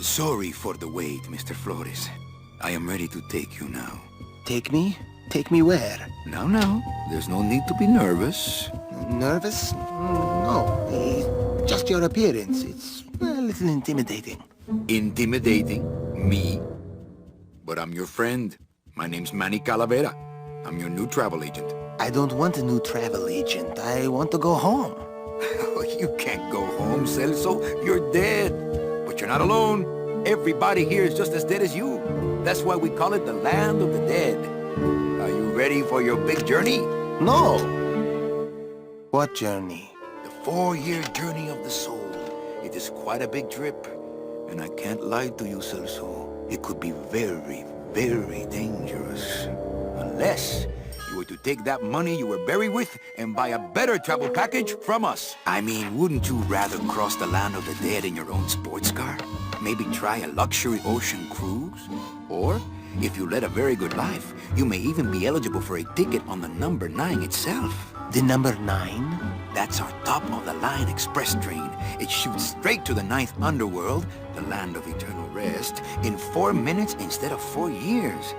Sorry for the wait, Mr. Flores. I am ready to take you now. Take me? Take me where? Now, there's no need to be nervous. Nervous? No, just your appearance. It's a little intimidating. Intimidating? Me? But I'm your friend. My name's Manny Calavera. I'm your new travel agent. I don't want a new travel agent. I want to go home. You can't go home, Celso. You're dead. But you're not alone. Everybody here is just as dead as you. That's why we call it the land of the dead. Are you ready for your big journey? No. What journey? The 4-year journey of the soul. It is quite a big trip. And I can't lie to you, Celso. It could be very, very dangerous. Unless you were to take that money you were buried with and buy a better travel package from us. I mean, wouldn't you rather cross the land of the dead in your own sports car? Maybe try a luxury ocean cruise? Or, if you led a very good life, you may even be eligible for a ticket on the number 9 itself. The number 9? That's our top-of-the-line express train. It shoots straight to the 9th underworld, the land of eternal rest, in 4 minutes instead of 4 years.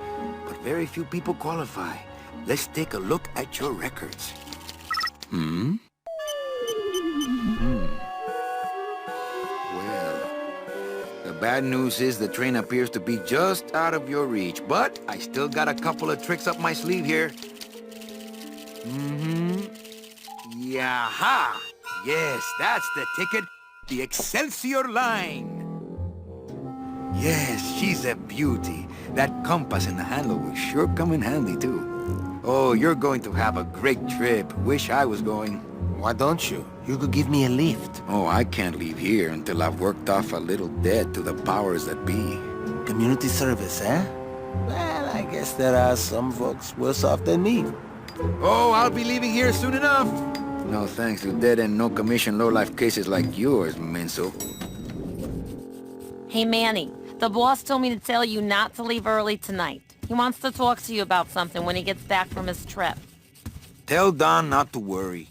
But very few people qualify. Let's take a look at your records. Well, the bad news is the train appears to be just out of your reach, but I still got a couple of tricks up my sleeve here. Yaha! Yes, that's the ticket. The Excelsior line. Yes, she's a beauty. That compass in the handle will sure come in handy, too. Oh, you're going to have a great trip. Wish I was going. Why don't you? You could give me a lift. Oh, I can't leave here until I've worked off a little debt to the powers that be. Community service, eh? Well, I guess there are some folks worse off than me. Oh, I'll be leaving here soon enough. No thanks to dead and no commission low-life cases like yours, Menso. Hey, Manny. The boss told me to tell you not to leave early tonight. He wants to talk to you about something when he gets back from his trip. Tell Don not to worry.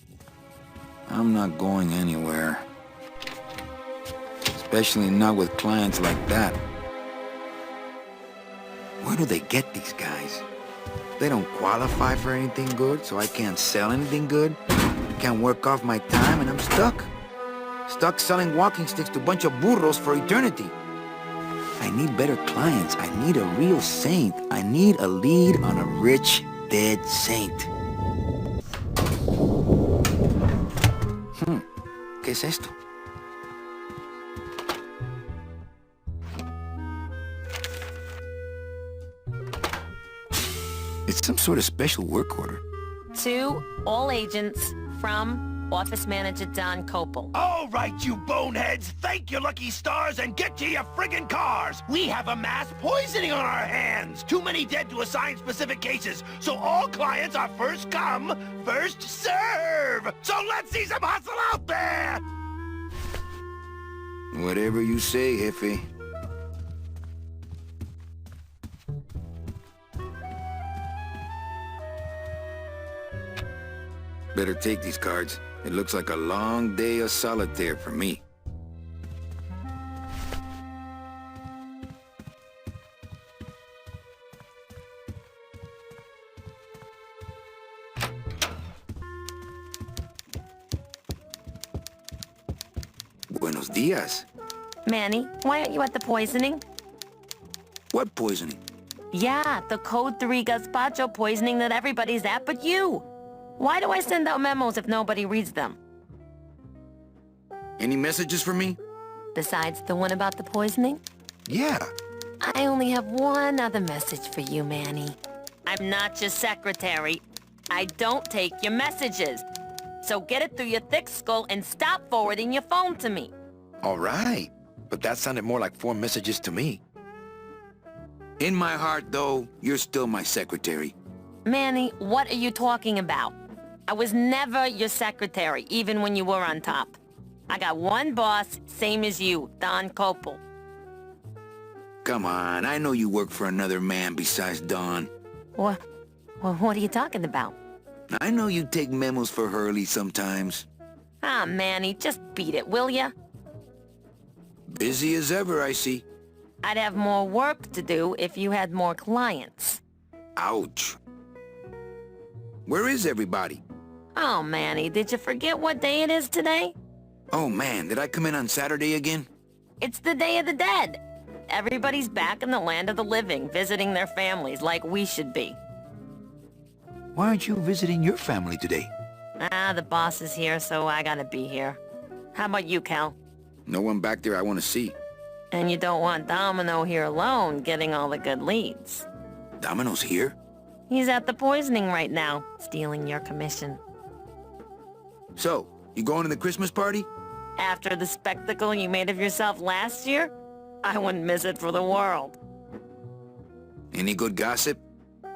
I'm not going anywhere. Especially not with clients like that. Where do they get these guys? They don't qualify for anything good, so I can't sell anything good. Can't work off my time, and I'm stuck. Stuck selling walking sticks to a bunch of burros for eternity. I need better clients. I need a real saint. I need a lead on a rich, dead saint. ¿Qué es esto? It's some sort of special work order. To all agents from Office Manager Don Copel. All right, you boneheads, thank your lucky stars and get to your friggin' cars! We have a mass poisoning on our hands! Too many dead to assign specific cases, so all clients are first come, first serve! So let's see some hustle out there! Whatever you say, Jefe. Better take these cards. It looks like a long day of solitaire for me. Buenos dias. Manny, why aren't you at the poisoning? What poisoning? Yeah, the Code 3 gazpacho poisoning that everybody's at but you. Why do I send out memos if nobody reads them? Any messages for me? Besides the one about the poisoning? Yeah. I only have one other message for you, Manny. I'm not your secretary. I don't take your messages. So get it through your thick skull and stop forwarding your phone to me. All right. But that sounded more like 4 messages to me. In my heart, though, you're still my secretary. Manny, what are you talking about? I was never your secretary, even when you were on top. I got one boss, same as you, Don Copel. Come on, I know you work for another man besides Don. What are you talking about? I know you take memos for Hurley sometimes. Ah, Manny, just beat it, will ya? Busy as ever, I see. I'd have more work to do if you had more clients. Ouch. Where is everybody? Oh, Manny, did you forget what day it is today? Oh man, did I come in on Saturday again? It's the Day of the Dead. Everybody's back in the land of the living, visiting their families like we should be. Why aren't you visiting your family today? Ah, the boss is here, so I gotta be here. How about you, Cal? No one back there I want to see. And you don't want Domino here alone, getting all the good leads. Domino's here? He's at the poisoning right now, stealing your commission. So, you going to the Christmas party? After the spectacle you made of yourself last year, I wouldn't miss it for the world. Any good gossip?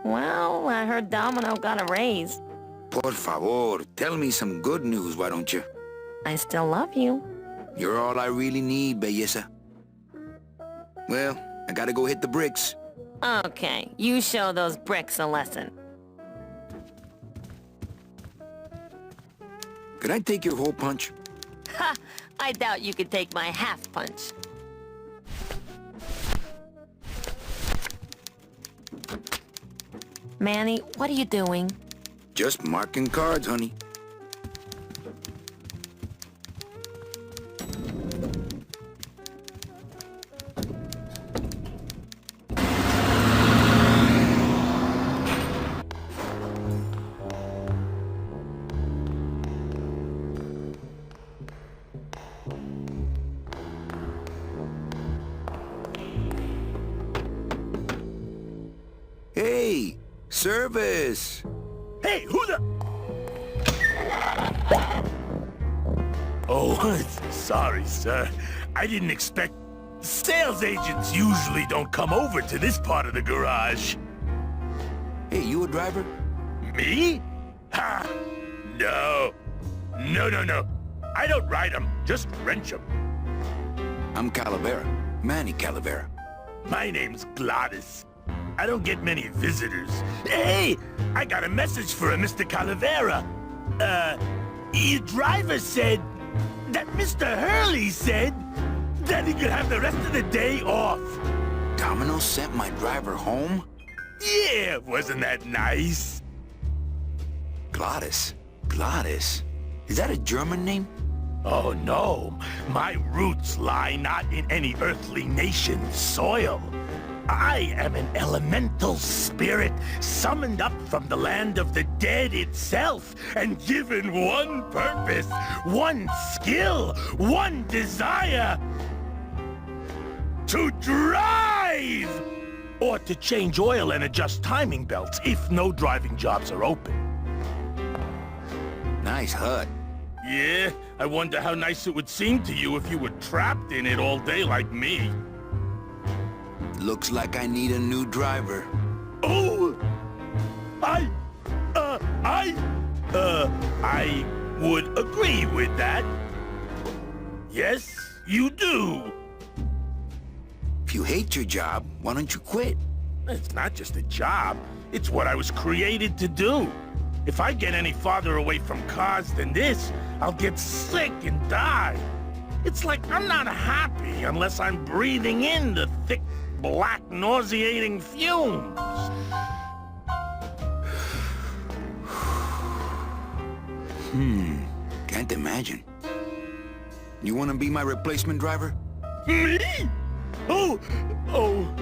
Well, I heard Domino got a raise. Por favor, tell me some good news, why don't you? I still love you. You're all I really need, belleza. Well, I gotta go hit the bricks. Okay, you show those bricks a lesson. Could I take your whole punch? Ha! I doubt you could take my half punch. Manny, what are you doing? Just marking cards, honey. Hey, service! Hey, who the... Oh, sorry, sir. I didn't expect... Sales agents usually don't come over to this part of the garage. Hey, you a driver? Me? Ha! No. No. I don't ride them, just wrench them. I'm Calavera. Manny Calavera. My name's Gladys. I don't get many visitors. Hey! I got a message for a Mr. Calavera. Your driver said... that Mr. Hurley said... that he could have the rest of the day off. Domino sent my driver home? Yeah, wasn't that nice? Gladys. Gladys? Is that a German name? Oh, no. My roots lie not in any earthly nation's soil. I am an elemental spirit summoned up from the land of the dead itself and given one purpose, one skill, one desire. To drive! Or to change oil and adjust timing belts if no driving jobs are open. Nice hut. Yeah, I wonder how nice it would seem to you if you were trapped in it all day like me. Looks like I need a new driver. Oh! I would agree with that. Yes, you do. If you hate your job, why don't you quit? It's not just a job. It's what I was created to do. If I get any farther away from cars than this, I'll get sick and die. It's like I'm not happy unless I'm breathing in the thick, black, nauseating fumes. Can't imagine. You want to be my replacement driver? Me? Oh,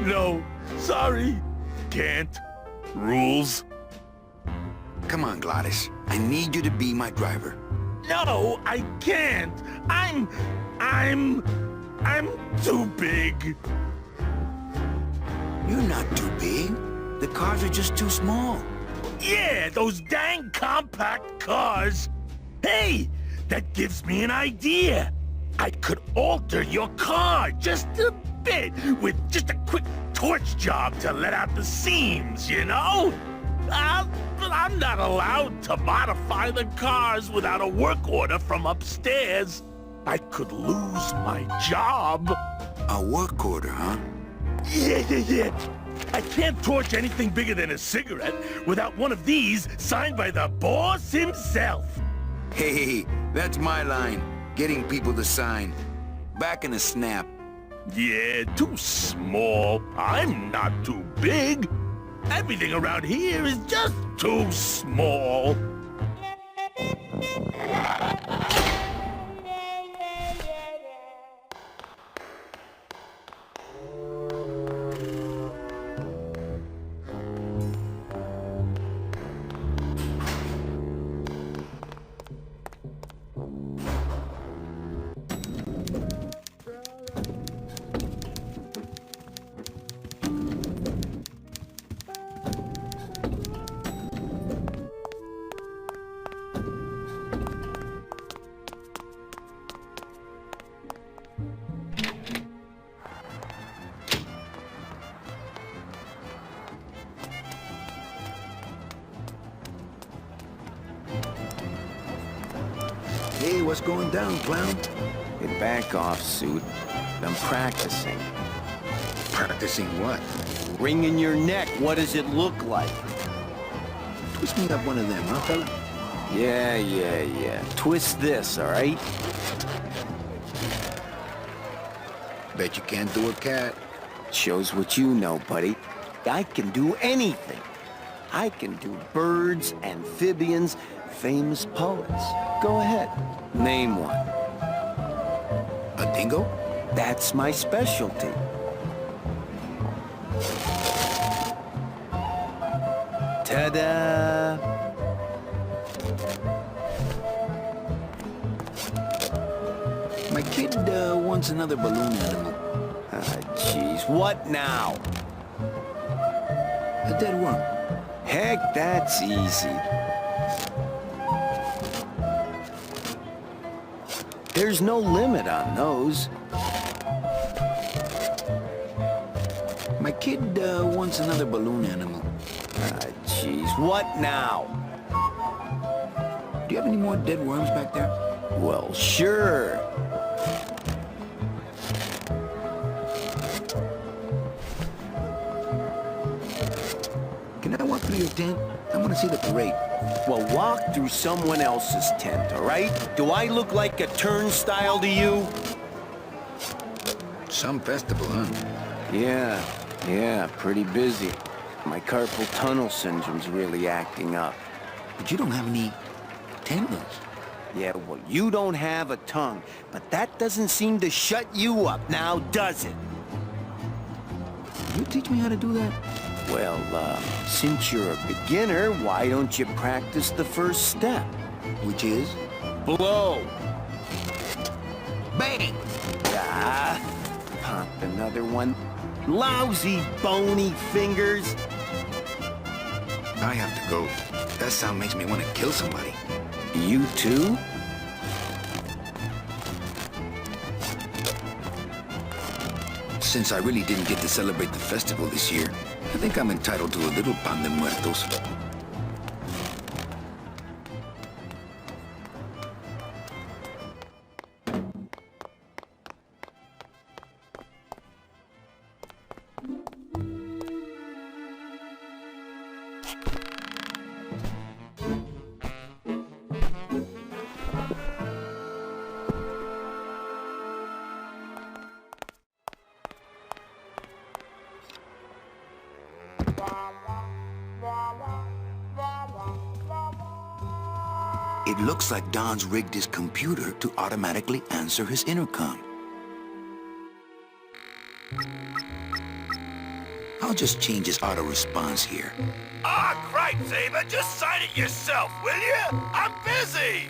no. Sorry. Can't. Rules. Come on, Gladys. I need you to be my driver. No, I can't. I'm too big. You're not too big. The cars are just too small. Yeah, those dang compact cars. Hey, that gives me an idea. I could alter your car just a bit with just a quick torch job to let out the seams, you know? I'm not allowed to modify the cars without a work order from upstairs. I could lose my job. A work order, huh? Yeah. I can't torch anything bigger than a cigarette without one of these signed by the boss himself. Hey, that's my line. Getting people to sign. Back in a snap. Yeah, too small. I'm not too big. Everything around here is just too small. Hey, what's going down, clown? Hey, back off, suit. I'm practicing. Practicing what? Wringing your neck, what does it look like? Twist me up one of them, huh, fella? Yeah. Twist this, all right? Bet you can't do a cat. Shows what you know, buddy. I can do anything. I can do birds, amphibians, famous poets. Go ahead, name one. A dingo? That's my specialty. Ta-da! My kid wants another balloon animal. Jeez, what now? A dead worm. Heck, that's easy. There's no limit on those. My kid wants another balloon animal. Jeez, what now? Do you have any more dead worms back there? Well, sure. Can I walk through your tent? I want to see the parade. Well, walk through someone else's tent, all right? Do I look like a turnstile to you? Some festival, huh? Yeah, pretty busy. My carpal tunnel syndrome's really acting up. But you don't have any tendons. Yeah, well, you don't have a tongue, but that doesn't seem to shut you up now, does it? Can you teach me how to do that? Well, since you're a beginner, why don't you practice the first step? Which is? Blow! Bang! Ah, pop another one. Lousy, bony fingers. I have to go. That sound makes me want to kill somebody. You too? Since I really didn't get to celebrate the festival this year, I think I'm entitled to a little pan de muertos. It looks like Don's rigged his computer to automatically answer his intercom. I'll just change his auto-response here. Ah, cripes, Ava, just sign it yourself, will you? I'm busy!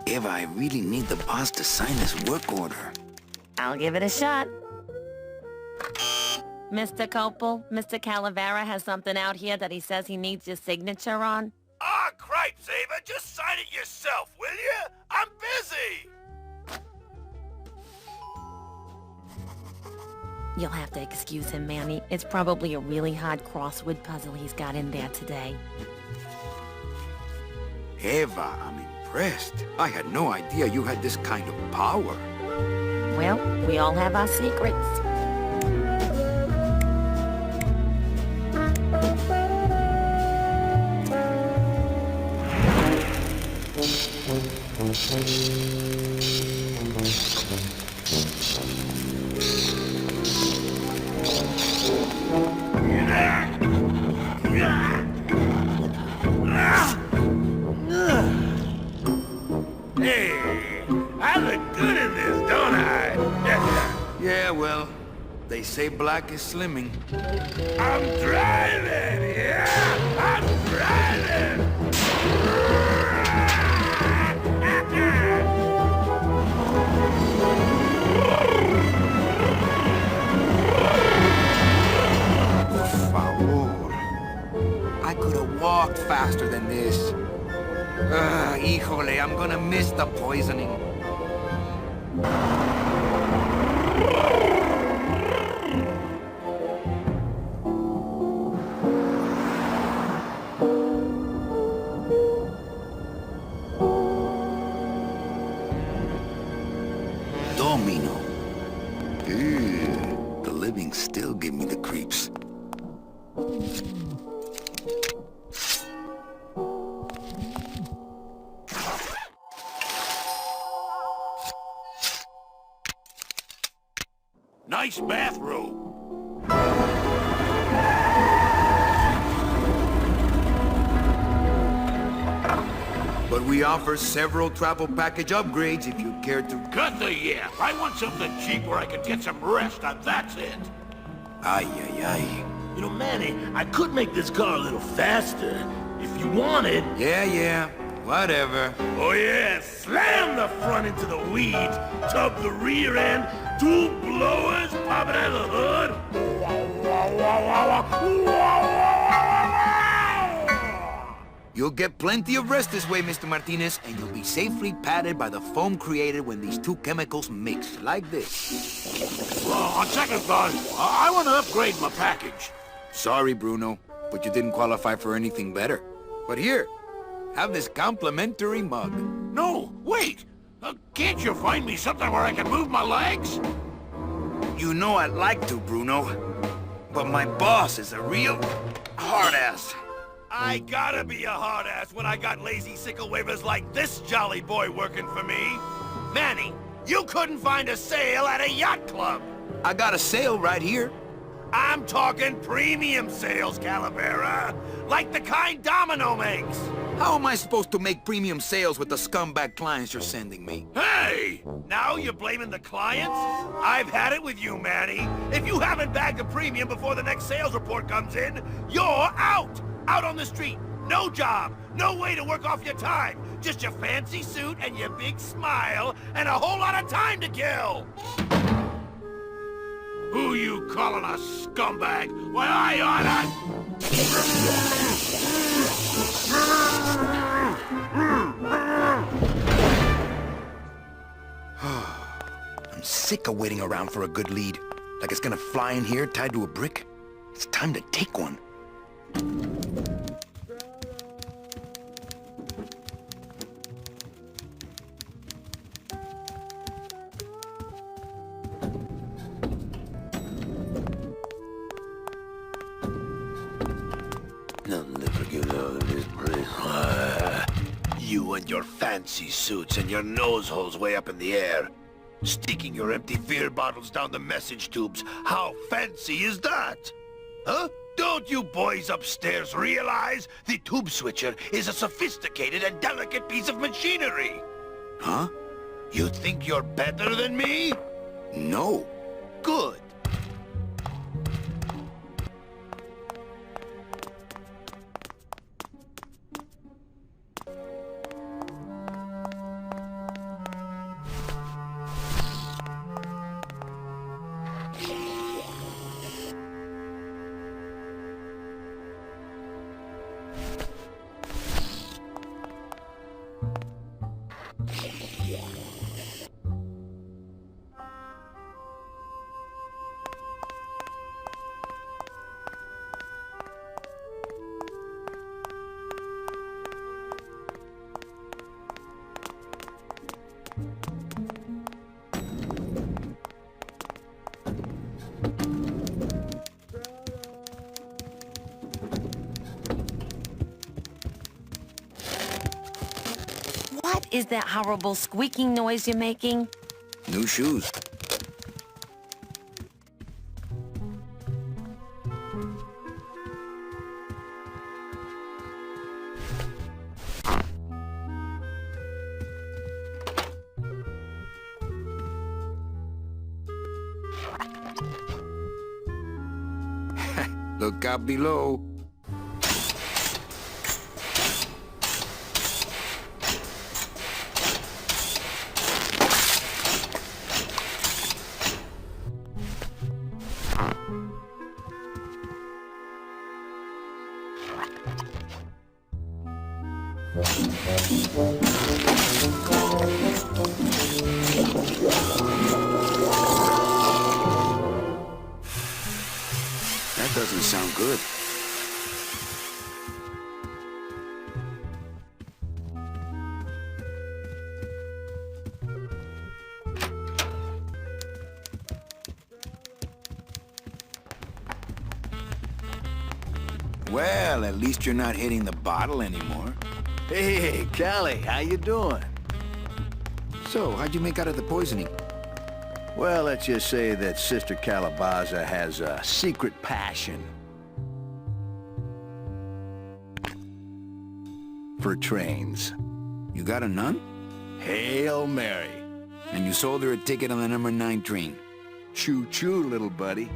Eva, I really need the boss to sign this work order. I'll give it a shot. Mr. Copel, Mr. Calavera has something out here that he says he needs your signature on. Ah, cripes, Ava, just sign it yourself, will you? I'm busy! You'll have to excuse him, Manny. It's probably a really hard crossword puzzle he's got in there today. Eva, I'm impressed. I had no idea you had this kind of power. Well, we all have our secrets. Hey, I look good in this, don't I? Yeah, well, they say black is slimming. I'm driving, yeah! I'm driving! Por favor. I could have walked faster than this. Híjole, I'm gonna miss the poisoning. Domino. Ew, the living still give me the creeps. Nice bathrobe. But we offer several travel package upgrades if you care to... Cut the yap. I want something cheap where I can get some rest, and that's it. Ay, ay, ay. You know, Manny, I could make this car a little faster. If you wanted. Yeah, whatever. Oh yeah, slam the front into the weeds, tub the rear end, two blowers, pop it out of the hood. You'll get plenty of rest this way, Mr. Martinez, and you'll be safely padded by the foam created when these two chemicals mix, like this. On second thought, I want to upgrade my package. Sorry, Bruno, but you didn't qualify for anything better. But here, have this complimentary mug. No, wait! Can't you find me something where I can move my legs? You know I'd like to, Bruno, but my boss is a real hard-ass. I gotta be a hard-ass when I got lazy sickle wavers like this jolly boy working for me. Manny, you couldn't find a sale at a yacht club. I got a sale right here. I'm talking premium sales, Calavera. Like the kind Domino makes. How am I supposed to make premium sales with the scumbag clients you're sending me? Hey! Now you're blaming the clients? I've had it with you, Manny. If you haven't bagged a premium before the next sales report comes in, you're out! Out on the street. No job. No way to work off your time. Just your fancy suit and your big smile and a whole lot of time to kill. Who you calling a scumbag? Why, I oughta... I'm sick of waiting around for a good lead. Like it's gonna fly in here tied to a brick. It's time to take one. I'll never get out of this place. You and your fancy suits and your nose holes way up in the air. Sticking your empty beer bottles down the message tubes. How fancy is that? Huh? Don't you boys upstairs realize the tube switcher is a sophisticated and delicate piece of machinery? Huh? You think you're better than me? No. Good. is that horrible squeaking noise you're making? New shoes. Look out below. That doesn't sound good. Well, at least you're not hitting the bottle anymore. Hey, Callie, how you doing? So, how'd you make out of the poisoning? Well, let's just say that Sister Calabaza has a secret passion for trains. You got a nun? Hail Mary. And you sold her a ticket on the number 9 train. Choo-choo, little buddy.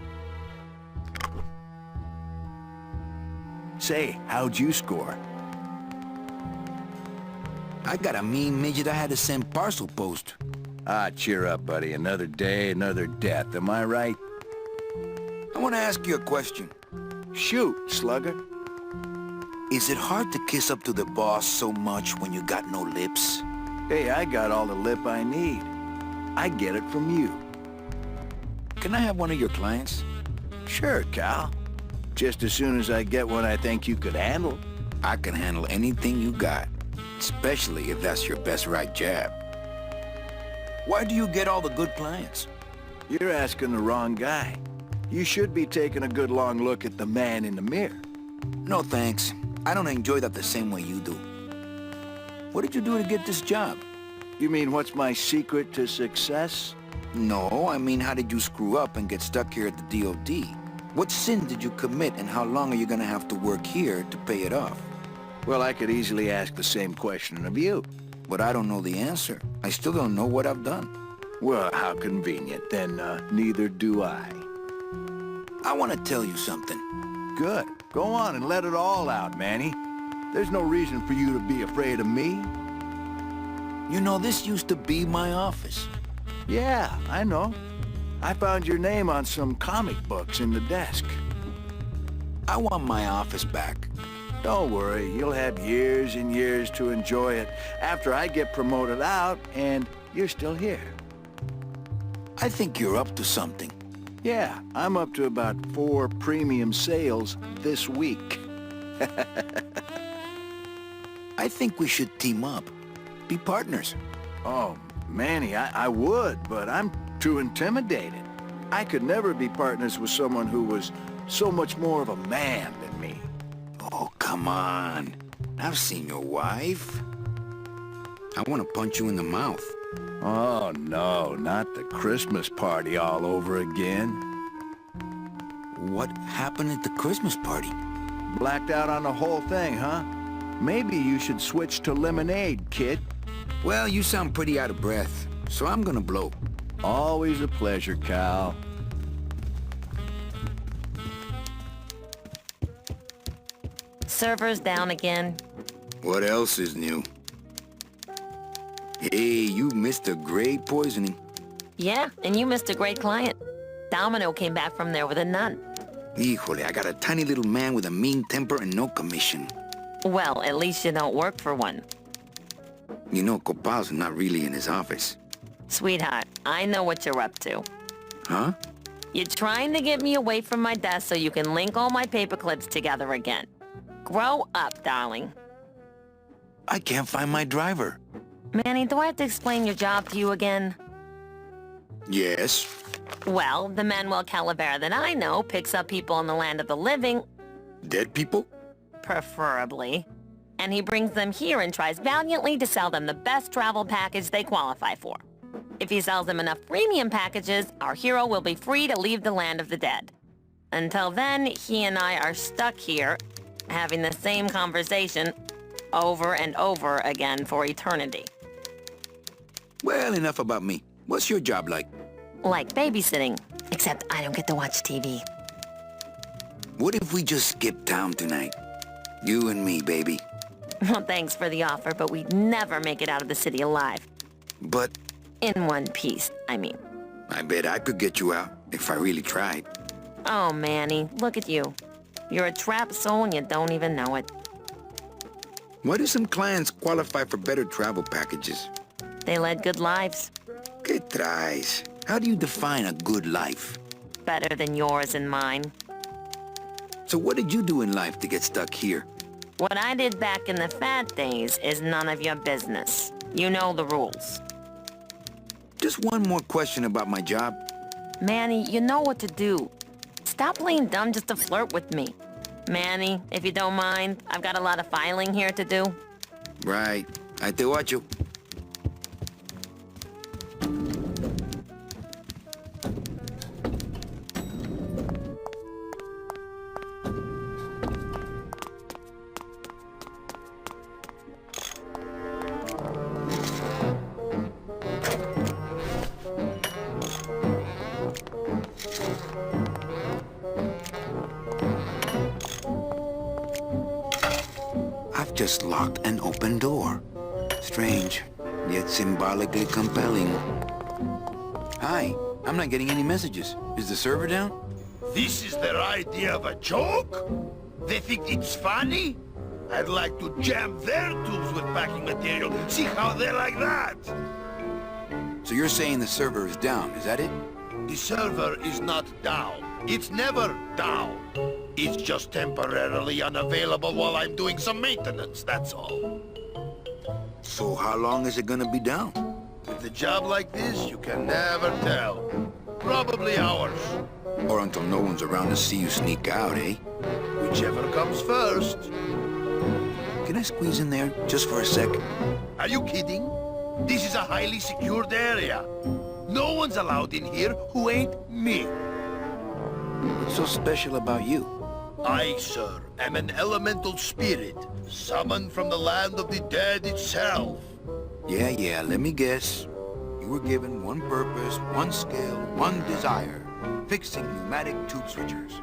Say, how'd you score? I got a mean midget I had to send parcel post. Ah, cheer up, buddy. Another day, another death. Am I right? I want to ask you a question. Shoot, slugger. Is it hard to kiss up to the boss so much when you got no lips? Hey, I got all the lip I need. I get it from you. Can I have one of your clients? Sure, Cal. Just as soon as I get one I think you could handle. I can handle anything you got, especially if that's your best right jab. Why do you get all the good clients? You're asking the wrong guy. You should be taking a good long look at the man in the mirror. No thanks. I don't enjoy that the same way you do. What did you do to get this job? You mean what's my secret to success? No, I mean how did you screw up and get stuck here at the DOD? What sin did you commit and how long are you gonna have to work here to pay it off? Well, I could easily ask the same question of you. But I don't know the answer. I still don't know what I've done. Well, how convenient. Then neither do I. I want to tell you something. Good. Go on and let it all out, Manny. There's no reason for you to be afraid of me. You know, this used to be my office. Yeah, I know. I found your name on some comic books in the desk. I want my office back. Don't worry, you'll have years and years to enjoy it after I get promoted out and you're still here. I think you're up to something. Yeah, I'm up to about 4 premium sales this week. I think we should team up. Be partners. Oh, Manny, I would, but I'm too intimidated. I could never be partners with someone who was so much more of a man than me. Oh, come on. I've seen your wife. I want to punch you in the mouth. Oh, no, not the Christmas party all over again. What happened at the Christmas party? Blacked out on the whole thing, huh? Maybe you should switch to lemonade, kid. Well, you sound pretty out of breath, so I'm gonna blow. Always a pleasure, Cal. Server's down again. What else is new? Hey, you missed a great poisoning. Yeah, and you missed a great client. Domino came back from there with a nun. Híjole, I got a tiny little man with a mean temper and no commission. Well, at least you don't work for one. You know, Copal's not really in his office. Sweetheart, I know what you're up to. Huh? You're trying to get me away from my desk so you can link all my paper clips together again. Grow up, darling. I can't find my driver. Manny, do I have to explain your job to you again? Yes. Well, the Manuel Calavera that I know picks up people in the land of the living, Dead people? preferably, and he brings them here and tries valiantly to sell them the best travel package they qualify for. If he sells them enough premium packages, our hero will be free to leave the land of the dead. Until then, he and I are stuck here, having the same conversation over and over again for eternity. Well, enough about me. What's your job like? Like babysitting, except I don't get to watch TV. What if we just skip town tonight? You and me, baby. Well, thanks for the offer, but we'd never make it out of the city alive. But In one piece, I mean. I bet I could get you out if I really tried. Oh, Manny, look at you. You're a trapped soul and you don't even know it. Why do some clients qualify for better travel packages? They led good lives. ¿Qué traes? How do you define a good life? Better than yours and mine. So what did you do in life to get stuck here? What I did back in the fat days is none of your business. You know the rules. Just one more question about my job. Manny, you know what to do. Stop playing dumb just to flirt with me. Manny, if you don't mind, I've got a lot of filing here to do. Right. I te watcho. I've just locked an open door. Strange, yet symbolically compelling. Hi, I'm not getting any messages. Is the server down? This is their idea of a joke? They think it's funny? I'd like to jam their tubes with packing material. See how they like that? So you're saying the server is down, is that it? The server is not down. It's never down. It's just temporarily unavailable while I'm doing some maintenance, that's all. So how long is it gonna be down? With a job like this, you can never tell. Probably hours. Or until no one's around to see you sneak out, eh? Whichever comes first. Can I squeeze in there just for a sec? Are you kidding? This is a highly secured area. No one's allowed in here who ain't me. What's so special about you? I, sir, am an elemental spirit, summoned from the land of the dead itself. Yeah, let me guess. You were given one purpose, one skill, one desire. Fixing pneumatic tube switchers.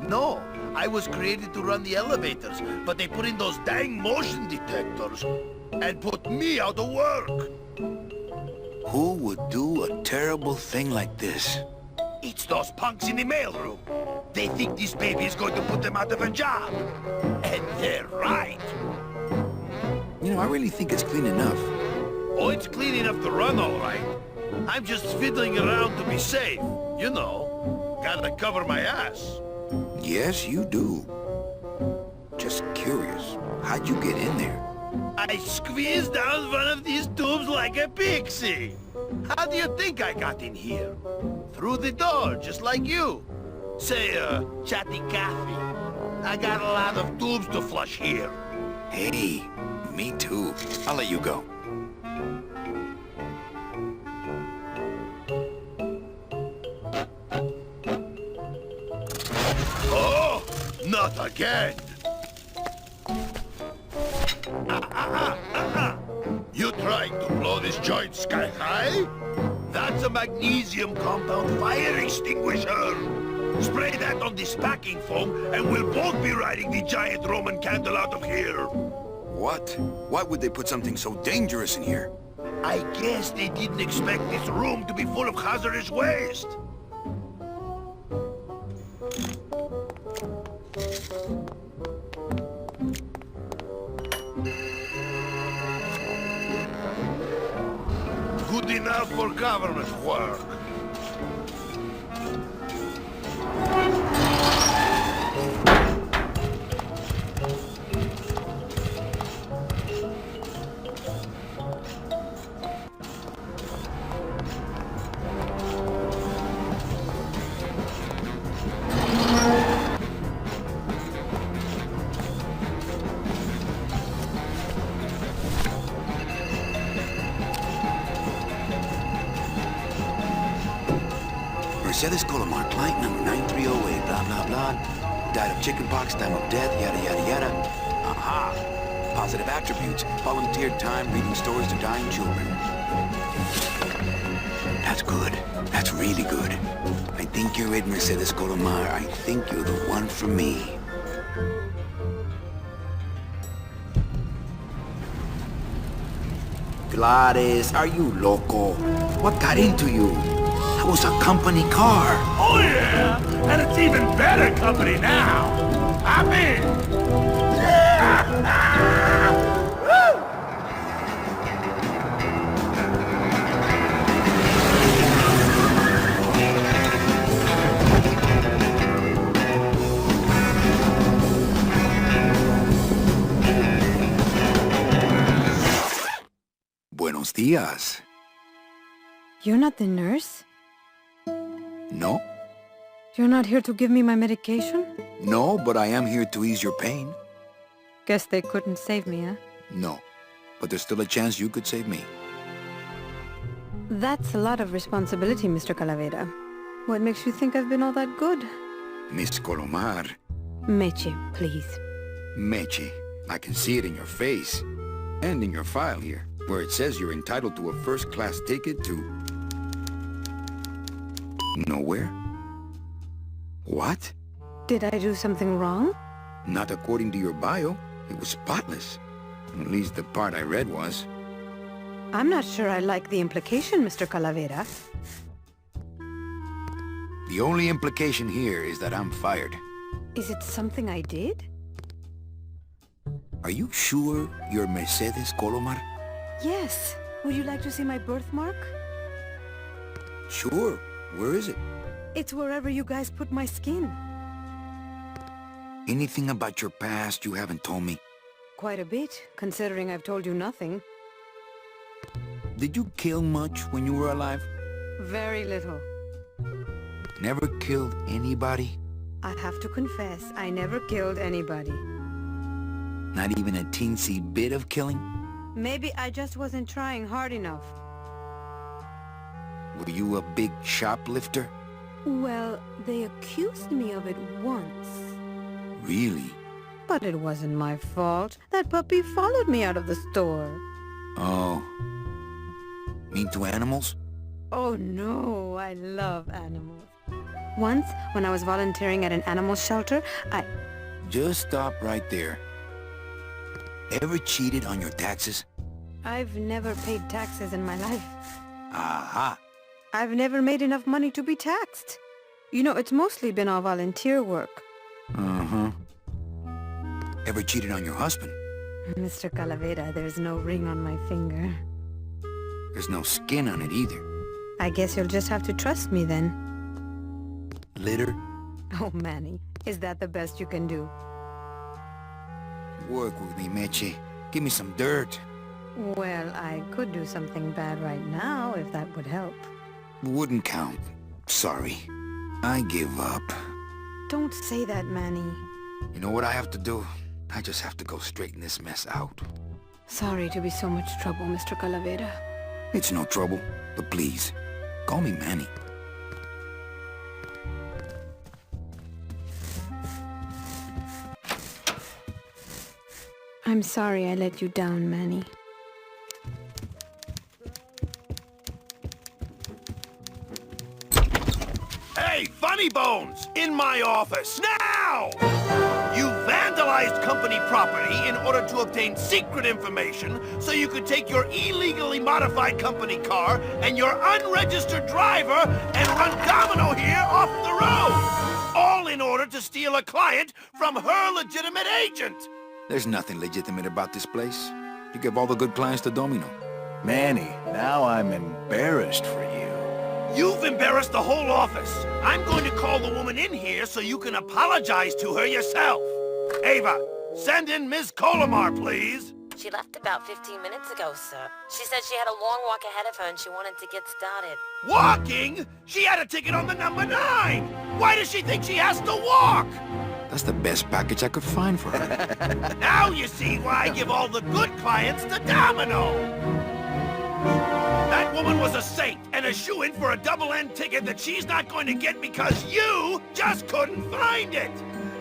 No, I was created to run the elevators, but they put in those dang motion detectors and put me out of work. Who would do a terrible thing like this? It's those punks in the mailroom. They think this baby is going to put them out of a job. And they're right. You know, I really think it's clean enough. Oh, it's clean enough to run, all right. I'm just fiddling around to be safe. You know, gotta cover my ass. Yes, you do. Just curious, how'd you get in there? I squeezed down one of these tubes like a pixie. How do you think I got in here? Through the door, just like you. Say, chatty Cathy. I got a lot of tubes to flush here. Hey, me too. I'll let you go. Oh, not again. You trying to blow this joint sky high? That's a magnesium compound fire extinguisher. Spray that on this packing foam and we'll both be riding the giant Roman candle out of here. What? Why would they put something so dangerous in here? I guess they didn't expect this room to be full of hazardous waste. Good enough for government work. Mercedes Colomar, client number 9308, blah, blah, blah. Died of chickenpox, time of death, yada, yada, yada. Aha! Positive attributes. Volunteered time reading stories to dying children. That's good. That's really good. I think you're it, Mercedes Colomar. I think you're the one for me. Gladys, are you loco? What got into you? That was a company car. Oh yeah, and it's even better company now. I'm in. Woo! Buenos días. You're not the nurse? No? You're not here to give me my medication? No, but I am here to ease your pain. Guess they couldn't save me, huh? No. But there's still a chance you could save me. That's a lot of responsibility, Mr. Calavera. What makes you think I've been all that good? Miss Colomar. Meche, please. Meche. I can see it in your face. And in your file here, where it says you're entitled to a first-class ticket to... nowhere? What? Did I do something wrong? Not according to your bio. It was spotless. At least the part I read was. I'm not sure I like the implication, Mr. Calavera. The only implication here is that I'm fired. Is it something I did? Are you sure you're Mercedes Colomar? Yes. Would you like to see my birthmark? Sure. Where is it? It's wherever you guys put my skin. Anything about your past you haven't told me? Quite a bit, considering I've told you nothing. Did you kill much when you were alive? Very little. Never killed anybody? I have to confess, I never killed anybody. Not even a teensy bit of killing? Maybe I just wasn't trying hard enough. Were you a big shoplifter? Well, they accused me of it once. Really? But it wasn't my fault. That puppy followed me out of the store. Oh. Mean to animals? Oh no, I love animals. Once, when I was volunteering at an animal shelter, Just stop right there. Ever cheated on your taxes? I've never paid taxes in my life. Aha! I've never made enough money to be taxed. You know, it's mostly been all volunteer work. Uh-huh. Ever cheated on your husband? Mr. Calavera, there's no ring on my finger. There's no skin on it either. I guess you'll just have to trust me then. Litter? Oh, Manny, is that the best you can do? Work with me, Meche. Give me some dirt. Well, I could do something bad right now, if that would help. Wouldn't count. Sorry. I give up. Don't say that, Manny. You know what I have to do? I just have to go straighten this mess out. Sorry to be so much trouble, Mr. Calavera. It's no trouble, but please, call me Manny. I'm sorry I let you down, Manny. Hey, Funny Bones! In my office, now! You vandalized company property in order to obtain secret information so you could take your illegally modified company car and your unregistered driver and run domino here off the road! All in order to steal a client from her legitimate agent! There's nothing legitimate about this place. You give all the good clients to Domino. Manny, now I'm embarrassed for you. You've embarrassed the whole office. I'm going to call the woman in here so you can apologize to her yourself. Ava, send in Ms. Colomar, please. She left about 15 minutes ago, sir. She said she had a long walk ahead of her and she wanted to get started. Walking? She had a ticket on the number 9. Why does she think she has to walk? That's the best package I could find for her. Now you see why I give all the good clients to Domino. That woman was a saint and a shoo-in for a double-end ticket that she's not going to get because you just couldn't find it.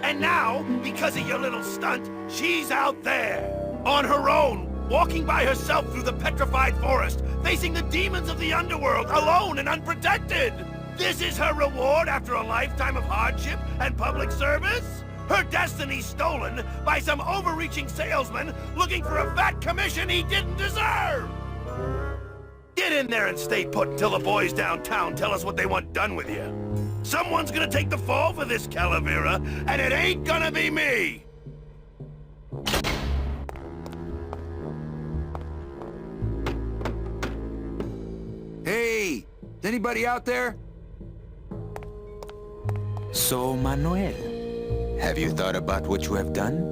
And now, because of your little stunt, she's out there, on her own, walking by herself through the petrified forest, facing the demons of the underworld, alone and unprotected. This is her reward after a lifetime of hardship and public service? Her destiny stolen by some overreaching salesman looking for a fat commission he didn't deserve! Get in there and stay put until the boys downtown tell us what they want done with you. Someone's gonna take the fall for this, Calavera, and it ain't gonna be me! Hey! Is anybody out there? So, Manuel, have you thought about what you have done?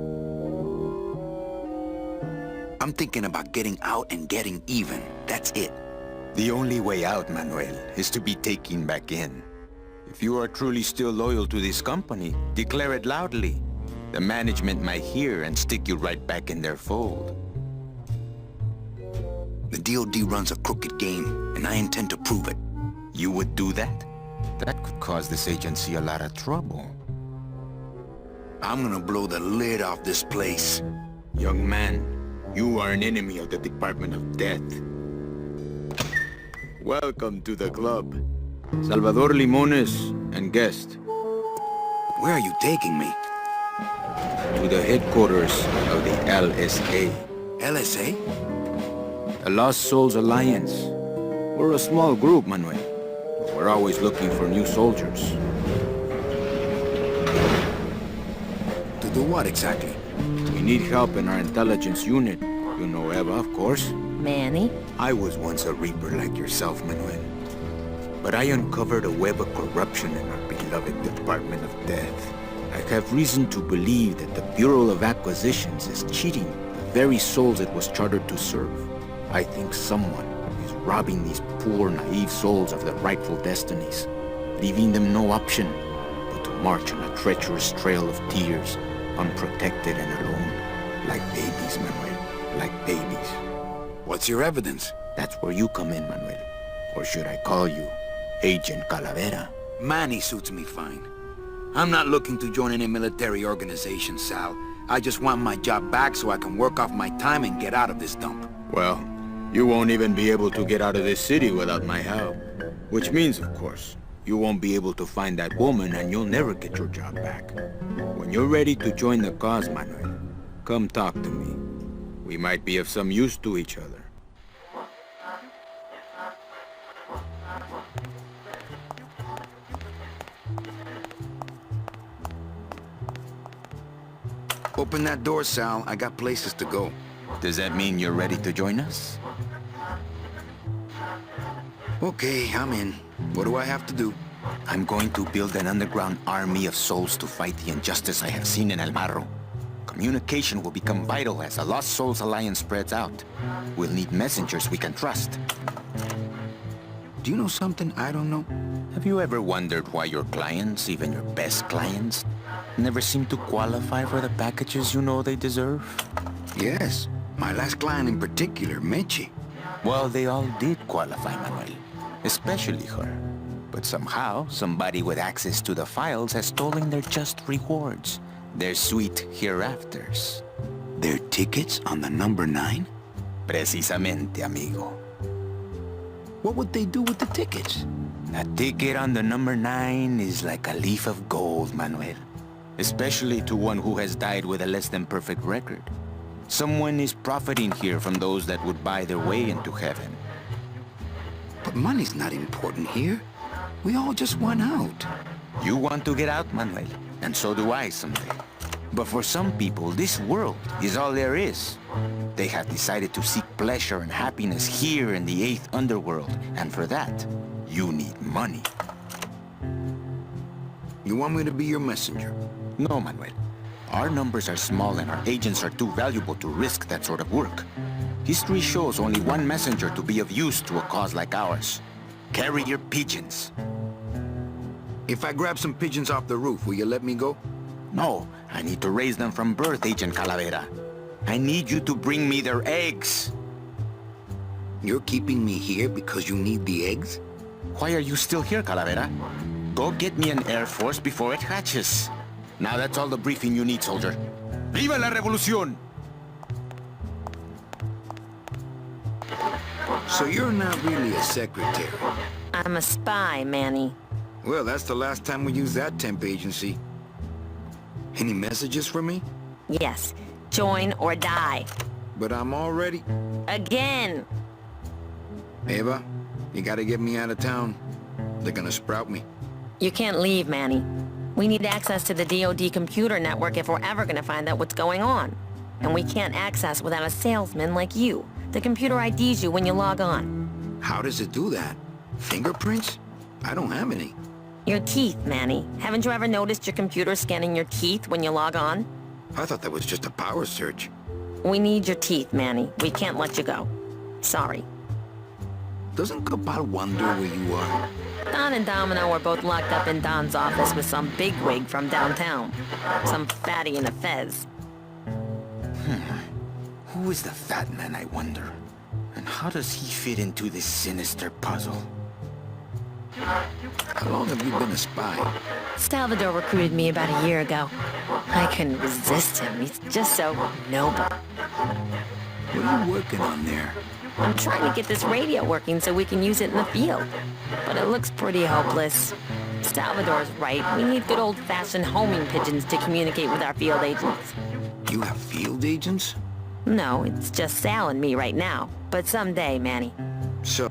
I'm thinking about getting out and getting even. That's it. The only way out, Manuel, is to be taken back in. If you are truly still loyal to this company, declare it loudly. The management might hear and stick you right back in their fold. The DOD runs a crooked game, and I intend to prove it. You would do that? That could cause this agency a lot of trouble. I'm gonna blow the lid off this place. Young man, you are an enemy of the Department of Death. Welcome to the club. Salvador Limones and guest. Where are you taking me? To the headquarters of the LSA. LSA? The Lost Souls Alliance. We're a small group, Manuel. We're always looking for new soldiers. To do what exactly? We need help in our intelligence unit. You know Eva, of course. Manny? I was once a Reaper like yourself, Manuel. But I uncovered a web of corruption in our beloved Department of Death. I have reason to believe that the Bureau of Acquisitions is cheating the very souls it was chartered to serve. I think someone is robbing these poor, naive souls of their rightful destinies, leaving them no option but to march on a treacherous trail of tears, unprotected and alone, like babies, Manuel, like babies. What's your evidence? That's where you come in, Manuel. Or should I call you Agent Calavera? Manny suits me fine. I'm not looking to join any military organization, Sal. I just want my job back so I can work off my time and get out of this dump. Well, you won't even be able to get out of this city without my help. Which means, of course, you won't be able to find that woman and you'll never get your job back. When you're ready to join the cause, Manuel, come talk to me. We might be of some use to each other. Open that door, Sal. I got places to go. Does that mean you're ready to join us? Okay, I'm in. What do I have to do? I'm going to build an underground army of souls to fight the injustice I have seen in El Marro. Communication will become vital as the Lost Souls Alliance spreads out. We'll need messengers we can trust. Do you know something I don't know? Have you ever wondered why your clients, even your best clients, never seem to qualify for the packages you know they deserve? Yes. My last client in particular, Mechi. Well, they all did qualify, Manuel. Especially her. But somehow, somebody with access to the files has stolen their just rewards. Their sweet hereafters. Their tickets on the number 9? Precisamente, amigo. What would they do with the tickets? A ticket on the number 9 is like a leaf of gold, Manuel. Especially to one who has died with a less than perfect record. Someone is profiting here from those that would buy their way into heaven. But money's not important here. We all just want out. You want to get out, Manuel, and so do I someday. But for some people, this world is all there is. They have decided to seek pleasure and happiness here in the 8th underworld, and for that, you need money. You want me to be your messenger? No, Manuel. Our numbers are small and our agents are too valuable to risk that sort of work. History shows only one messenger to be of use to a cause like ours. Carry your pigeons. If I grab some pigeons off the roof, will you let me go? No, I need to raise them from birth, Agent Calavera. I need you to bring me their eggs. You're keeping me here because you need the eggs? Why are you still here, Calavera? Go get me an Air Force before it hatches. Now that's all the briefing you need, soldier. ¡Viva la revolución! So you're not really a secretary. I'm a spy, Manny. Well, that's the last time we used that temp agency. Any messages for me? Yes, join or die. But I'm already... Again! Eva, you gotta get me out of town. They're gonna sprout me. You can't leave, Manny. We need access to the DoD computer network if we're ever gonna find out what's going on. And we can't access without a salesman like you. The computer IDs you when you log on. How does it do that? Fingerprints? I don't have any. Your teeth, Manny. Haven't you ever noticed your computer scanning your teeth when you log on? I thought that was just a power search. We need your teeth, Manny. We can't let you go. Sorry. Doesn't Cabal wonder where you are? Don and Domino are both locked up in Don's office with some bigwig from downtown. Some fatty in a fez. Who is the fat man, I wonder? And how does he fit into this sinister puzzle? How long have you been a spy? Salvador recruited me about a year ago. I couldn't resist him. He's just so noble. What are you working on there? I'm trying to get this radio working so we can use it in the field. But it looks pretty hopeless. Salvador's right. We need good old-fashioned homing pigeons to communicate with our field agents. You have field agents? No, it's just Sal and me right now. But someday, Manny. So,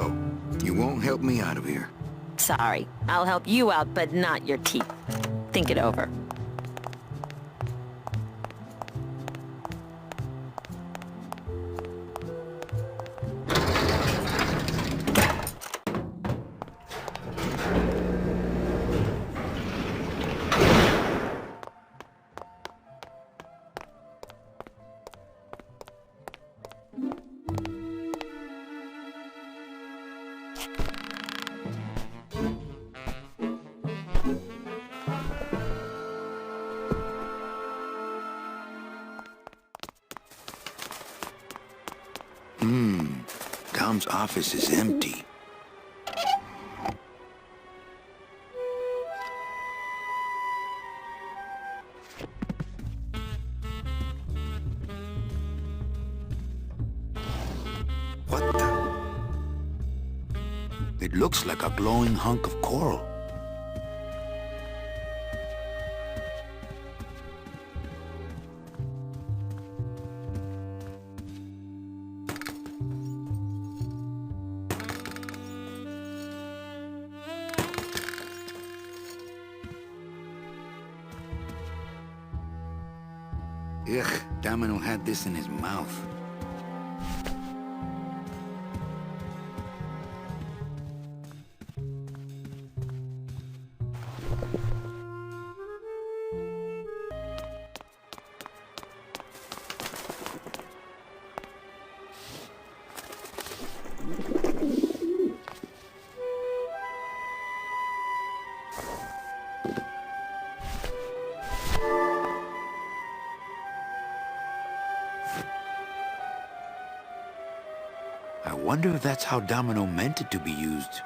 you won't help me out of here? Sorry. I'll help you out, but not your teeth. Think it over. Dom's office is empty. What the? It looks like a glowing hunk of coral. Ugh, Domino had this in his mouth. I wonder if that's how Domino meant it to be used.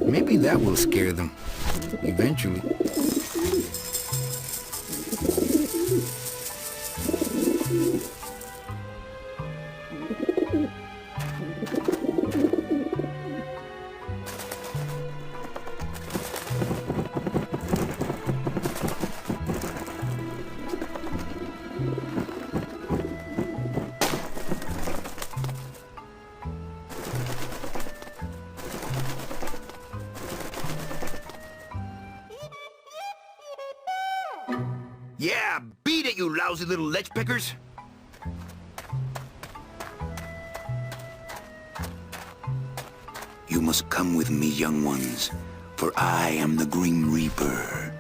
Maybe that will scare them. Eventually. lousy little lech pickers. You must come with me, young ones, for I am the Grim Reaper.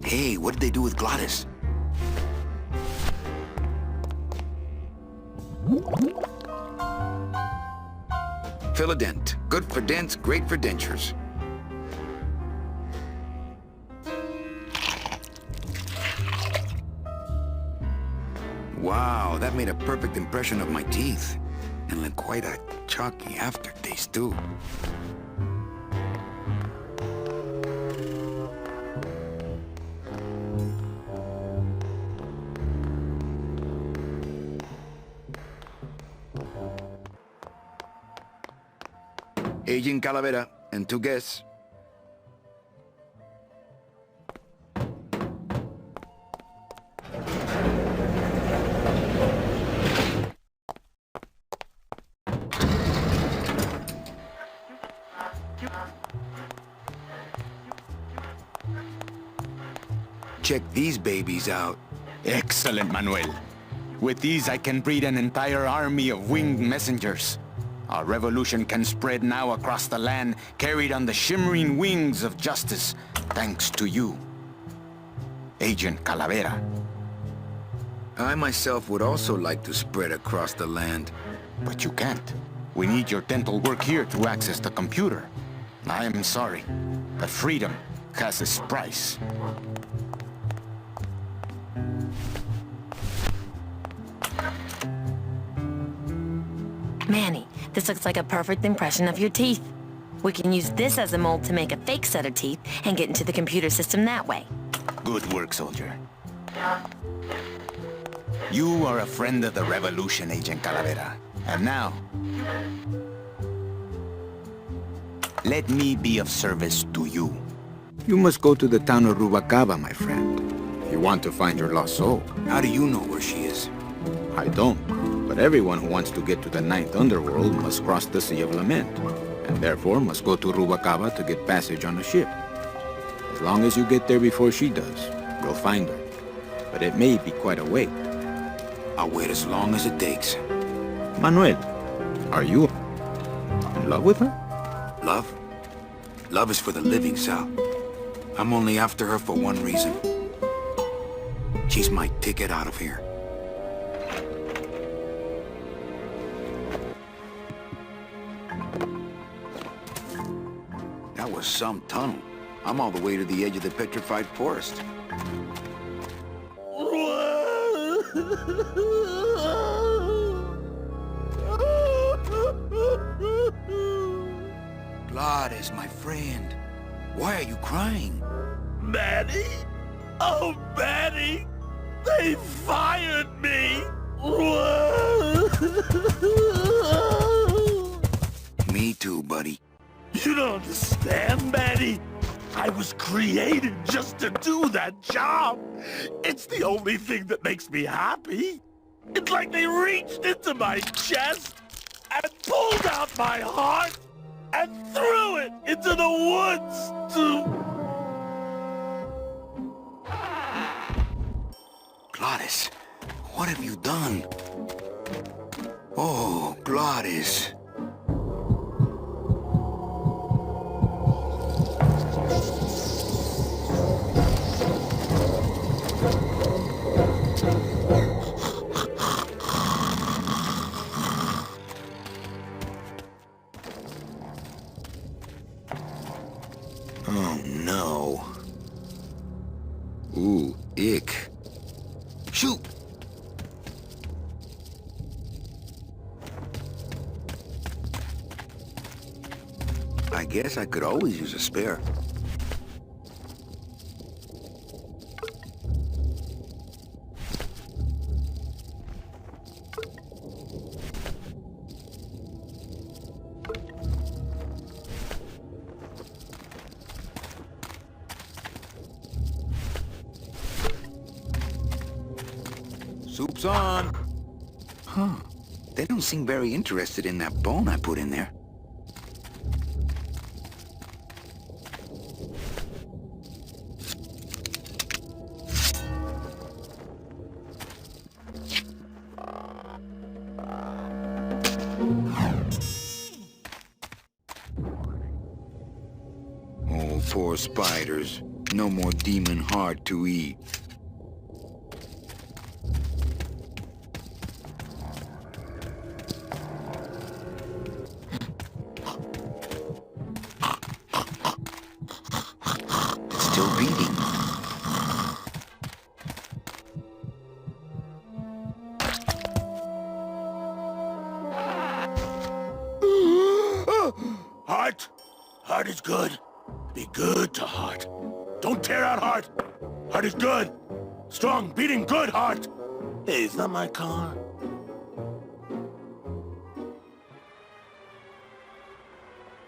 Hey, what did they do with Glottis? Fill a dent. Good for dents, great for dentures. Wow, that made a perfect impression of my teeth. And like quite a chalky aftertaste, too. Agent Calavera and 2 guests. Check these babies out. Excellent, Manuel. With these, I can breed an entire army of winged messengers. Our revolution can spread now across the land, carried on the shimmering wings of justice, thanks to you, Agent Calavera. I myself would also like to spread across the land. But you can't. We need your dental work here to access the computer. I am sorry, but freedom has its price. Manny, this looks like a perfect impression of your teeth. We can use this as a mold to make a fake set of teeth and get into the computer system that way. Good work, soldier. You are a friend of the revolution, Agent Calavera. And now, let me be of service to you. You must go to the town of Rubacaba, my friend. If you want to find your lost soul. How do you know where she is? I don't. But everyone who wants to get to the Ninth Underworld must cross the Sea of Lament, and therefore must go to Rubacaba to get passage on a ship. As long as you get there before she does, you'll find her. But it may be quite a wait. I'll wait as long as it takes. Manuel, are you in love with her? Love? Love is for the living, Sal. I'm only after her for one reason. She's my ticket out of here. That was some tunnel. I'm all the way to the edge of the petrified forest. Glottis, my friend. Why are you crying? Manny? Oh, Manny! They fired me! Me too, buddy. You don't understand, Manny. I was created just to do that job. It's the only thing that makes me happy. It's like they reached into my chest and pulled out my heart and threw it into the woods to... Glottis, what have you done? Oh, Glottis. Oh, no. Ooh, ick. Shoot! I guess I could always use a spare. Soup's on. Huh. They don't seem very interested in that bone I put in there. Oh, poor spiders. No more demon heart to eat. It's still beating. Heart? Heart is good. Be good to Heart. Don't tear out Heart. Heart is good. Strong, beating good, Heart. Hey, is that my car?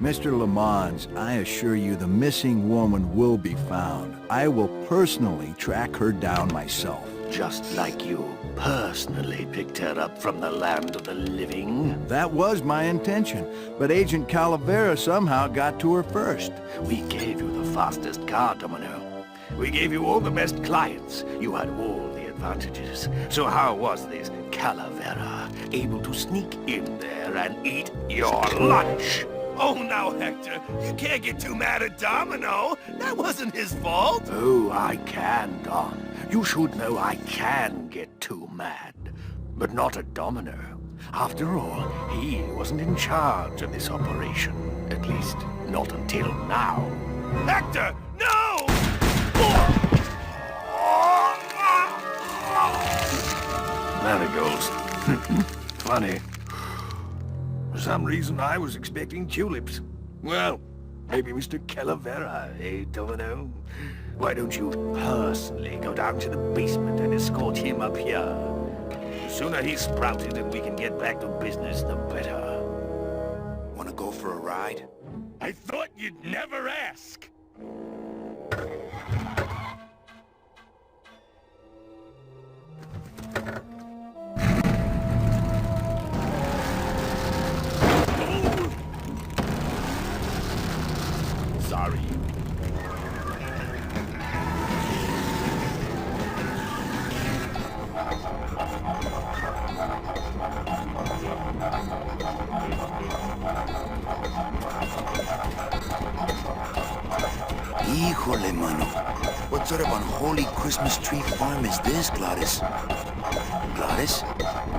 Mr. Lamont, I assure you the missing woman will be found. I will personally track her down myself. Just like you personally picked her up from the land of the living. That was my intention, but Agent Calavera somehow got to her first. We gave you the fastest car, Domino. We gave you all the best clients. You had all the advantages. So how was this Calavera able to sneak in there and eat your lunch? Oh, now, Hector, you can't get too mad at Domino. That wasn't his fault. Oh, I can, Don. You should know I can get too mad. But not at Domino. After all, he wasn't in charge of this operation. At least, not until now. Hector, no! Marigolds. Funny. For some reason, I was expecting tulips. Well, maybe Mr. Calavera, eh, Domino? Why don't you personally go down to the basement and escort him up here? The sooner he's sprouted and we can get back to business, the better. Wanna go for a ride? I thought you'd never ask. Sorry. Híjole, mano. What sort of unholy Christmas tree farm is this, Gladys? Gladys?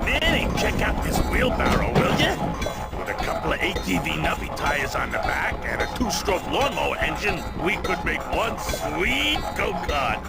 Manny, check out this wheelbarrow, will ya? With a couple of ATV nubby tires on the back and a two-stroke lawnmower engine, we could make one sweet go-kart.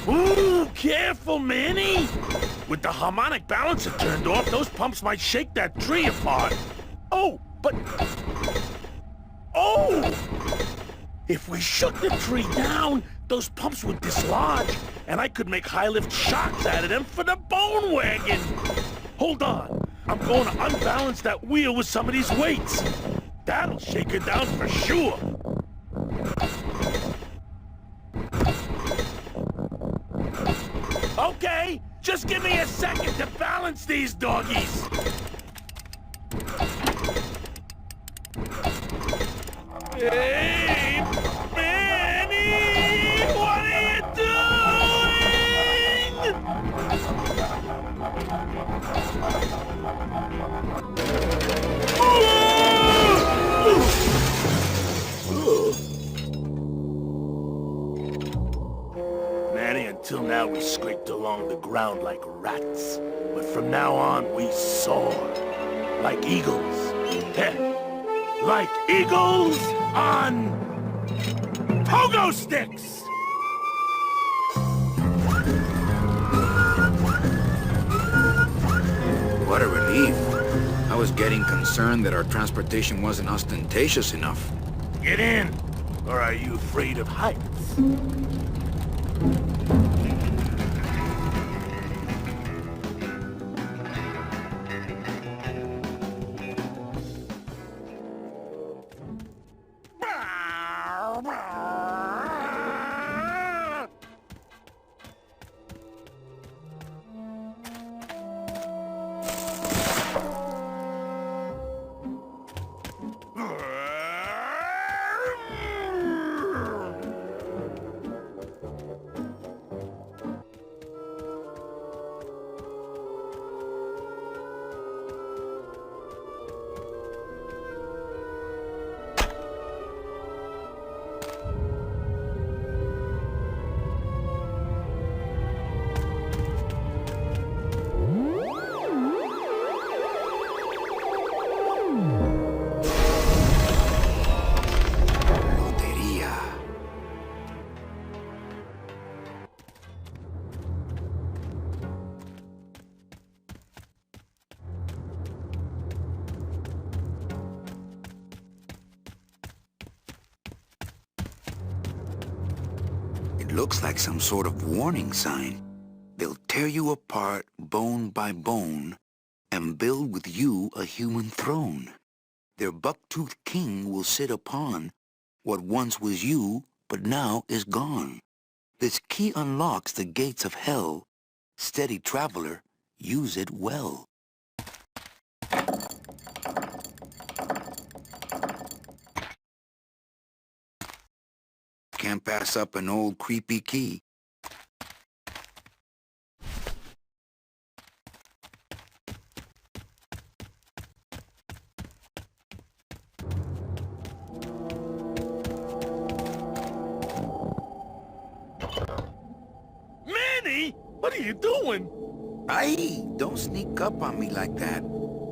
Ooh, careful, Manny! With the harmonic balancer turned off, those pumps might shake that tree apart. Oh, but... Oh! If we shook the tree down, those pumps would dislodge, and I could make high-lift shocks out of them for the bone wagon! Hold on, I'm going to unbalance that wheel with some of these weights. That'll shake it down for sure. Okay, just give me a second to balance these doggies. Hey, Manny! What are you doing? Manny, until now we scraped along the ground like rats. But from now on, we soar. Like eagles. Heh. Like eagles on pogo sticks! was getting concerned that our transportation wasn't ostentatious enough. Get in! Or are you afraid of heights? It looks like some sort of warning sign. They'll tear you apart bone by bone and build with you a human throne. Their buck-toothed king will sit upon what once was you, but now is gone. This key unlocks the gates of hell. Steady traveler, use it well. Can't pass up an old creepy key. Manny! What are you doing? Aye, don't sneak up on me like that.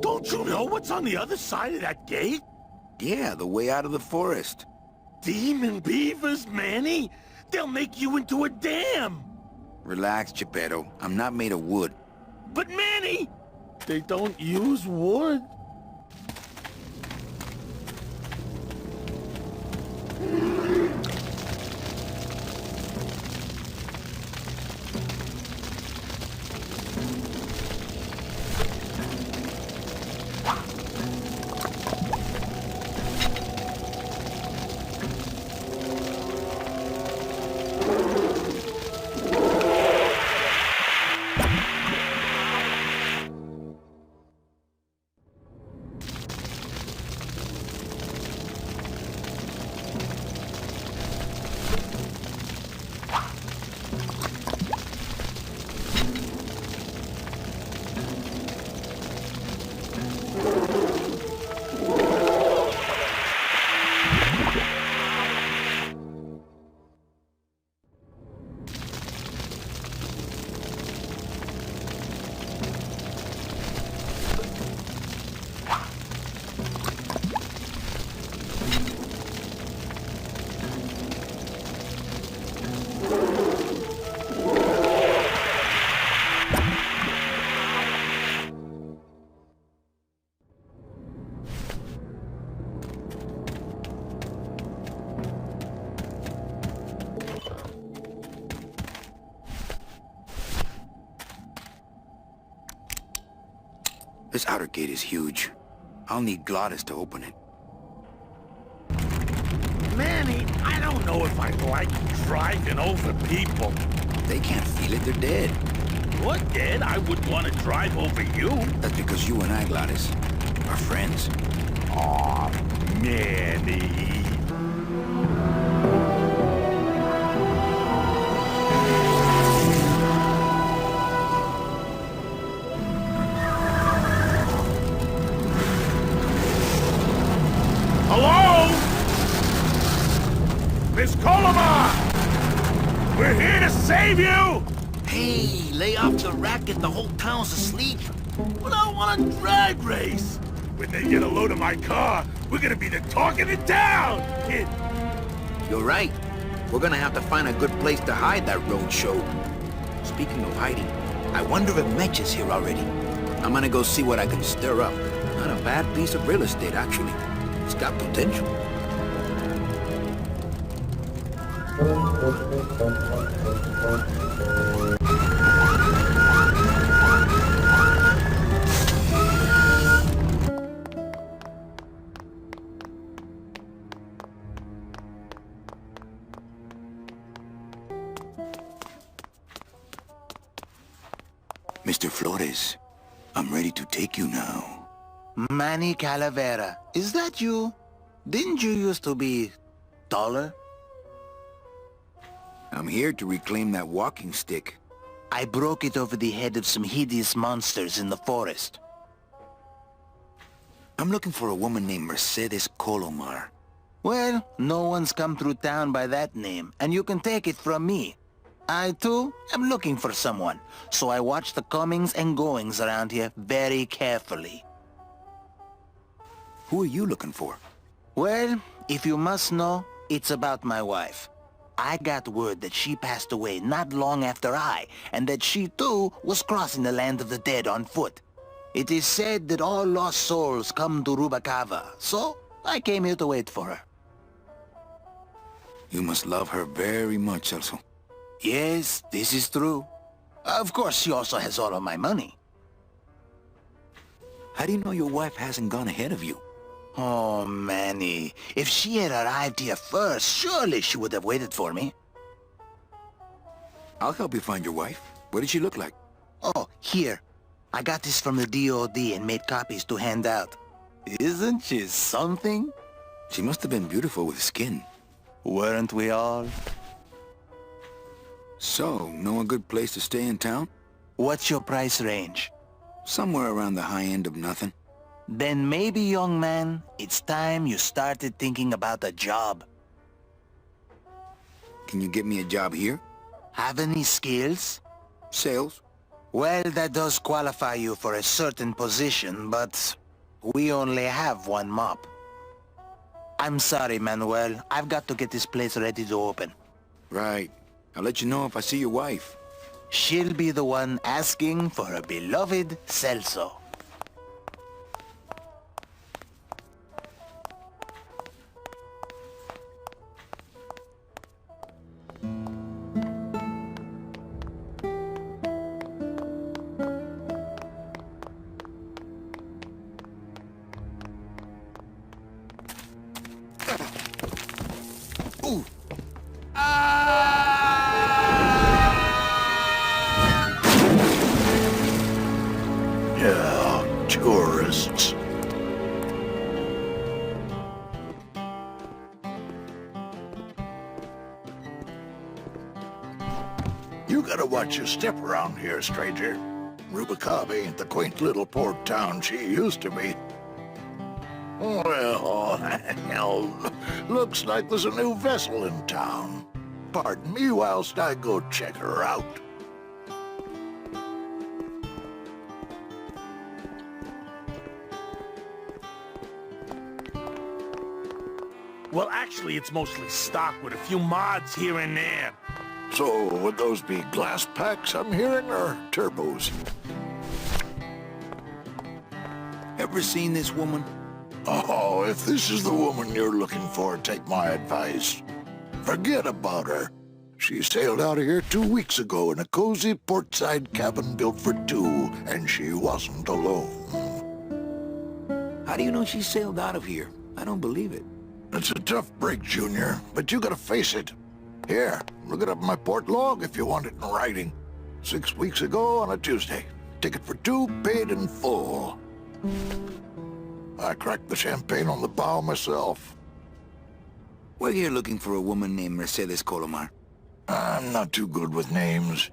Don't you know what's on the other side of that gate? Yeah, the way out of the forest. Demon beavers, Manny! They'll make you into a dam! Relax, Geppetto. I'm not made of wood. But Manny! They don't use wood. This outer gate is huge. I'll need Glottis to open it. Manny, I don't know if I like driving over people. They can't feel it, they're dead. You're dead. I wouldn't want to drive over you. That's because you and I, Glottis, are friends. Aw, Manny. Hello? Miss Colomar! We're here to save you! Hey, lay off the racket, the whole town's asleep. But I want a drag race! When they get a load of my car, we're gonna be the talk of the town, kid! You're right. We're gonna have to find a good place to hide that road show. Speaking of hiding, I wonder if Mitch is here already. I'm gonna go see what I can stir up. Not a bad piece of real estate, actually. It's got potential. Mr. Flores, I'm ready to take you now. Manny Calavera, is that you? Didn't you used to be taller? I'm here to reclaim that walking stick. I broke it over the head of some hideous monsters in the forest. I'm looking for a woman named Mercedes Colomar. Well, no one's come through town by that name, and you can take it from me. I, too, am looking for someone, so I watch the comings and goings around here very carefully. Who are you looking for? Well, if you must know, it's about my wife. I got word that she passed away not long after I, and that she, too, was crossing the land of the dead on foot. It is said that all lost souls come to Rubacava, so I came here to wait for her. You must love her very much, Celso. Yes, this is true. Of course, she also has all of my money. How do you know your wife hasn't gone ahead of you? Oh, Manny, if she had arrived here first, surely she would have waited for me. I'll help you find your wife. What does she look like? Oh, here. I got this from the DOD and made copies to hand out. Isn't she something? She must have been beautiful with skin. Weren't we all? So, know a good place to stay in town? What's your price range? Somewhere around the high end of nothing. Then maybe, young man, it's time you started thinking about a job. Can you get me a job here? Have any skills? Sales? Well, that does qualify you for a certain position, but we only have one mop. I'm sorry, Manuel. I've got to get this place ready to open. Right. I'll let you know if I see your wife. She'll be the one asking for her beloved Celso. Ooh. Yeah, tourists. You gotta watch your step around here, stranger. Rubacava ain't the quaint little port town she used to be. Well, hell, looks like there's a new vessel in town. Pardon me whilst I go check her out. Well, actually, it's mostly stock with a few mods here and there. So, would those be glass packs I'm hearing, or turbos? Ever seen this woman? Oh, if this is the woman you're looking for, take my advice. Forget about her. She sailed out of here 2 weeks ago in a cozy portside cabin built for two, and she wasn't alone. How do you know she sailed out of here? I don't believe it. It's a tough break, Junior, but you gotta face it. Here, look it up in my port log if you want it in writing. 6 weeks ago on a Tuesday. Ticket for two, paid in full. I cracked the champagne on the bow myself. We're here looking for a woman named Mercedes Colomar. I'm not too good with names.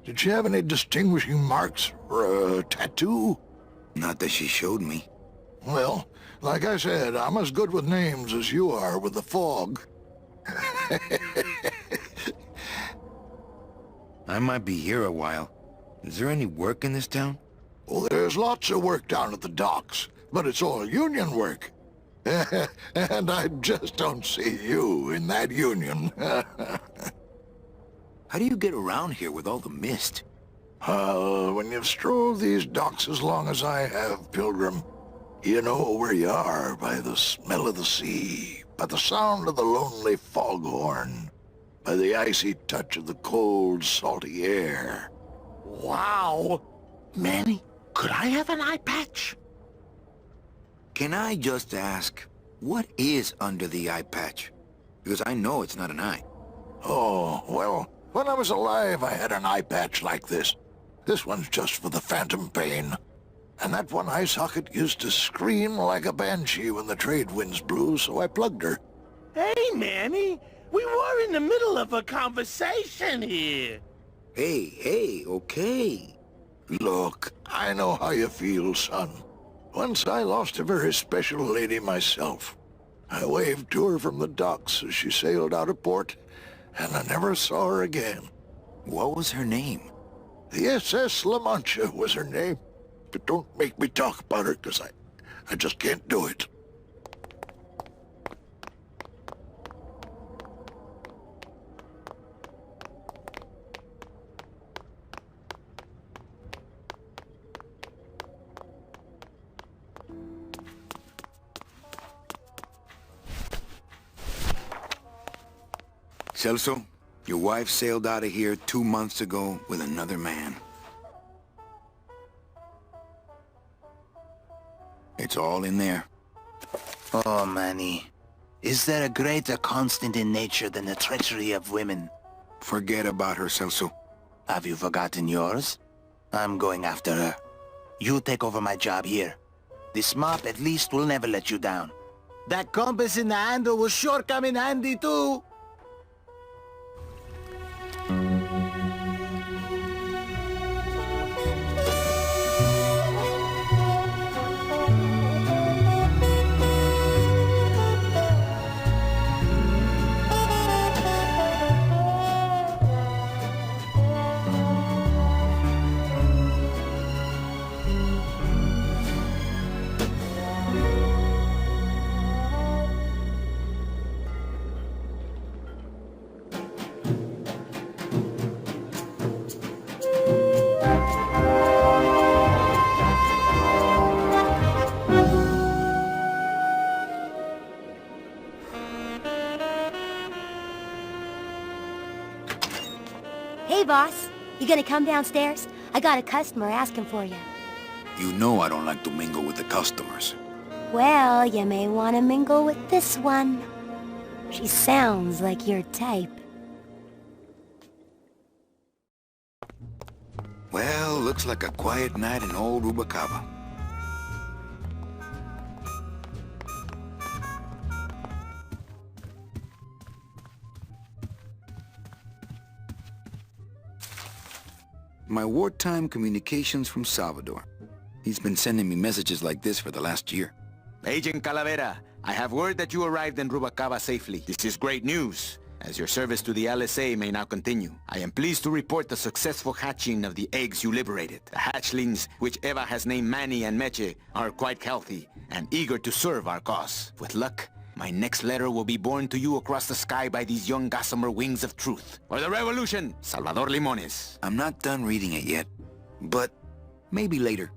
Did she have any distinguishing marks or a tattoo? Not that she showed me. Well, like I said, I'm as good with names as you are with the fog. I might be here a while. Is there any work in this town? Well, there's lots of work down at the docks, but it's all union work. And I just don't see you in that union. How do you get around here with all the mist? When you've strolled these docks as long as I have, Pilgrim, you know where you are by the smell of the sea, by the sound of the lonely foghorn, by the icy touch of the cold, salty air. Wow. Manny, could I have an eye patch? Can I just ask, what is under the eye patch? Because I know it's not an eye. Oh, well, when I was alive, I had an eye patch like this. This one's just for the phantom pain. And that one eye socket used to scream like a banshee when the trade winds blew, so I plugged her. Hey, Manny, we were in the middle of a conversation here. Hey, okay. Look, I know how you feel, son. Once I lost a very special lady myself. I waved to her from the docks as she sailed out of port, and I never saw her again. What was her name? The SS La Mancha was her name. But don't make me talk about her, 'cause I just can't do it. Celso, your wife sailed out of here 2 months ago with another man. It's all in there. Oh, Manny. Is there a greater constant in nature than the treachery of women? Forget about her, Celso. Have you forgotten yours? I'm going after her. You take over my job here. This mop at least will never let you down. That compass in the handle will sure come in handy too. Hey, boss. You gonna come downstairs? I got a customer asking for you. You know I don't like to mingle with the customers. Well, you may want to mingle with this one. She sounds like your type. Well, looks like a quiet night in old Rubacaba. My wartime communications from Salvador. He's been sending me messages like this for the last year. Agent Calavera, I have word that you arrived in Rubacaba safely. This is great news, as your service to the LSA may now continue. I am pleased to report the successful hatching of the eggs you liberated. The hatchlings, which Eva has named Manny and Meche, are quite healthy and eager to serve our cause. With luck, my next letter will be borne to you across the sky by these young gossamer wings of truth. For the revolution, Salvador Limones. I'm not done reading it yet, but maybe later.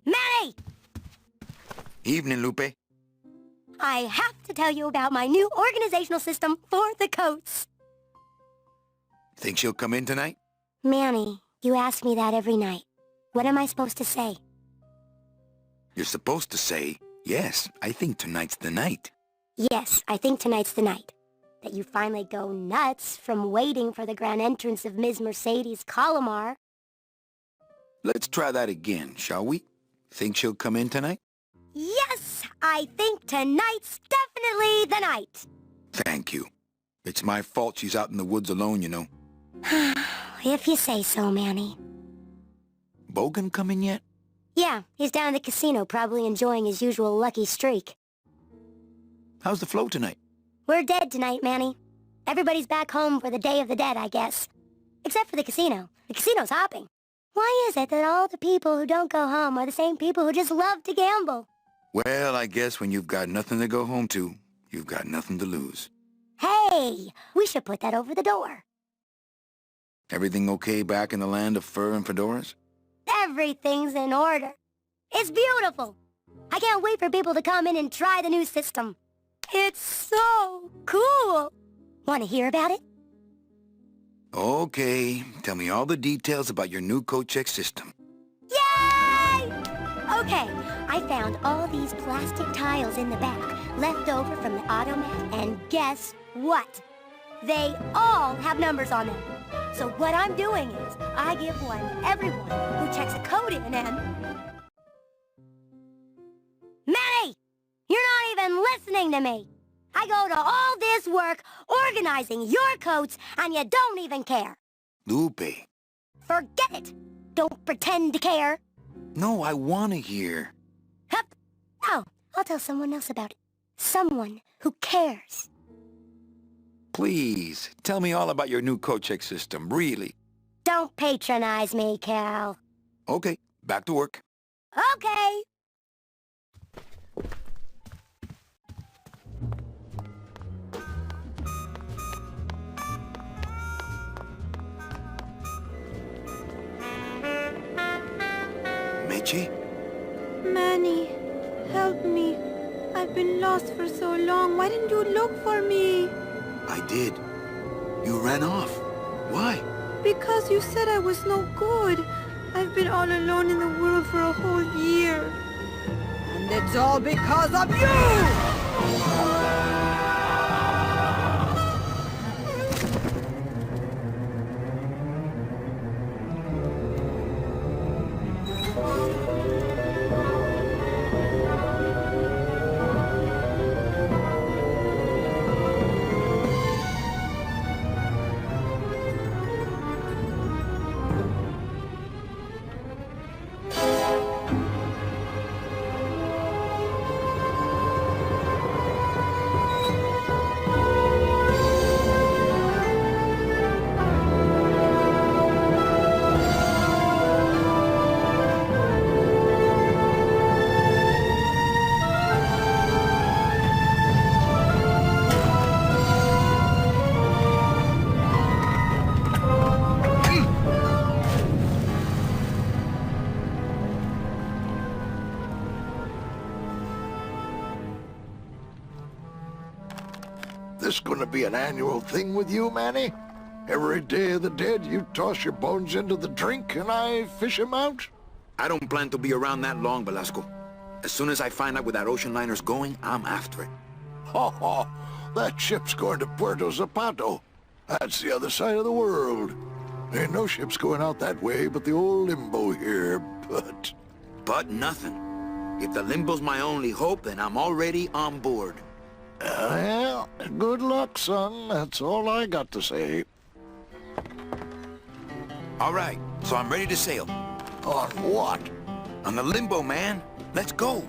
Manny! Evening, Lupe. I have to tell you about my new organizational system for the coats. Think she'll come in tonight? Manny, you ask me that every night. What am I supposed to say? You're supposed to say, yes, I think tonight's the night. Yes, I think tonight's the night. That you finally go nuts from waiting for the grand entrance of Ms. Mercedes Colomar. Let's try that again, shall we? Think she'll come in tonight? Yes, I think tonight's definitely the night. Thank you. It's my fault she's out in the woods alone, you know. If you say so, Manny. Bogan come in yet? Yeah, he's down at the casino, probably enjoying his usual lucky streak. How's the flow tonight? We're dead tonight, Manny. Everybody's back home for the Day of the Dead, I guess. Except for the casino. The casino's hopping. Why is it that all the people who don't go home are the same people who just love to gamble? Well, I guess when you've got nothing to go home to, you've got nothing to lose. Hey, we should put that over the door. Everything okay back in the land of fur and fedoras? Everything's in order. It's beautiful. I can't wait for people to come in and try the new system. It's so cool. Want to hear about it? Okay, tell me all the details about your new coat check system. Yay! Okay, I found all these plastic tiles in the back, left over from the automat, and guess what? They all have numbers on them. So what I'm doing is, I give one to everyone who checks a code in and... Manny! You're not even listening to me! I go to all this work organizing your coats, and you don't even care. Lupe. Forget it! Don't pretend to care. No, I want to hear. Hup. No, I'll tell someone else about it. Someone who cares. Please, tell me all about your new coat check system, really. Don't patronize me, Cal. Okay, back to work. Okay. Meche? Manny, help me. I've been lost for so long. Why didn't you look for me? I did. You ran off. Why? Because you said I was no good. I've been all alone in the world for a whole year. And it's all because of you! This gonna be an annual thing with you, Manny? Every Day of the Dead, you toss your bones into the drink and I fish 'em out? I don't plan to be around that long, Velasco. As soon as I find out where that ocean liner's going, I'm after it. Ho ho! That ship's going to Puerto Zapato. That's the other side of the world. Ain't no ships going out that way but the old Limbo here, but... But nothing. If the Limbo's my only hope, then I'm already on board. Well, good luck, son. That's all I got to say. All right, so I'm ready to sail. On what? On the Limbo, man. Let's go.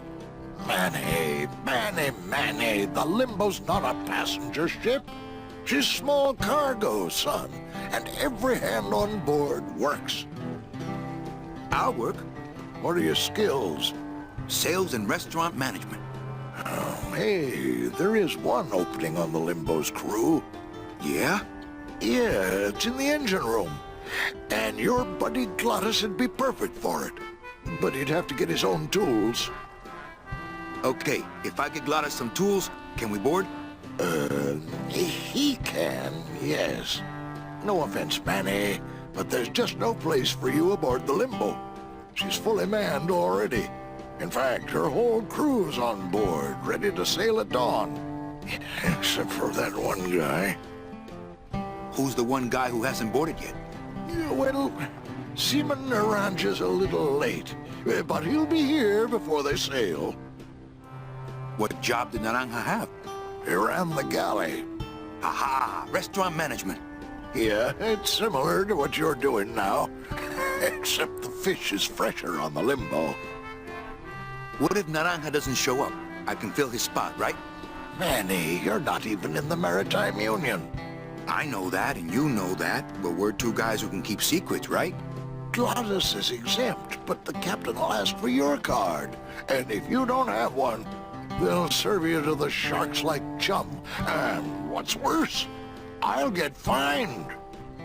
Manny, the Limbo's not a passenger ship. She's small cargo, son, and every hand on board works. I'll work. What are your skills? Sales and restaurant management. Oh, hey, there is one opening on the Limbo's crew. Yeah? Yeah, it's in the engine room. And your buddy Glottis would be perfect for it. But he'd have to get his own tools. Okay, if I get Glottis some tools, can we board? He can, yes. No offense, Manny, but there's just no place for you aboard the Limbo. She's fully manned already. In fact, her whole crew's on board, ready to sail at dawn. Except for that one guy. Who's the one guy who hasn't boarded yet? Yeah, well, Seaman Naranja's a little late, but he'll be here before they sail. What job did Naranja have? He ran the galley. Aha! Restaurant management. Yeah, it's similar to what you're doing now. Except the fish is fresher on the Limbo. What if Naranja doesn't show up? I can fill his spot, right? Manny, you're not even in the Maritime Union. I know that, and you know that, but we're two guys who can keep secrets, right? Glottis is exempt, but the captain will ask for your card. And if you don't have one, they'll serve you to the sharks like chum. And what's worse, I'll get fined.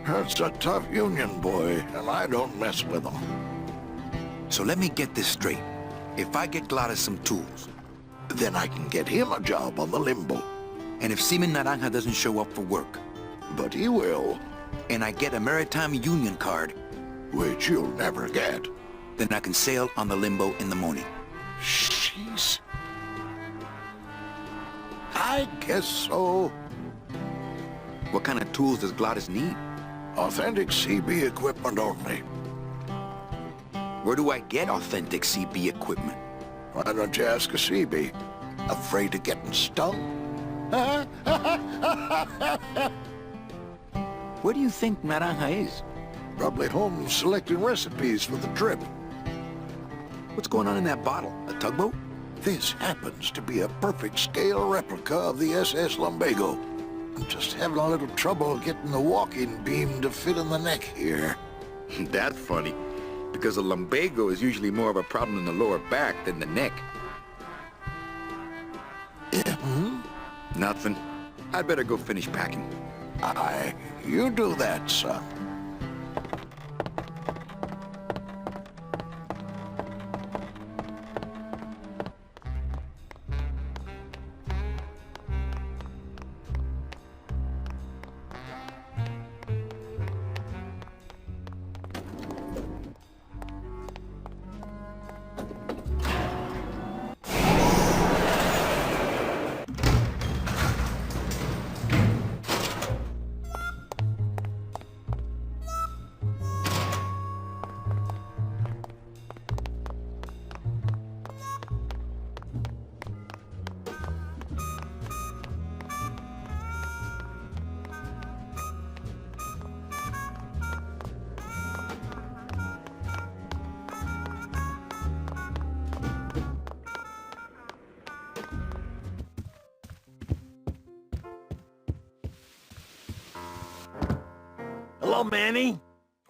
That's a tough union, boy, and I don't mess with them. So let me get this straight. If I get Glottis some tools, Then I can get him a job on the Limbo. and if Seaman Naranja doesn't show up for work, But he will, and I get a Maritime Union card, which you'll never get. then I can sail on the Limbo in the morning. Jeez. I guess so. What kind of tools does Glottis need? Authentic CB equipment only. Where do I get authentic CB equipment? Why don't you ask a CB? Afraid of getting stung? Where do you think Naranja is? Probably home selecting recipes for the trip. What's going on in that bottle? A tugboat? This happens to be a perfect scale replica of the SS Lumbago. I'm just having a little trouble getting the walking beam to fit in the neck here. That's funny, because a lumbago is usually more of a problem in the lower back than the neck. Nothing. I'd better go finish packing. Aye, you do that, son. Hello, Manny.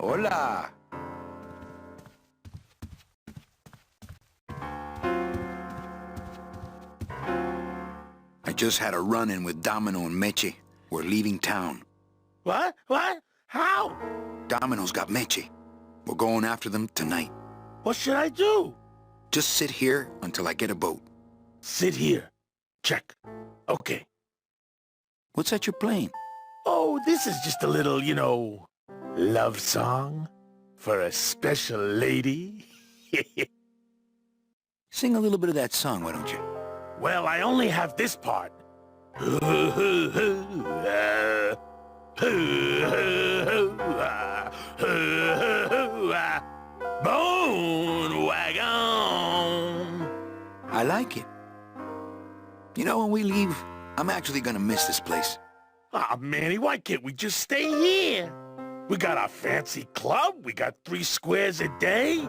Hola. I just had a run-in with Domino and Meche. We're leaving town. What? What? How? Domino's got Meche. We're going after them tonight. What should I do? Just sit here until I get a boat. Sit here. Check. Okay. What's that you're playing? Oh, this is just a little, love song for a special lady. Sing a little bit of that song, why don't you? Well, I only have this part. Bone wagon. I like it. You know, when we leave, I'm actually gonna miss this place. Ah, Manny, why can't we just stay here? We got our fancy club, we got 3 squares a day.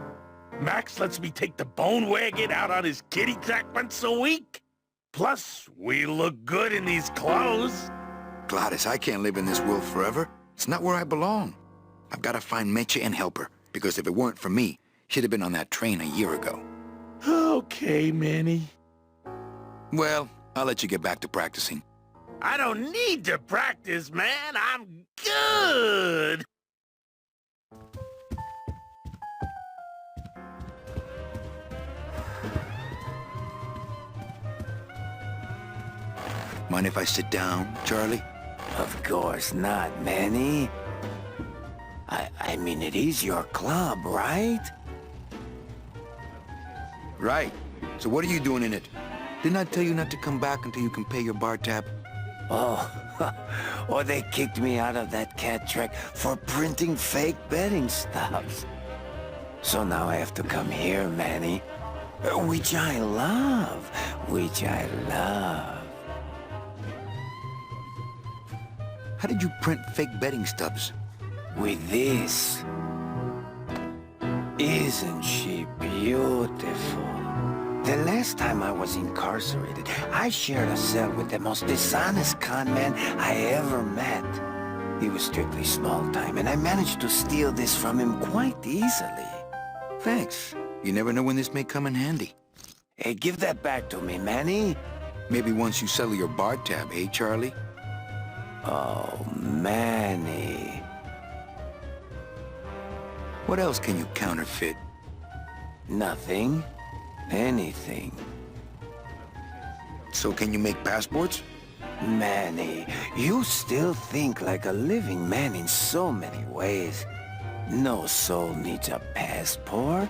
Max lets me take the bone wagon out on his kitty track once a week. Plus, we look good in these clothes. Gladys, I can't live in this world forever. It's not where I belong. I've got to find Meche and help her, because if it weren't for me, she'd have been on that train a year ago. Okay, Manny. Well, I'll let you get back to practicing. I don't need to practice, man. I'm good. Mind if I sit down, Charlie? Of course not, Manny. I mean, it is your club, right? Right. So what are you doing in it? Didn't I tell you not to come back until you can pay your bar tab? Oh, or they kicked me out of that cat track for printing fake betting stubs. So now I have to come here, Manny. Which I love. Which I love. How did you print fake betting stubs? With this. Isn't she beautiful? The last time I was incarcerated, I shared a cell with the most dishonest con man I ever met. He was strictly small time, and I managed to steal this from him quite easily. Thanks. You never know when this may come in handy. Hey, give that back to me, Manny. Maybe once you settle your bar tab, eh, Charlie? Oh, Manny. What else can you counterfeit? Nothing. Anything. So can you make passports? Manny, you still think like a living man in so many ways. No soul needs a passport.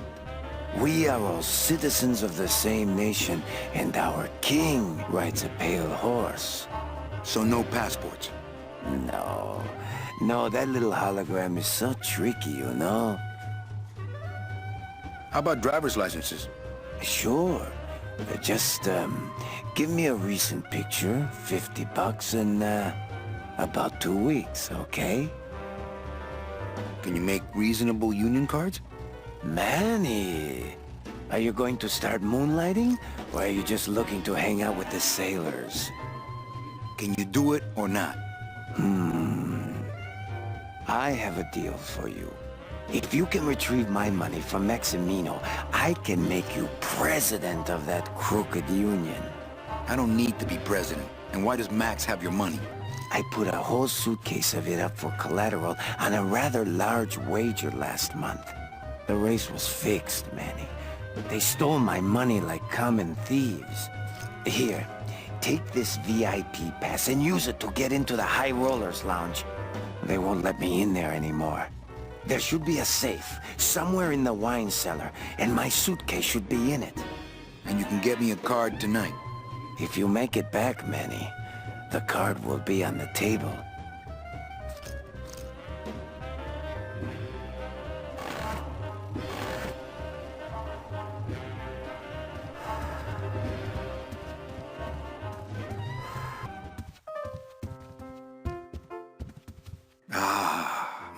We are all citizens of the same nation, and our king rides a pale horse. So no passports? No, that little hologram is so tricky, you know? How about driver's licenses? Sure. Just, give me a recent picture, $50 in, about 2 weeks, okay? Can you make reasonable union cards? Manny, are you going to start moonlighting, or are you just looking to hang out with the sailors? Can you do it or not? I have a deal for you. If you can retrieve my money from Maximino, I can make you president of that crooked union. I don't need to be president. And why does Max have your money? I put a whole suitcase of it up for collateral on a rather large wager last month. The race was fixed, Manny. They stole my money like common thieves. Here, take this VIP pass and use it to get into the High Rollers Lounge. They won't let me in there anymore. There should be a safe somewhere in the wine cellar, and my suitcase should be in it. And you can get me a card tonight. If you make it back, Manny, the card will be on the table.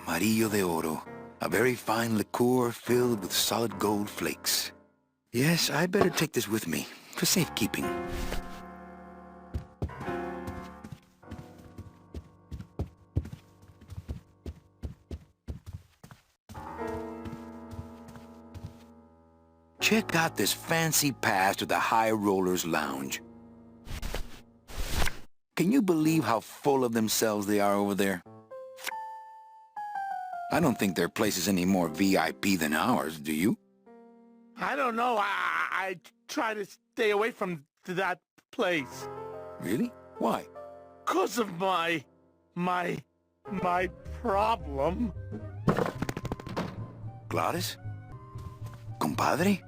Amarillo de Oro. A very fine liqueur filled with solid gold flakes. Yes, I better take this with me, for safekeeping. Check out this fancy pass to the High Rollers Lounge. Can you believe how full of themselves they are over there? I don't think their place is any more VIP than ours, do you? I don't know. I try to stay away from that place. Really? Why? 'Cause of my problem. Gladys? Compadre?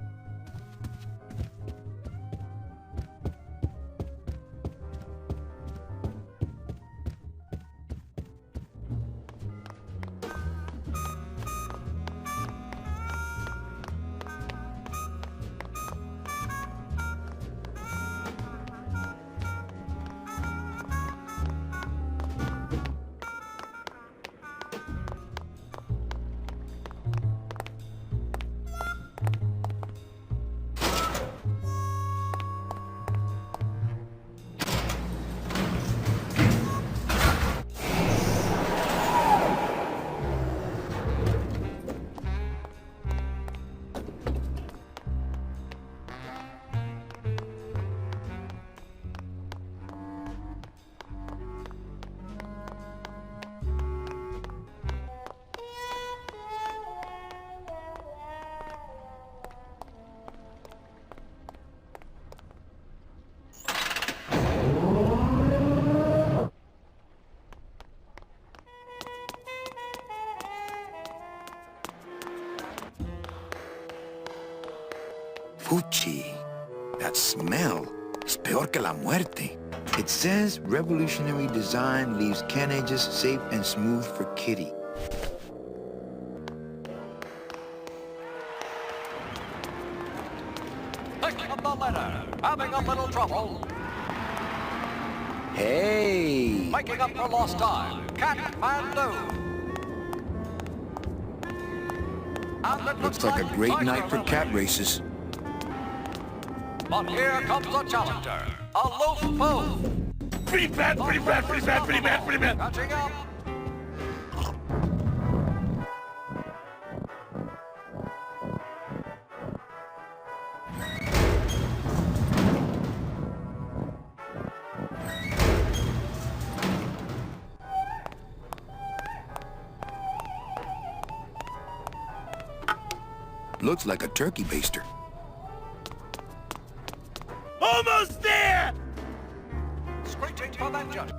Fuchi. That smell is peor que la muerte. It says revolutionary design leaves can edges safe and smooth for Kitty. Picking the letter, having a little trouble, Hey! making up for lost time, Kathmandu. And it Looks like a great night for cat races. But here comes a challenger. A loose foe. Pretty bad, pretty bad, pretty bad, pretty bad, pretty bad. Catching up. Looks like a turkey baster. Almost there! Screeching for vengeance.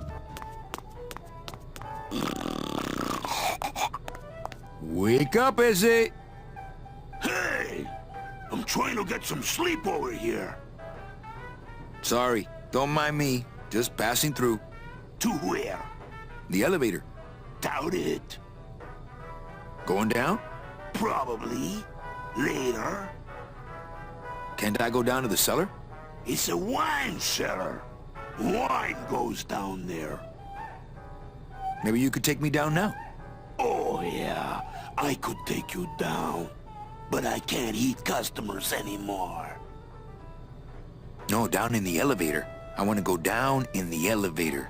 Wake up, Izzy! Hey! I'm trying to get some sleep over here. Sorry, don't mind me. Just passing through. To where? The elevator. Doubt it. Going down? Probably. Later. Can't I go down to the cellar? It's a wine cellar. Wine goes down there. Maybe you could take me down now. Oh, yeah. I could take you down. But I can't eat customers anymore. No, down in the elevator. I want to go down in the elevator.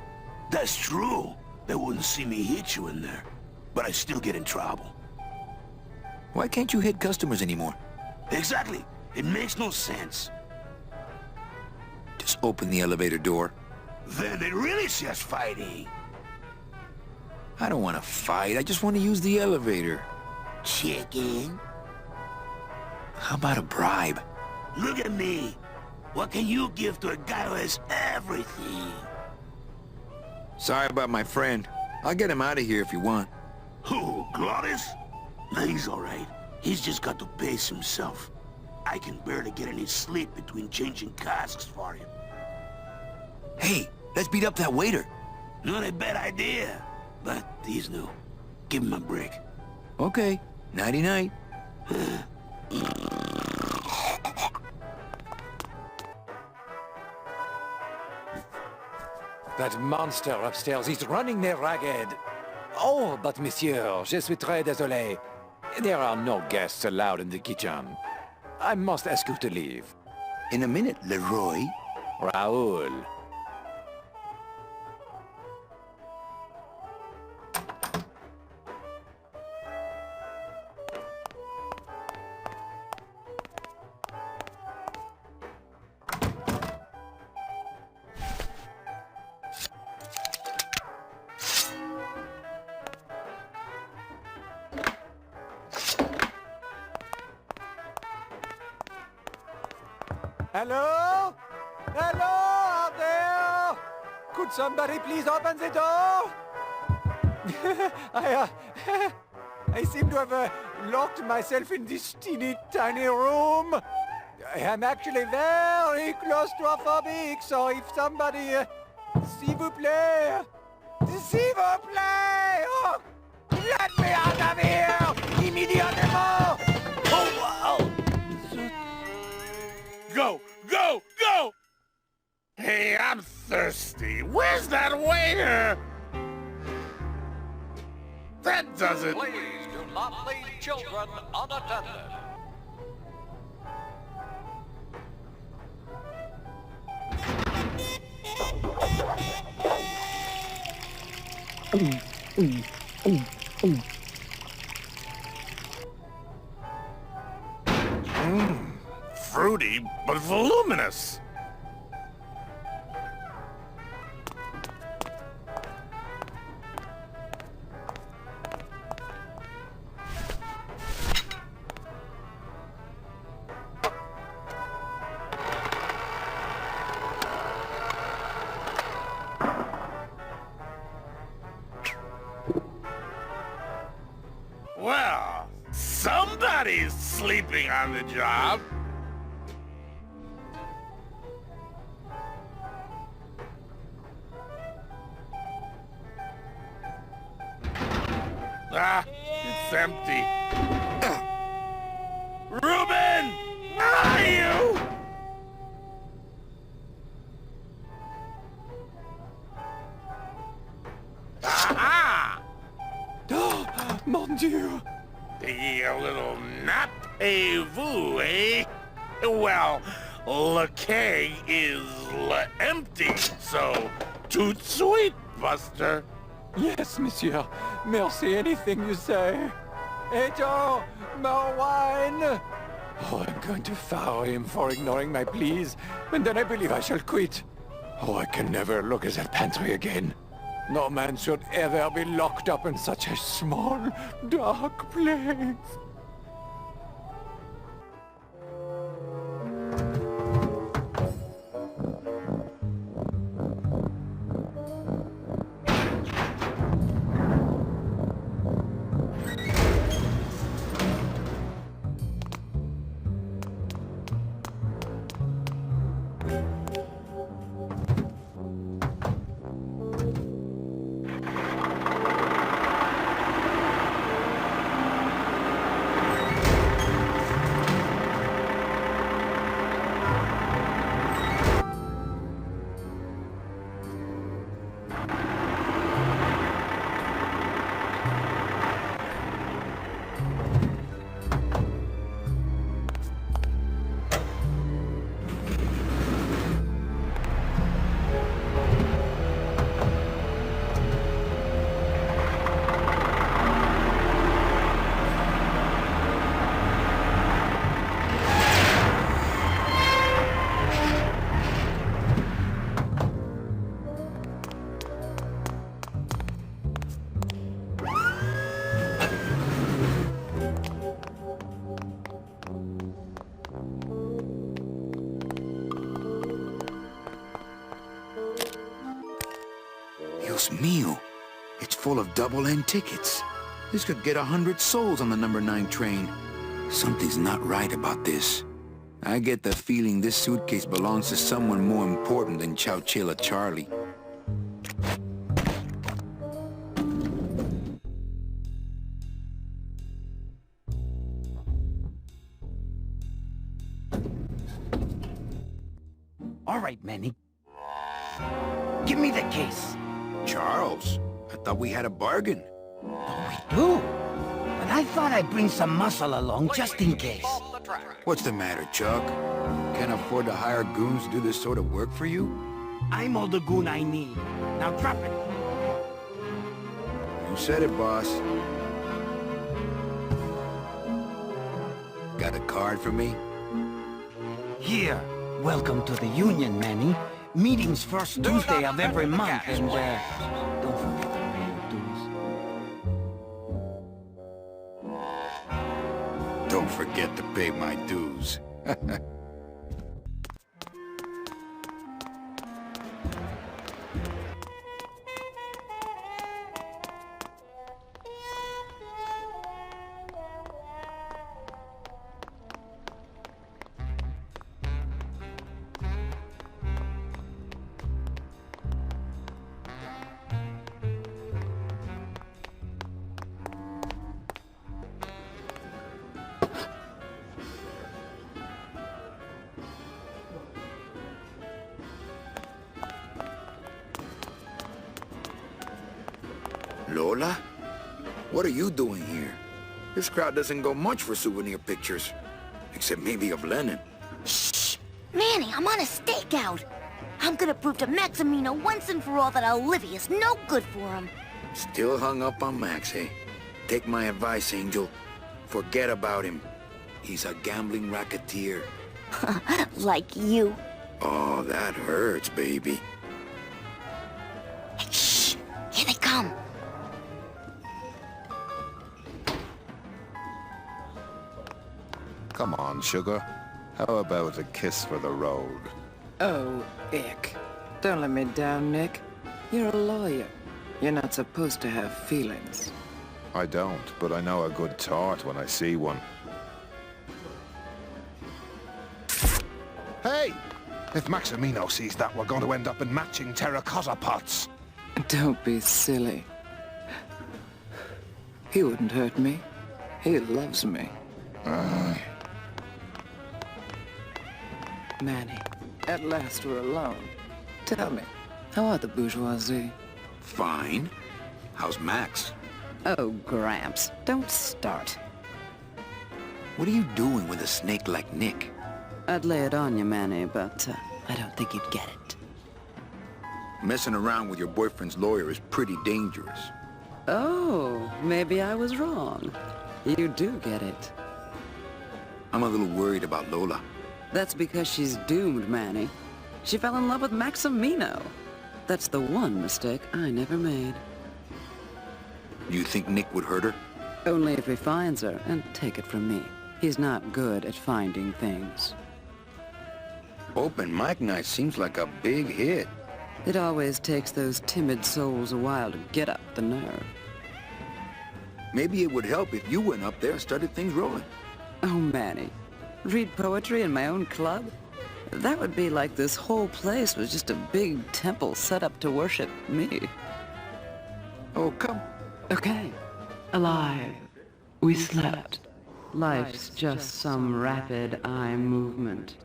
That's true. They wouldn't see me hit you in there. But I still get in trouble. Why can't you hit customers anymore? Exactly. It makes no sense. Just open the elevator door. Then they really see us fighting. I don't want to fight. I just want to use the elevator. Chicken. How about a bribe? Look at me. What can you give to a guy who has everything? Sorry about my friend. I'll get him out of here if you want. Who, Glottis? No, he's all right. He's just got to pace himself. I can barely get any sleep between changing casks for him. Hey, let's beat up that waiter. Not a bad idea, but he's new. Give him a break. Okay, nighty-night. That monster upstairs is running me ragged. Oh, but monsieur, je suis très désolé. There are no guests allowed in the kitchen. I must ask you to leave. In a minute, Leroy. Raoul. Hello? Hello out there? Could somebody please open the door? I seem to have locked myself in this teeny tiny room. I am actually very claustrophobic, so if somebody... s'il vous plaît! S'il vous plaît! Oh, let me out of here! Immediately! Go, go, go! Hey, I'm thirsty. Where's that waiter? That doesn't... Please do not leave children unattended. Fruity, but voluminous. Well, somebody's sleeping on the job. Ah, it's empty. Reuben! Where are you? Aha! Mon Dieu! Taking a little nap, vous, eh? Well, Lacay is empty, so toot sweet, Buster. Yes, monsieur. Merci, anything you say. Eto, more wine. Oh, I'm going to fire him for ignoring my pleas, and then I believe I shall quit. Oh, I can never look at that pantry again. No man should ever be locked up in such a small, dark place. Dios mío. It's full of double-end tickets. This could get 100 souls on the number 9 train. Something's not right about this. I get the feeling this suitcase belongs to someone more important than Chowchilla Charlie. All right, Manny. Give me the case. Charles, I thought we had a bargain. Oh, we do? But I thought I'd bring some muscle along just in case. What's the matter, Chuck? Can't afford to hire goons to do this sort of work for you? I'm all the goon I need. Now drop it. You said it, boss. Got a card for me? Here. Welcome to the Union, Manny. Meetings first Tuesday of every month, and, don't forget to pay your dues. Don't forget to pay my dues. Lola? What are you doing here? This crowd doesn't go much for souvenir pictures. Except maybe of Lenin. Shh! Manny, I'm on a stakeout. I'm gonna prove to Maximino once and for all that Olivia's no good for him. Still hung up on Max, eh? Take my advice, Angel. Forget about him. He's a gambling racketeer. Like you. Oh, that hurts, baby. Hey, shh! Here they come. Come on, sugar. How about a kiss for the road? Oh, ick. Don't let me down, Nick. You're a lawyer. You're not supposed to have feelings. I don't, but I know a good tart when I see one. Hey! If Maximino sees that, we're going to end up in matching terracotta pots. Don't be silly. He wouldn't hurt me. He loves me. Manny, at last we're alone. Tell me, how are the bourgeoisie? Fine. How's Max? Oh, Gramps, don't start. What are you doing with a snake like Nick? I'd lay it on you, Manny, but I don't think you'd get it. Messing around with your boyfriend's lawyer is pretty dangerous. Oh, maybe I was wrong. You do get it. I'm a little worried about Lola. That's because she's doomed, Manny. She fell in love with Maximino. That's the one mistake I never made. You think Nick would hurt her? Only if he finds her, and take it from me. He's not good at finding things. Open mic night seems like a big hit. It always takes those timid souls a while to get up the nerve. Maybe it would help if you went up there and started things rolling. Oh, Manny. Read poetry in my own club? That would be like this whole place was just a big temple set up to worship me. Oh, come. Okay. Alive. We slept. Life's just some rapid eye movement.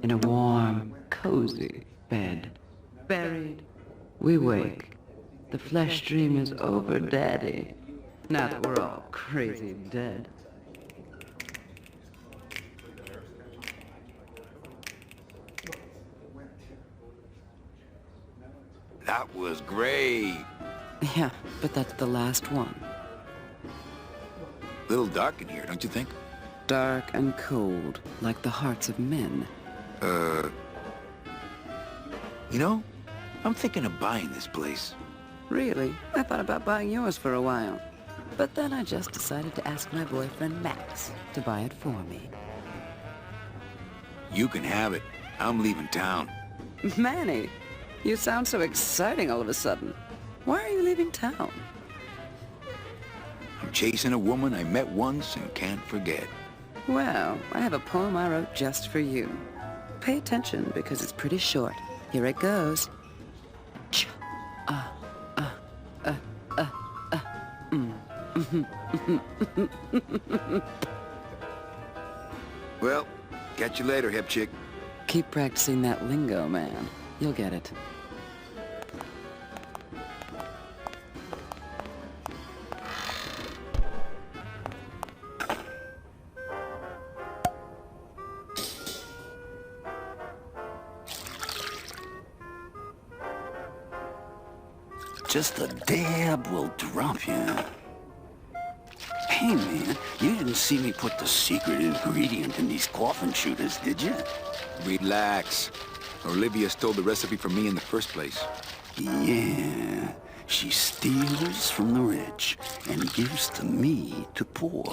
In a warm, cozy bed. Buried. We wake. The flesh dream is over, Daddy. Now that we're all crazy dead. That was great. Yeah, but that's the last one. Little dark in here, don't you think? Dark and cold, like the hearts of men. You know, I'm thinking of buying this place. Really? I thought about buying yours for a while. But then I just decided to ask my boyfriend Max to buy it for me. You can have it. I'm leaving town. Manny, you sound so exciting all of a sudden. Why are you leaving town? I'm chasing a woman I met once and can't forget. Well, I have a poem I wrote just for you. Pay attention because it's pretty short. Here it goes. Well, catch you later, hip chick. Keep practicing that lingo, man. You'll get it. Just a dab will drop you. Hey, man, you didn't see me put the secret ingredient in these coffin shooters, did you? Relax. Olivia stole the recipe from me in the first place. Yeah, she steals from the rich and gives to me to poor.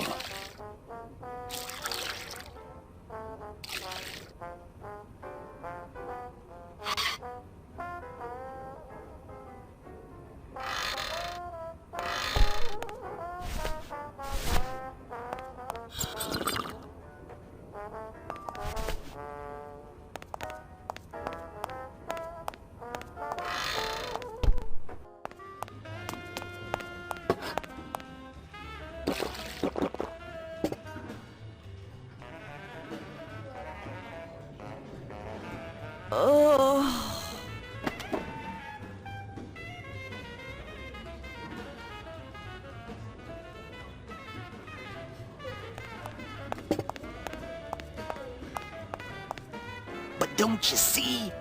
But don't you see?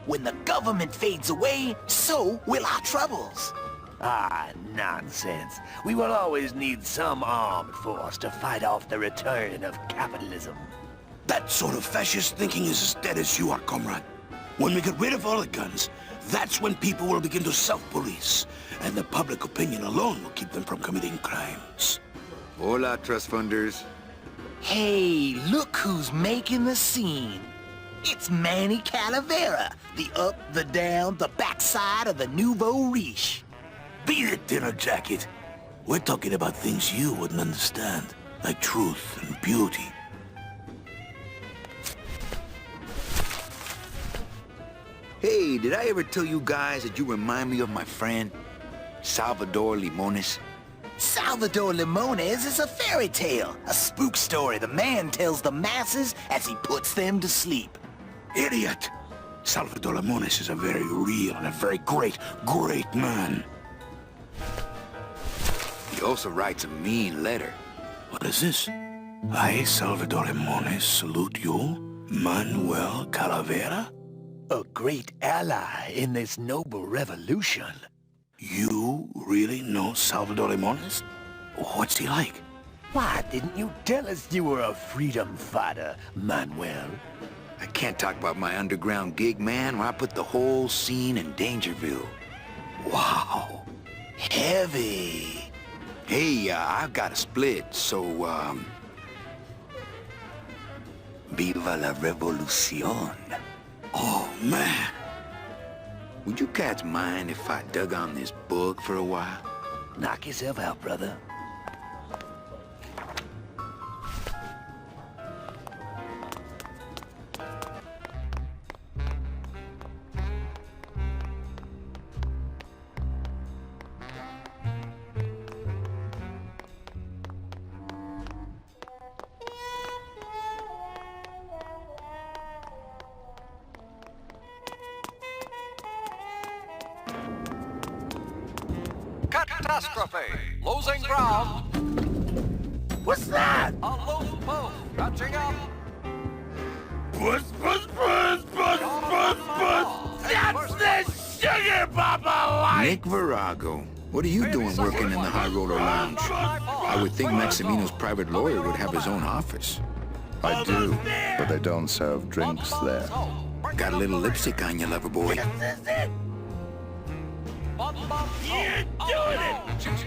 When the government fades away, so will our troubles. Ah, nonsense. We will always need some armed force to fight off the return of capitalism. That sort of fascist thinking is as dead as you are, comrade. When we get rid of all the guns, that's when people will begin to self-police, and the public opinion alone will keep them from committing crimes. Hola, trust funders. Hey, look who's making the scene. It's Manny Calavera, the up, the down, the backside of the nouveau riche. Beat it, dinner jacket. We're talking about things you wouldn't understand, like truth and beauty. Hey, did I ever tell you guys that you remind me of my friend, Salvador Limones? Salvador Limones is a fairy tale, a spook story the man tells the masses as he puts them to sleep. Idiot! Salvador Limones is a very real and a very great man. He also writes a mean letter. What is this? I, Salvador Limones, salute you, Manuel Calavera. A great ally in this noble revolution. You really know Salvador Limones? What's he like? Why didn't you tell us you were a freedom fighter, Manuel? I can't talk about my underground gig, man, where I put the whole scene in Dangerville. Wow. Heavy. Hey, I've got a split, so, Viva la revolución. Oh, man. Would you cats mind if I dug on this bug for a while? Knock yourself out, brother. Catastrophe! Losing ground! What's that? A loose boat! Catching up! Puss, puss, puss, puss, puss, puss! That's the sugar Papa life! Nick Virago, what are you doing working in the High Roller Lounge? I would think Maximino's private lawyer would have his own office. I do, but they don't serve drinks there. Got a little lipstick on you, lover boy. You're doing it!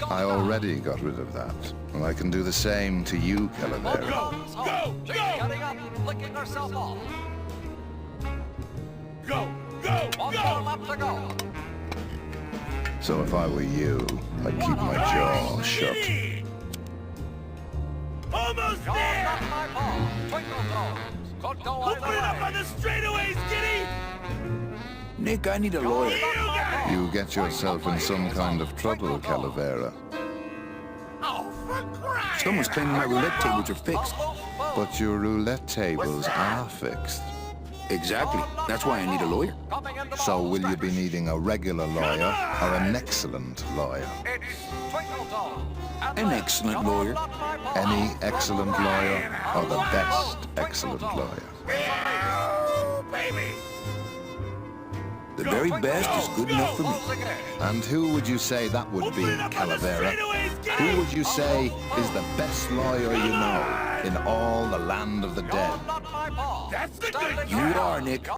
I already got rid of that, and I can do the same to you, Calavera. Go! Getting up, flicking herself off. Go! One more lap to go. So if I were you, I'd keep my jaw shut. Almost You're there! not my ball. Twinkle toes. Could go Open either it up way. on the straightaways, Kitty! Nick, I need a lawyer. You get yourself in some kind of trouble, Calavera. Oh, for crying! Someone's claiming my roulette tables are fixed. But your roulette tables are fixed. Exactly. That's why I need a lawyer. So will you be needing a regular lawyer or an excellent lawyer? An excellent lawyer. Any excellent lawyer or the best excellent lawyer? Oh, baby! The very best is good enough for me. And who would you say that would be, Calavera? Who would you say is the best lawyer you know in all the land of the dead? That's the good You are, Nick.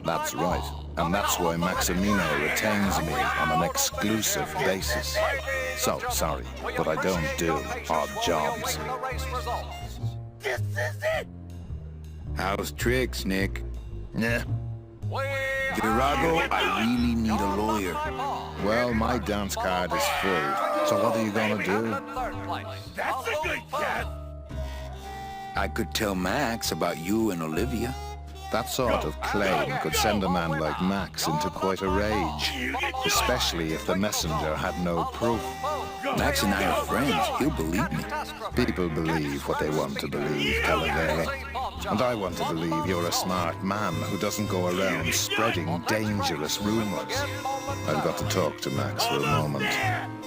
That's right. And that's why Maximino retains me on an exclusive basis. So, sorry, but I don't do odd jobs. This is it! How's tricks, Nick? Yeah. Virago, I really need a lawyer. Well, my dance card is full. So what are you gonna do? That's a good guess! I could tell Max about you and Olivia. That sort of claim could send a man like Max into quite a rage, especially if the messenger had no proof. Max and I are friends. He'll believe me. People believe what they want to believe, Calavera. And I want to believe you're a smart man who doesn't go around spreading dangerous rumors. I've got to talk to Max for a moment.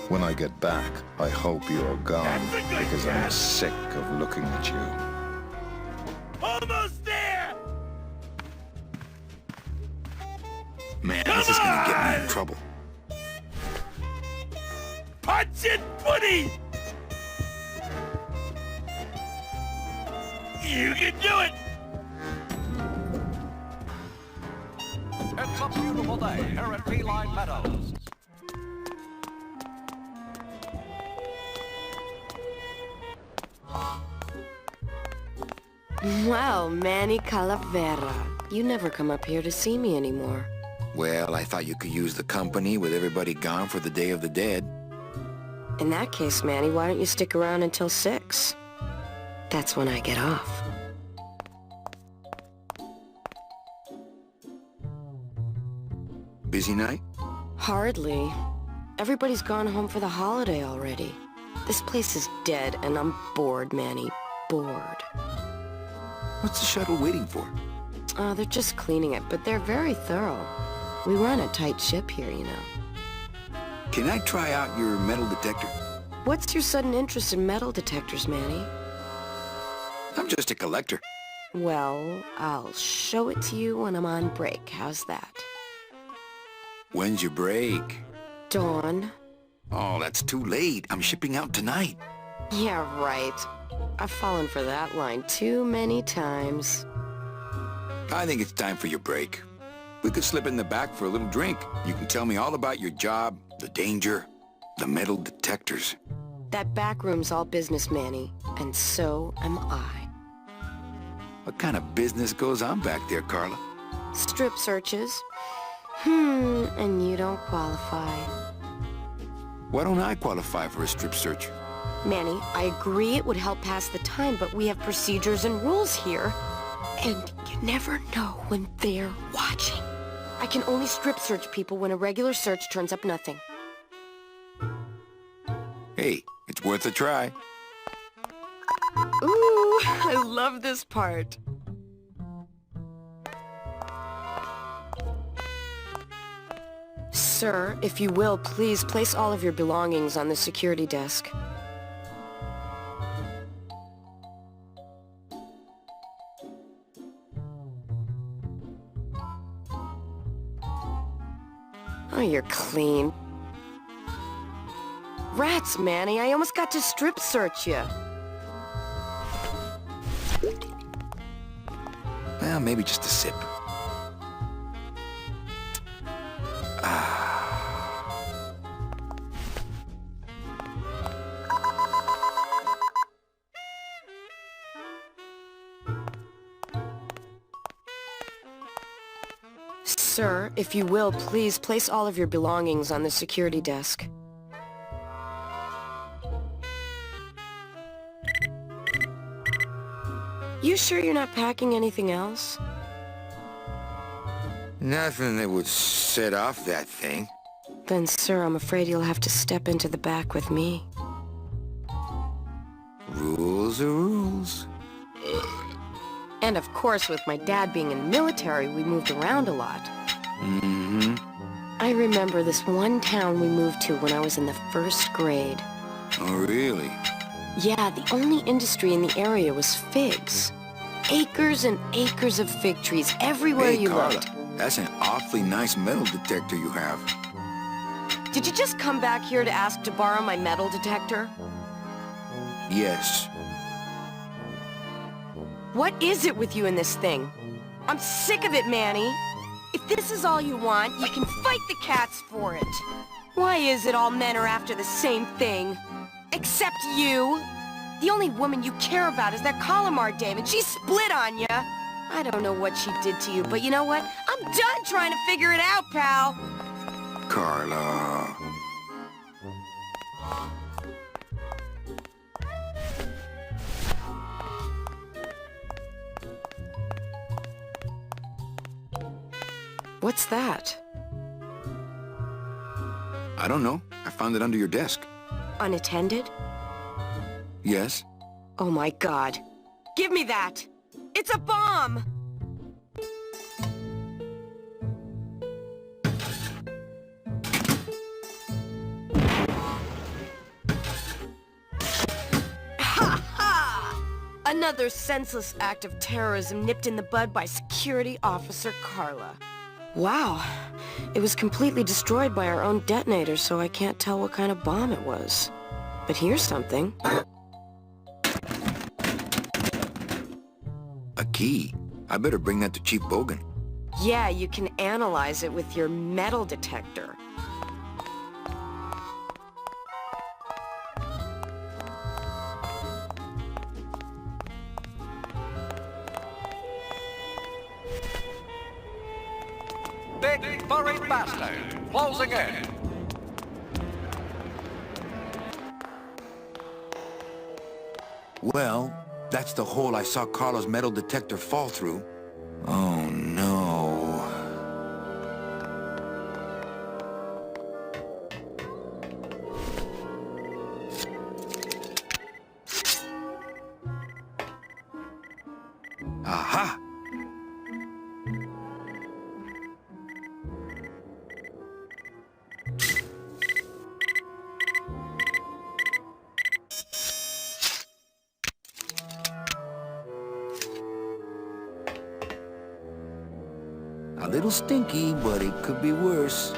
When I get back, I hope you're gone, because I'm sick of looking at you. Almost there! Man, this is gonna get me in trouble. Punch it, buddy! You can do it! It's a beautiful day here at Feline Meadows. Wow, Manny Calavera. You never come up here to see me anymore. Well, I thought you could use the company with everybody gone for the Day of the Dead. In that case, Manny, why don't you stick around until 6? That's when I get off. Busy night? Hardly. Everybody's gone home for the holiday already. This place is dead, and I'm bored, Manny. Bored. What's the shuttle waiting for? They're just cleaning it, but they're very thorough. We run a tight ship here, you know. Can I try out your metal detector? What's your sudden interest in metal detectors, Manny? I'm just a collector. Well, I'll show it to you when I'm on break. How's that? When's your break? Dawn. Oh, that's too late. I'm shipping out tonight. Yeah, right. I've fallen for that line too many times. I think it's time for your break. We could slip in the back for a little drink. You can tell me all about your job, the danger, the metal detectors. That back room's all business, Manny, and so am I. What kind of business goes on back there, Carla? Strip searches. And you don't qualify. Why don't I qualify for a strip search? Manny, I agree it would help pass the time, but we have procedures and rules here. And you never know when they're watching. I can only strip search people when a regular search turns up nothing. Hey, it's worth a try. Ooh, I love this part. Sir, if you will, please place all of your belongings on the security desk. Oh, you're clean. Rats, Manny, I almost got to strip search you. Well, maybe just a sip. Sir, if you will, please place all of your belongings on the security desk. You sure you're not packing anything else? Nothing that would set off that thing. Then, sir, I'm afraid you'll have to step into the back with me. Rules are rules. And of course, with my dad being in the military, we moved around a lot. Mm-hmm. I remember this one town we moved to when I was in the 1st grade. Oh, really? Yeah, the only industry in the area was figs. Acres and acres of fig trees everywhere Hey, you Carla, looked. that's an awfully nice metal detector you have. Did you just come back here to ask to borrow my metal detector? Yes. What is it with you in this thing? I'm sick of it, Manny. If this is all you want, you can fight the cats for it. Why is it all men are after the same thing? Except you. The only woman you care about is that Calamar dame, and she split on ya. I don't know what she did to you, but you know what? I'm done trying to figure it out, pal. Carla. What's that? I don't know. I found it under your desk. Unattended? Yes? Oh my god. Give me that! It's a bomb! Ha ha! Another senseless act of terrorism nipped in the bud by Security Officer Carla. Wow. It was completely destroyed by our own detonator, so I can't tell what kind of bomb it was. But here's something. A key. I better bring that to Chief Bogan. Yeah, you can analyze it with your metal detector. Big furry bastard, closing in. Well, that's the hole I saw Carla's metal detector fall through. Oh, no. Aha! A little stinky, but it could be worse.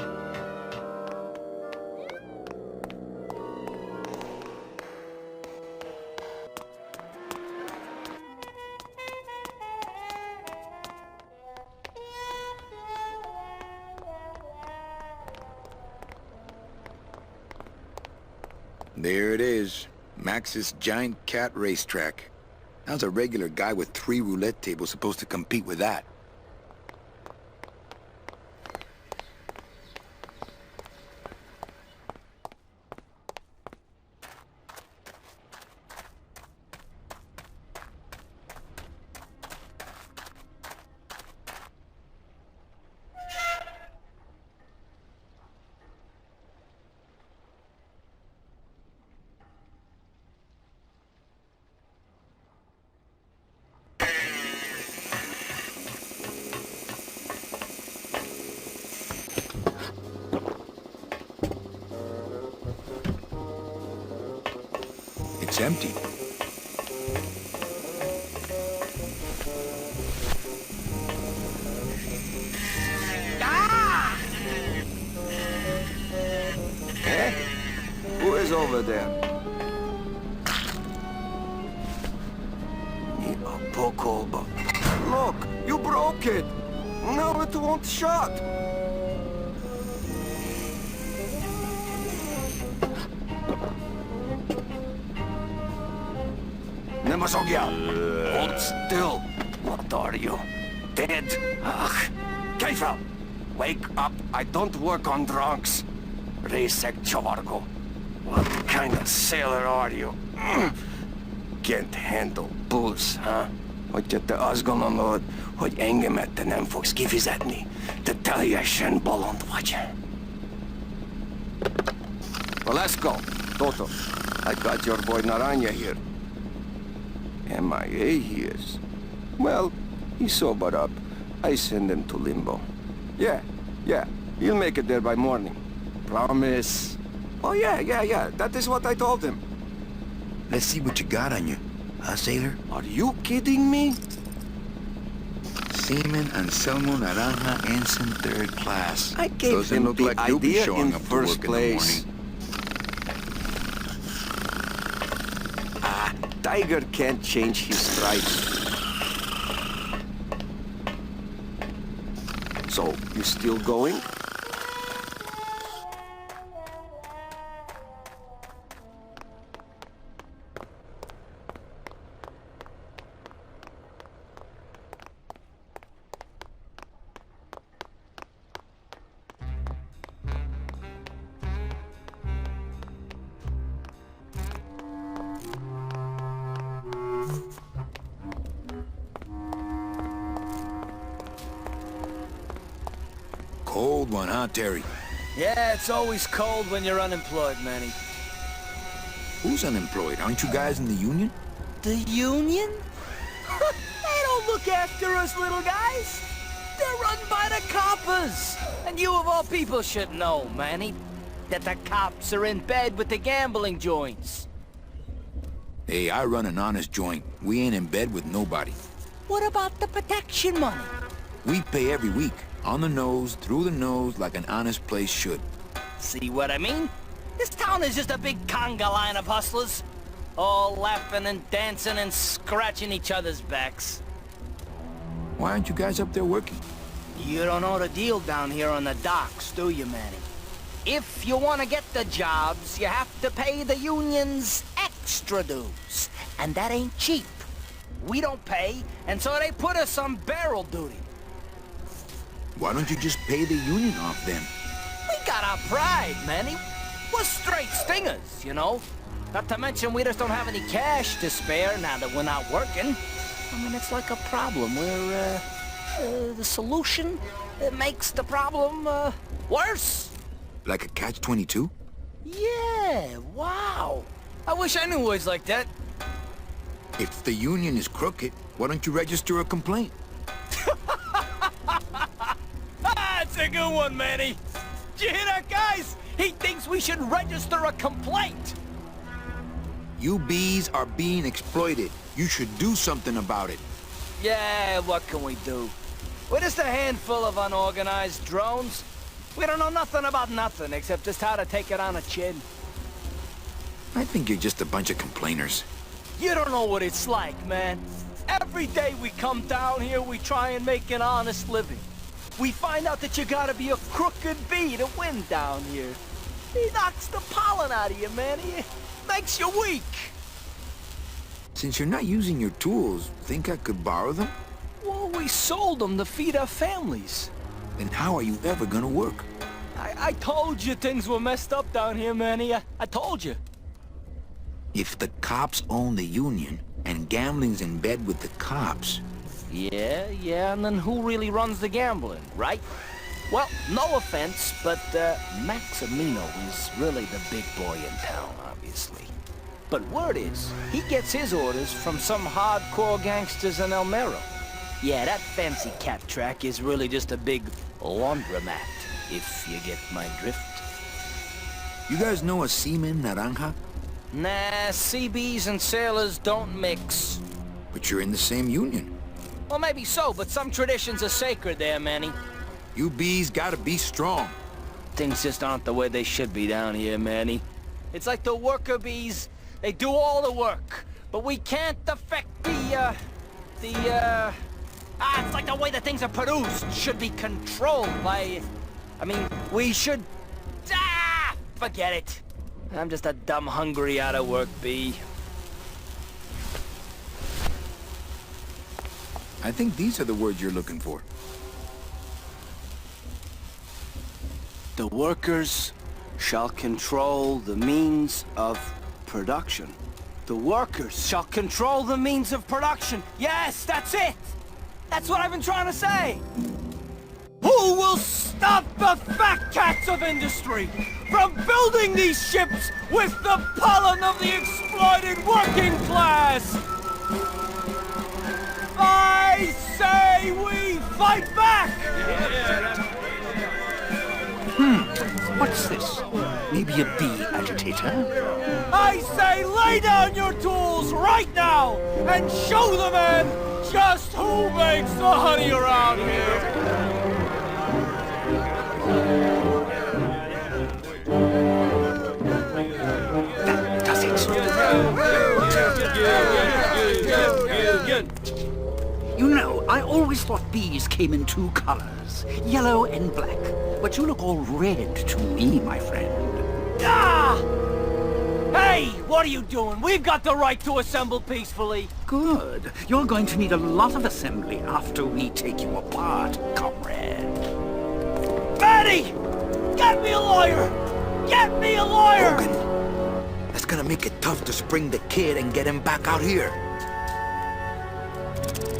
There it is. Max's giant cat racetrack. How's a regular guy with 3 roulette tables supposed to compete with that? It's empty. Eh? Who is over there? Look, you broke it. Now it won't shut. Nemasogya, hold still. What are you? Dead? Ugh. Keifel, wake up. I don't work on drunks. Resek Chavargo. What kind of sailor are you? Can't handle booze, huh? Hogy te azt gondolod, hogy engemet te nem fogsz kifizetni? Te teljesen bolond vagy. Well, let's go. Toto, I got your boy Naranja here. MIA he is. Well, he sobered up. I send him to Limbo. Yeah, he'll make it there by morning. Promise. Oh, yeah, that is what I told him. Let's see what you got on you, huh, sailor? Are you kidding me? Seaman Anselmo Naranja, Ensign 3rd Class. I gave Doesn't him look the like you'll be idea showing in up to first work place. in the morning. Tiger can't change his stripes. So, you still going? Cold one, huh, Terry? Yeah, it's always cold when you're unemployed, Manny. Who's unemployed? Aren't you guys in the union? The union? They don't look after us little guys. They're run by the coppers. And you of all people should know, Manny, that the cops are in bed with the gambling joints. Hey, I run an honest joint. We ain't in bed with nobody. What about the protection money? We pay every week. On the nose, through the nose, like an honest place should. See what I mean? This town is just a big conga line of hustlers. All laughing and dancing and scratching each other's backs. Why aren't you guys up there working? You don't know the deal down here on the docks, do you, Manny? If you want to get the jobs, you have to pay the unions extra dues. And that ain't cheap. We don't pay, and so they put us on barrel duty. Why don't you just pay the union off then? We got our pride, Manny. We're straight stingers, you know? Not to mention we just don't have any cash to spare now that we're not working. I mean, it's like a problem where, the solution makes the problem, worse. Like a catch-22? Yeah, wow. I wish I knew words like that. If the union is crooked, why don't you register a complaint? That's a good one, Manny. Did you hear that, guys? He thinks we should register a complaint. You bees are being exploited. You should do something about it. Yeah, what can we do? We're just a handful of unorganized drones. We don't know nothing about nothing except just how to take it on the chin. I think you're just a bunch of complainers. You don't know what it's like, man. Every day we come down here, we try and make an honest living. We find out that you gotta be a crooked bee to win down here. He knocks the pollen out of you, man. He makes you weak. Since you're not using your tools, think I could borrow them? Well, we sold them to feed our families. Then how are you ever gonna work? I told you things were messed up down here, Manny. I told you. If the cops own the union, and gambling's in bed with the cops... Yeah, and then who really runs the gambling, right? Well, no offense, but Maximino is really the big boy in town, obviously. But word is, he gets his orders from some hardcore gangsters in El Mero. Yeah, that fancy cat track is really just a big laundromat, if you get my drift. You guys know a seaman, Naranja? Nah, CBs and sailors don't mix. But you're in the same union. Well, maybe so, but some traditions are sacred there, Manny. You bees gotta be strong. Things just aren't the way they should be down here, Manny. It's like the worker bees. They do all the work, but we can't affect it's like the way that things are produced should be controlled by... I mean, we should... Forget it. I'm just a dumb, hungry, out-of-work bee. I think these are the words you're looking for. The workers shall control the means of production. The workers shall control the means of production. Yes, that's it! That's what I've been trying to say! Who will stop the fat cats of industry from building these ships with the pollen of the exploited working class? I say we fight back! What's this? Maybe a bee agitator? I say lay down your tools right now and show the men just who makes the honey around here! That does it. You know, I always thought bees came in two colors, yellow and black. But you look all red to me, my friend. Ah! Hey, what are you doing? We've got the right to assemble peacefully. Good. You're going to need a lot of assembly after we take you apart, comrade. Manny! Get me a lawyer! Get me a lawyer! Hogan, that's gonna make it tough to spring the kid and get him back out here.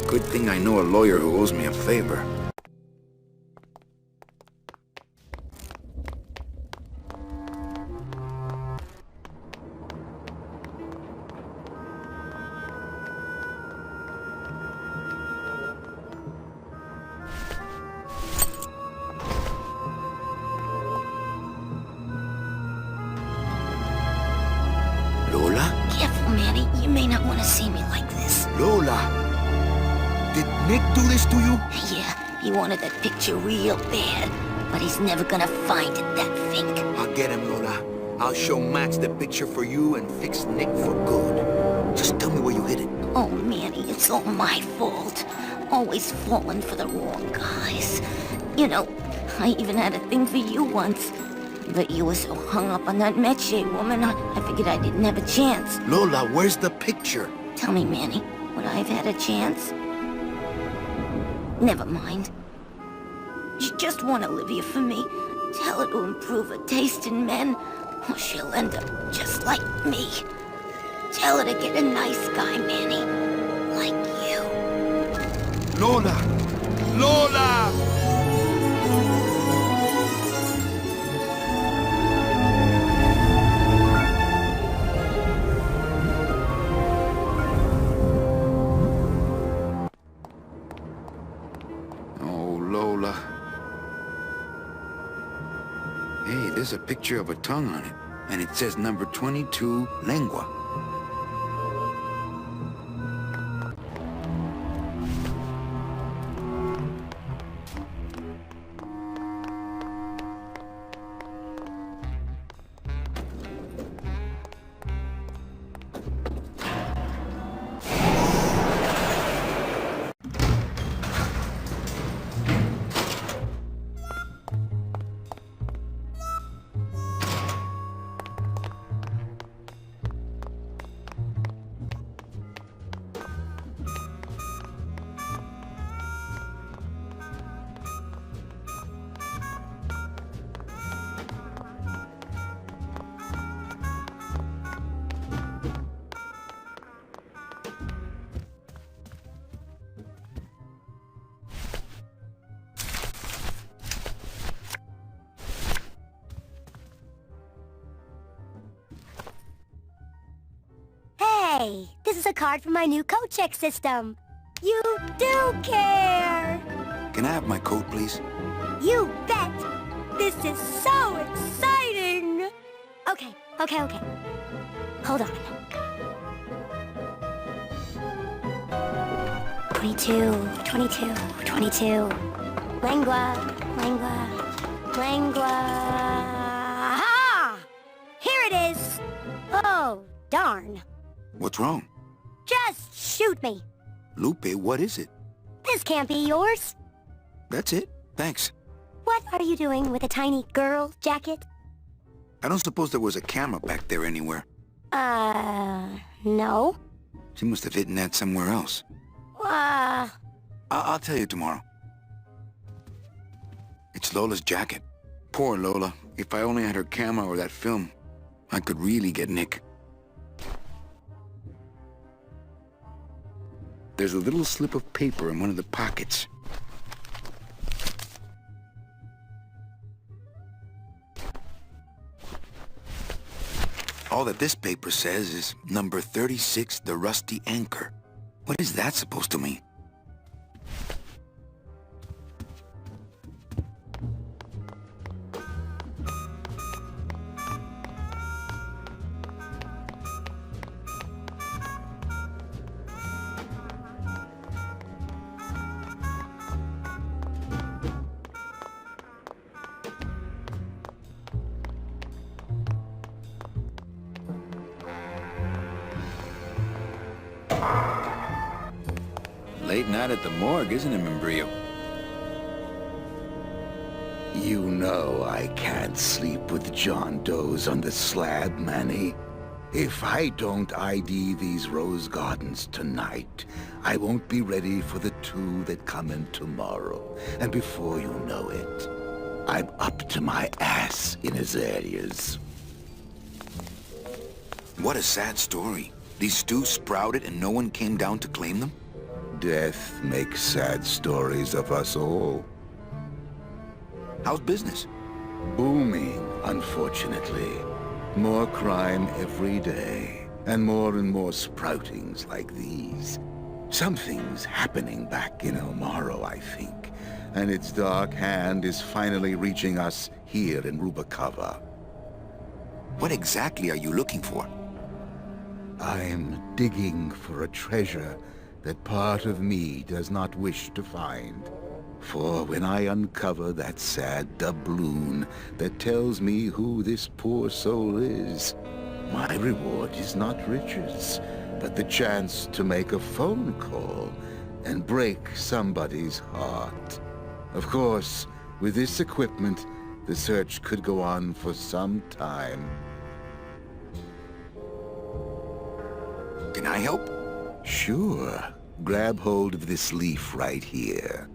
Good thing I know a lawyer who owes me a favor. Careful, Manny. You may not want to see me like this. Lola! Did Nick do this to you? Yeah, he wanted that picture real bad, but he's never gonna find it, that fink. I'll get him, Lola. I'll show Max the picture for you and fix Nick for good. Just tell me where you hid it. Oh, Manny, it's all my fault. Always falling for the wrong guys. You know, I even had a thing for you once. But you were so hung up on that Meche woman, I figured I didn't have a chance. Lola, where's the picture? Tell me, Manny, would I have had a chance? Never mind. You just want Olivia for me. Tell her to improve her taste in men, or she'll end up just like me. Tell her to get a nice guy, Manny. Like you. Lola! Lola! Hey, there's a picture of a tongue on it, and it says number 22, lengua. Hey, this is a card from my new code check system. You do care! Can I have my coat, please? You bet! This is so exciting! Okay. Hold on. 22. Langua. Ha! Here it is! Oh, darn. What's wrong? Just shoot me. Lupe, what is it? This can't be yours. That's it. Thanks. What are you doing with a tiny girl jacket? I don't suppose there was a camera back there anywhere. No. She must have hidden that somewhere else. I'll tell you tomorrow. It's Lola's jacket. Poor Lola. If I only had her camera or that film, I could really get Nick. There's a little slip of paper in one of the pockets. All that this paper says is number 36, the Rusty Anchor. What is that supposed to mean? Late night at the morgue, isn't it, Membrillo? You know I can't sleep with John Doe's on the slab, Manny. If I don't ID these rose gardens tonight, I won't be ready for the 2 that come in tomorrow. And before you know it, I'm up to my ass in azaleas. What a sad story. These stews sprouted and no one came down to claim them? Death makes sad stories of us all. How's business? Booming, unfortunately. More crime every day, and more sproutings like these. Something's happening back in El Morro, I think, and its dark hand is finally reaching us here in Rubacava. What exactly are you looking for? I'm digging for a treasure that part of me does not wish to find. For when I uncover that sad doubloon that tells me who this poor soul is, my reward is not riches, but the chance to make a phone call and break somebody's heart. Of course, with this equipment, the search could go on for some time. Can I help? Sure. Grab hold of this leaf right here.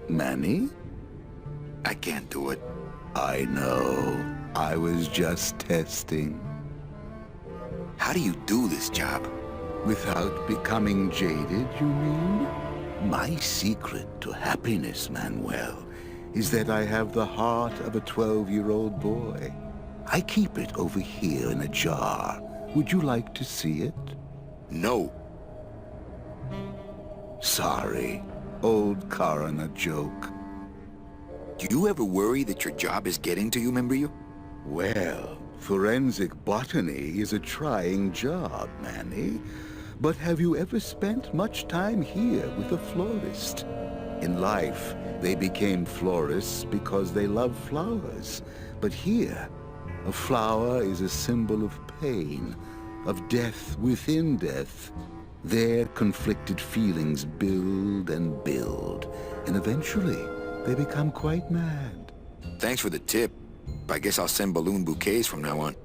Manny? I can't do it. I know. I was just testing. How do you do this job? Without becoming jaded, you mean? My secret to happiness, Manuel, is that I have the heart of a 12-year-old boy. I keep it over here in a jar. Would you like to see it? No. Sorry. Old coroner joke. Do you ever worry that your job is getting to you, Membrillo? Well, forensic botany is a trying job, Manny. But have you ever spent much time here with a florist? In life, they became florists because they love flowers. But here, a flower is a symbol of pain, of death within death. Their conflicted feelings build and build, and eventually they become quite mad. Thanks for the tip. I guess I'll send balloon bouquets from now on.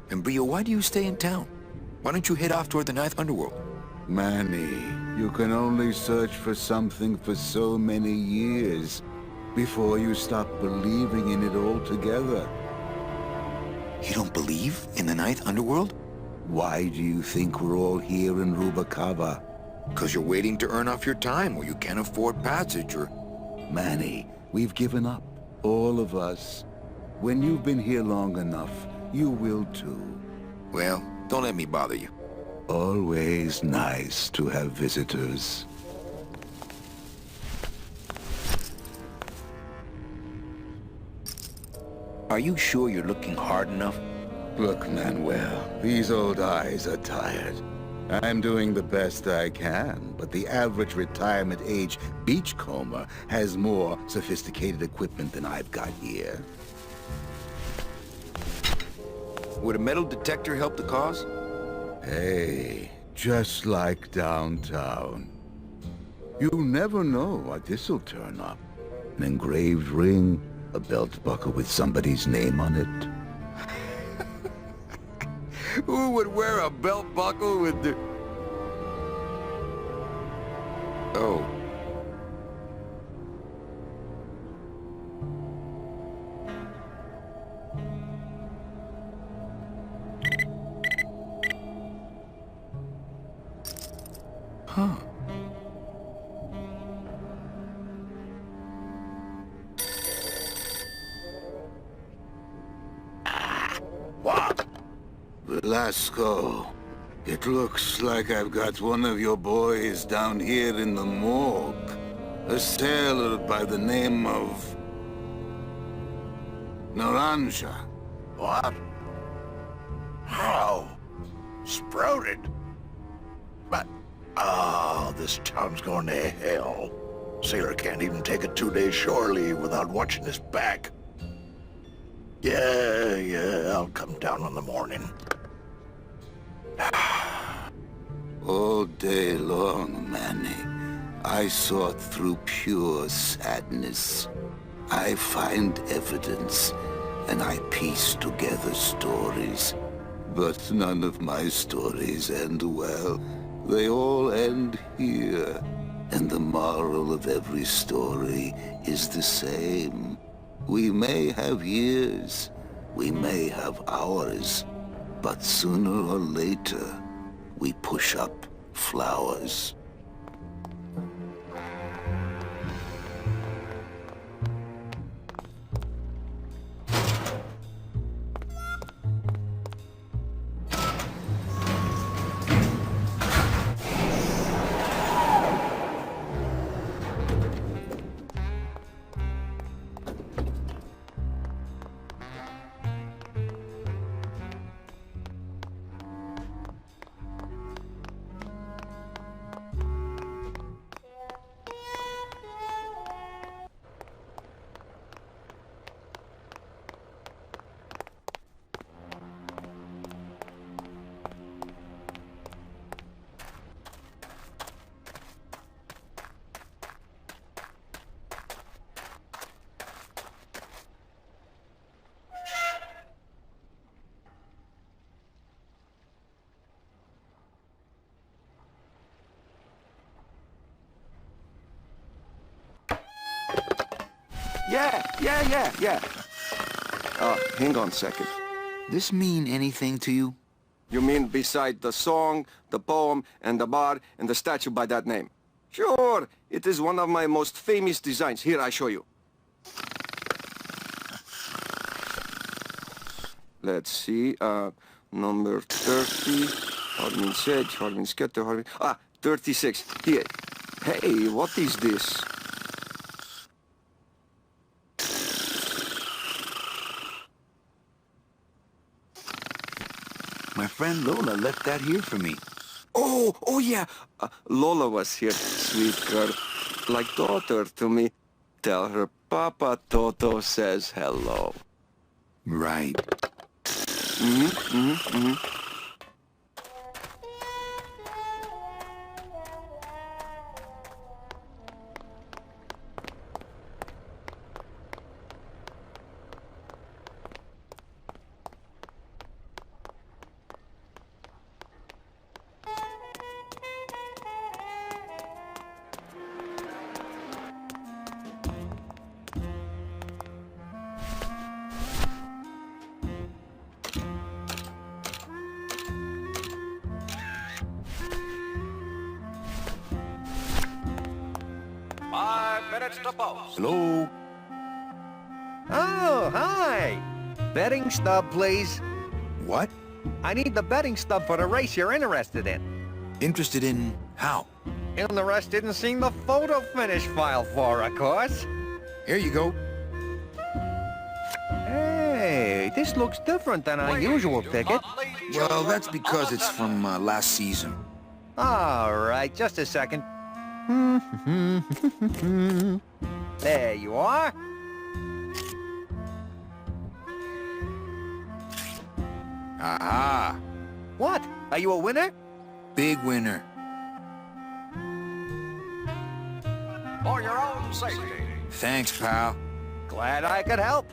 Membrillo, why do you stay in town? Why don't you head off toward the Ninth Underworld? Manny, you can only search for something for so many years before you stop believing in it altogether. You don't believe in the Ninth Underworld? Why do you think we're all here in Rubacava? 'Cause you're waiting to earn off your time, or you can't afford passage, or... Manny, we've given up. All of us. When you've been here long enough, you will too. Well, don't let me bother you. Always nice to have visitors. Are you sure you're looking hard enough? Look, Manuel, these old eyes are tired. I'm doing the best I can, but the average retirement age beachcomber has more sophisticated equipment than I've got here. Would a metal detector help the cause? Hey, just like downtown. You never know what this'll turn up. An engraved ring, a belt buckle with somebody's name on it. Who would wear a belt buckle with the... Oh. Huh. What? Velasco, it looks like I've got one of your boys down here in the morgue. A sailor by the name of... Naranja. What? How? Sprouted? But, oh, this town's going to hell. Sailor can't even take a 2-day shore leave without watching his back. Yeah, I'll come down in the morning. All day long, Manny, I sought through pure sadness. I find evidence, and I piece together stories. But none of my stories end well. They all end here. And the moral of every story is the same. We may have years, we may have hours, but sooner or later, we push up flowers. Yeah. Hang on a second. This mean anything to you? You mean beside the song, the poem, and the bar, and the statue by that name? Sure, it is one of my most famous designs. Here, I show you. Let's see, number 30, Hardman Sedge, Hardman Sketter, Hardman... 36, here. Hey, what is this? My friend Lola left that here for me. Oh yeah. Lola was here, sweet girl. Like daughter to me. Tell her Papa Toto says hello. Right. Minutes to post. Hello? Oh, hi. Betting stub, please. what? I need the betting stub for the race you're interested in. Interested in how? Interested in seeing the photo finish file for, of course. Here you go. Hey, this looks different than our usual ticket. Well, that's because it's from last season. All right, just a second. There you are. Aha! What? Are you a winner? Big winner. For your own safety. Thanks, pal. Glad I could help.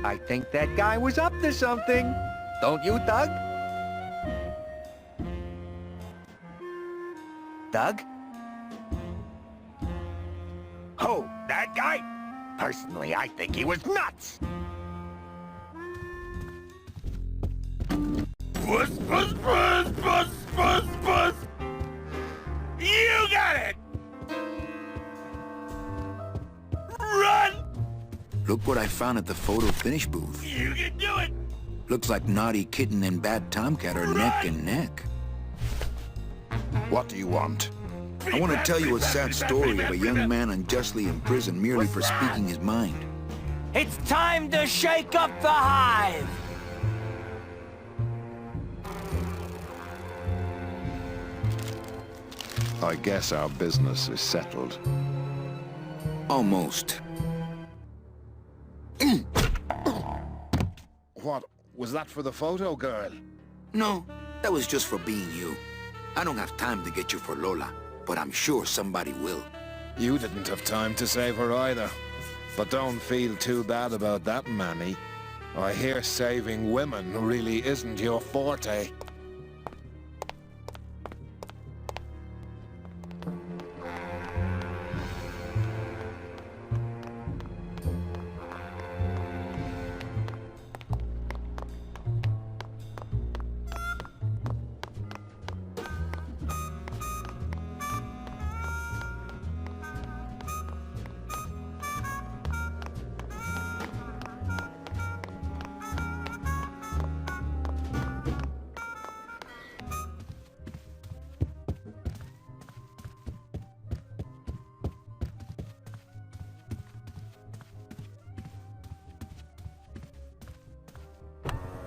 I think that guy was up to something. Don't you, Doug? Doug? Oh, that guy? Personally, I think he was nuts. Puss, puss, puss, puss, puss, puss. You got it! Run! Look what I found at the photo finish booth. You can do it! Looks like Naughty Kitten and Bad Tomcat are neck and neck. What do you want? I want to tell you a sad story of a young man unjustly imprisoned merely for speaking his mind. It's time to shake up the hive! I guess our business is settled. Almost. What? Was that for the photo girl? No, that was just for being you. I don't have time to get you for Lola, but I'm sure somebody will. You didn't have time to save her either. But don't feel too bad about that, Manny. I hear saving women really isn't your forte.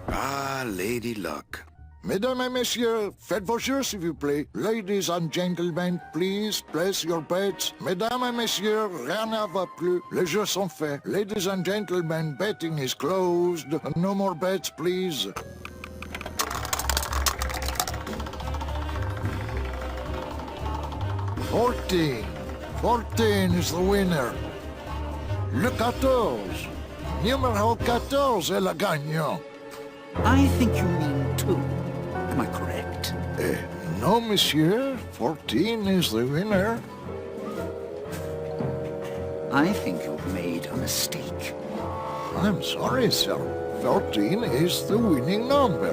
Ah, Lady Luck. Mesdames et messieurs, faites vos jeux s'il vous plaît. Ladies and gentlemen, please place your bets. Mesdames et messieurs, rien ne va plus. Les jeux sont faits. Ladies and gentlemen, betting is closed. No more bets, please. Fourteen is the winner. Le 14. Numéro 14 est le gagnant. I think you mean 2. Am I correct? No, monsieur. 14 is the winner. I think you've made a mistake. I'm sorry, sir. 14 is the winning number.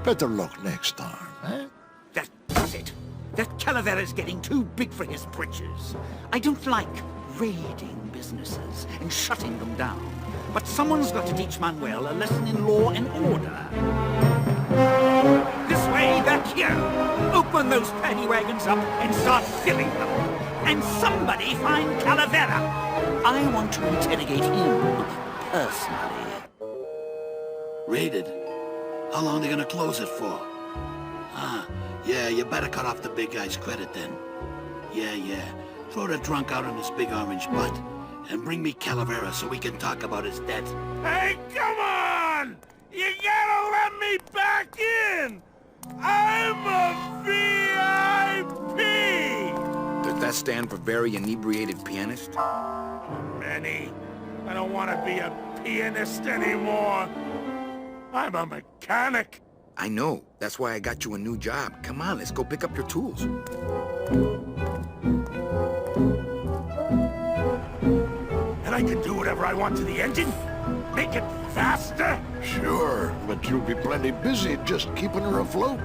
Better luck next time, eh? That does it. That Calavera's getting too big for his britches. I don't like raiding businesses and shutting them down. But someone's got to teach Manuel a lesson in law and order. This way, back here. Open those paddy wagons up and start filling them. And somebody find Calavera. I want to interrogate him personally. Raided? How long are they gonna close it for? Yeah, you better cut off the big guy's credit then. Yeah. Throw the drunk out on his big orange butt. And bring me Calavera so we can talk about his debt. Hey, come on! You gotta let me back in! I'm a VIP! Does that stand for very inebriated pianist? Manny, I don't want to be a pianist anymore. I'm a mechanic. I know. That's why I got you a new job. Come on, let's go pick up your tools. And I can do whatever I want to the engine? Make it faster? Sure, but you'll be plenty busy just keeping her afloat.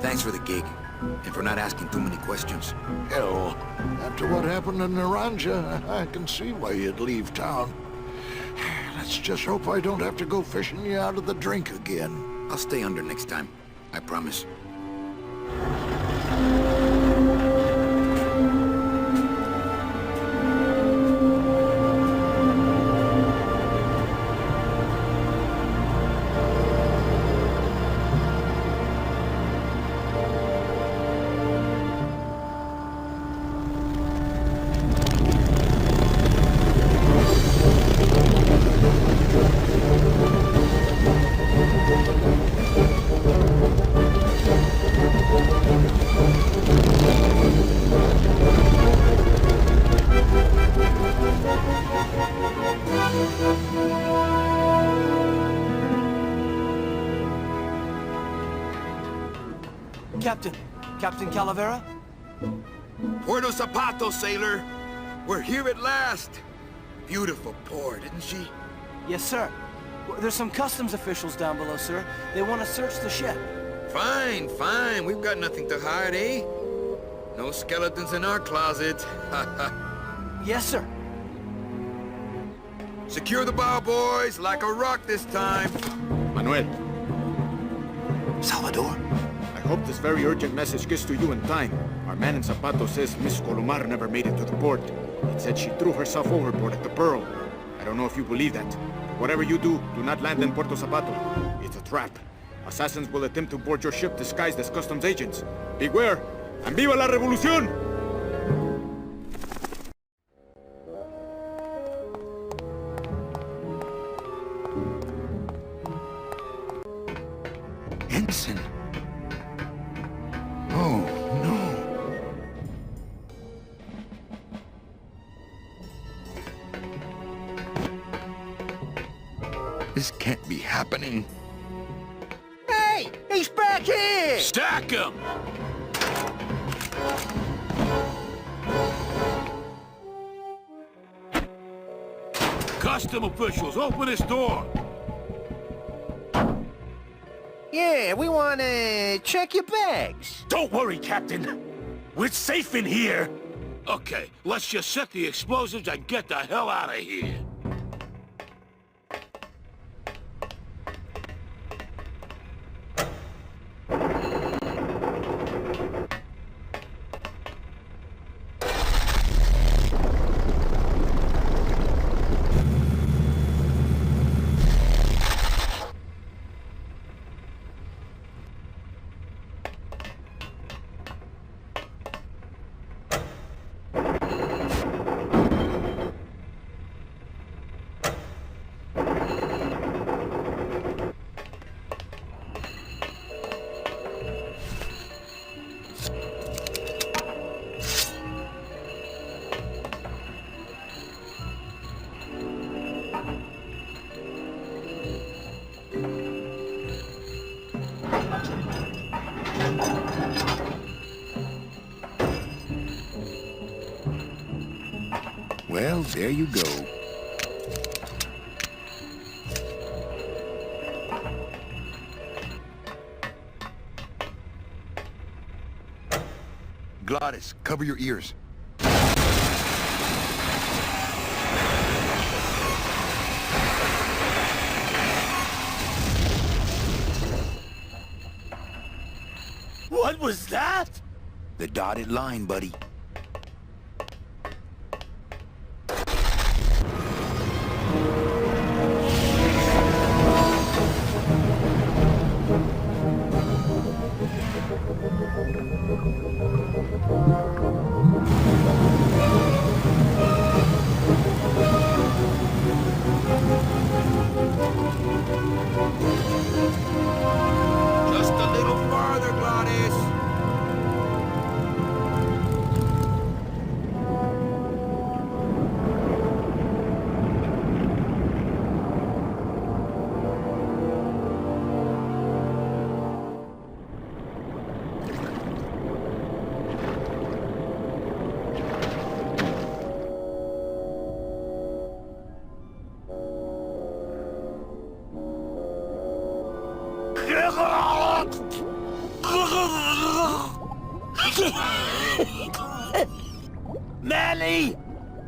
Thanks for the gig. And for not asking too many questions. Hell, after what happened in Naranja, I can see why you'd leave town. Let's just hope I don't have to go fishing you out of the drink again. I'll stay under next time. I promise. Captain Calavera? Puerto Zapato, sailor. We're here at last. Beautiful port, isn't she? Yes, sir. There's some customs officials down below, sir. They want to search the ship. Fine, fine. We've got nothing to hide, eh? No skeletons in our closet. Yes, sir. Secure the bow, boys, like a rock this time. Manuel. Salvador? I hope this very urgent message gets to you in time. Our man in Zapato says Miss Colomar never made it to the port. It said she threw herself overboard at the Pearl. I don't know if you believe that. But whatever you do not land in Puerto Zapato. It's a trap. Assassins will attempt to board your ship disguised as customs agents. Beware, and viva la revolución! Ensign. Oh, no. This can't be happening. Hey! He's back here! Stack him! Custom officials, open this door! Yeah, we want to check your bags. Don't worry, Captain. We're safe in here. Okay, let's just set the explosives and get the hell out of here. Well, there you go. Glottis, cover your ears. What was that? The dotted line, buddy. Just a little farther, Glottis. Manny!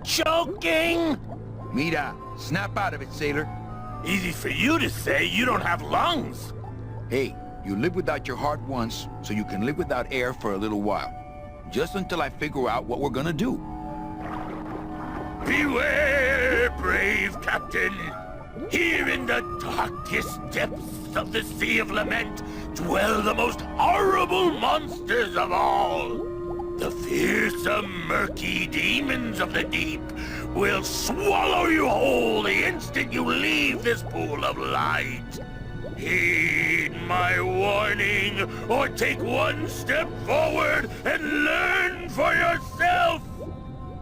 Choking! Mira, snap out of it, sailor. Easy for you to say, you don't have lungs. Hey, you live without your heart once, so you can live without air for a little while. Just until I figure out what we're gonna do. Beware, brave captain! Here in the darkest depths of the Sea of Lament dwell the most horrible monsters of all. The fearsome, murky demons of the deep will swallow you whole the instant you leave this pool of light. Heed my warning, or take one step forward and learn for yourself!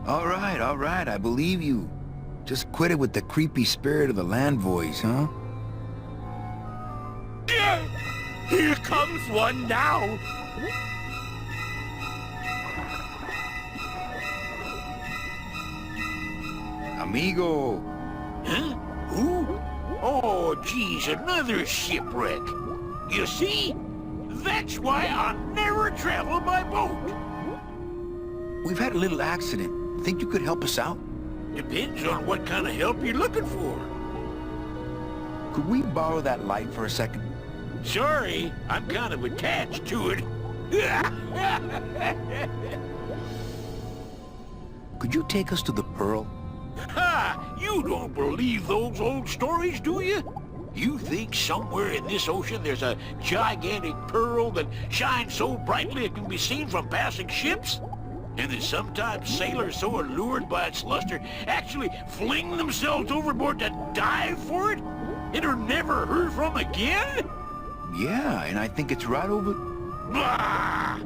All right, I believe you. Just quit it with the creepy spirit of the land voice, huh? Here comes one now! Amigo! Huh? Who? Oh, geez, another shipwreck. You see? That's why I never travel by boat. We've had a little accident. Think you could help us out? Depends on what kind of help you're looking for. Could we borrow that light for a second? Sorry, I'm kind of attached to it. Could you take us to the Pearl? Ha! You don't believe those old stories, do you? You think somewhere in this ocean there's a gigantic pearl that shines so brightly it can be seen from passing ships? And that sometimes sailors so allured by its luster actually fling themselves overboard to dive for it? And are never heard from again? Yeah, and I think it's right over... Bah!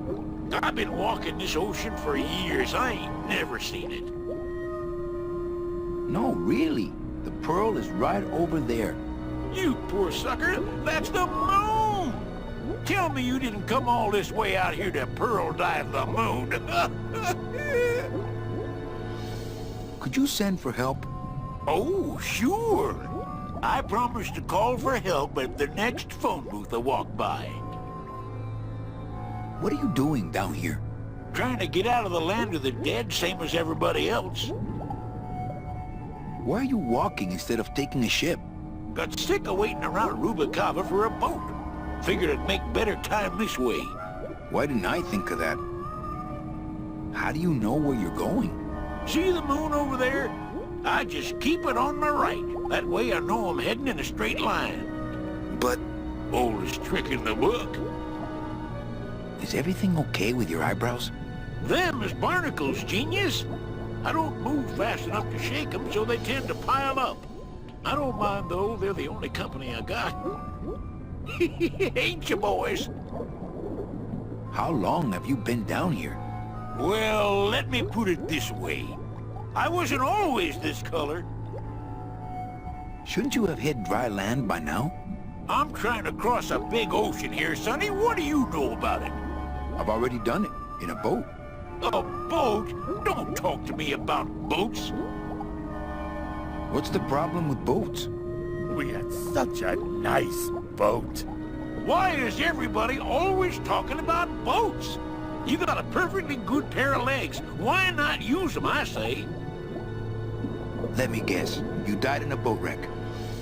I've been walking this ocean for years. I ain't never seen it. No, really. The Pearl is right over there. You poor sucker, that's the moon! Tell me you didn't come all this way out here to pearl dive the moon. Could you send for help? Oh, sure. I promise to call for help at the next phone booth I walk by. What are you doing down here? Trying to get out of the land of the dead, same as everybody else. Why are you walking instead of taking a ship? Got sick of waiting around Rubicava for a boat. Figured it'd make better time this way. Why didn't I think of that? How do you know where you're going? See the moon over there? I just keep it on my right. That way I know I'm heading in a straight line. But... Oldest trick in the book. Is everything okay with your eyebrows? Them is barnacles, genius. I don't move fast enough to shake them, so they tend to pile up. I don't mind, though. They're the only company I got. Ain't you, boys? How long have you been down here? Well, let me put it this way. I wasn't always this color. Shouldn't you have hit dry land by now? I'm trying to cross a big ocean here, Sonny. What do you know about it? I've already done it, in a boat. A boat? Don't talk to me about boats. What's the problem with boats? We had such a nice boat. Why is everybody always talking about boats? You got a perfectly good pair of legs. Why not use them, I say? Let me guess. You died in a boat wreck.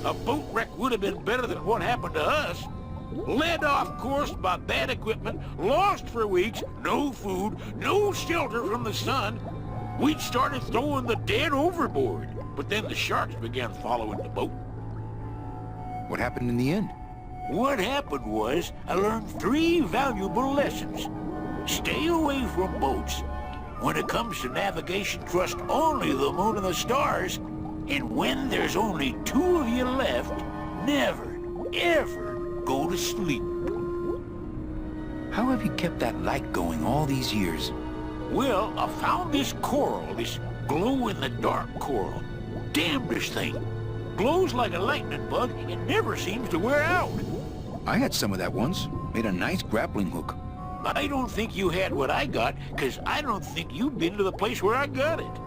A boat wreck would have been better than what happened to us. Led off course by bad equipment, lost for weeks, no food, no shelter from the sun. We'd started throwing the dead overboard, but then the sharks began following the boat. What happened in the end? What happened was, I learned 3 valuable lessons. Stay away from boats. When it comes to navigation, trust only the moon and the stars. And when there's only 2 of you left, never, ever go to sleep. How have you kept that light going all these years? Well, I found this coral, this glow-in-the-dark coral. Damnedest thing. Glows like a lightning bug and never seems to wear out. I had some of that once. Made a nice grappling hook. I don't think you had what I got, because I don't think you've been to the place where I got it.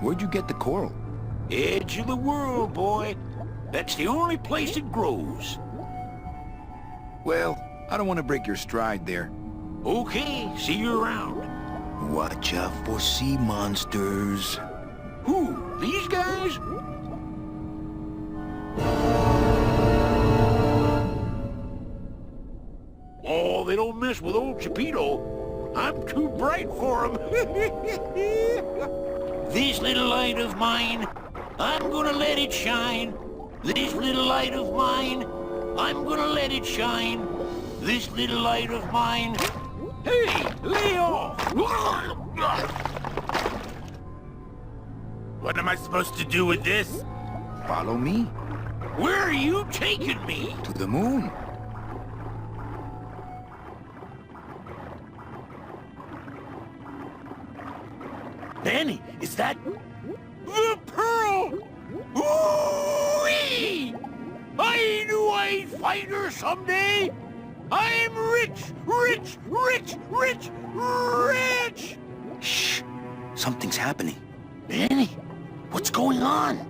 Where'd you get the coral? Edge of the world, boy. That's the only place it grows. Well, I don't want to break your stride there, Okay, see you around. Watch out for sea monsters. Who? These guys? Oh, they don't mess with old Chipito. I'm too bright for them. This little light of mine, I'm gonna let it shine. This little light of mine, I'm gonna let it shine. This little light of mine. Hey, lay off! What am I supposed to do with this? Follow me. Where are you taking me? To the moon. Manny, is that the pearl? Ooh-wee! I knew I'd find her someday. I'm rich, rich, rich, rich, rich! Shh! Something's happening. Manny, what's going on?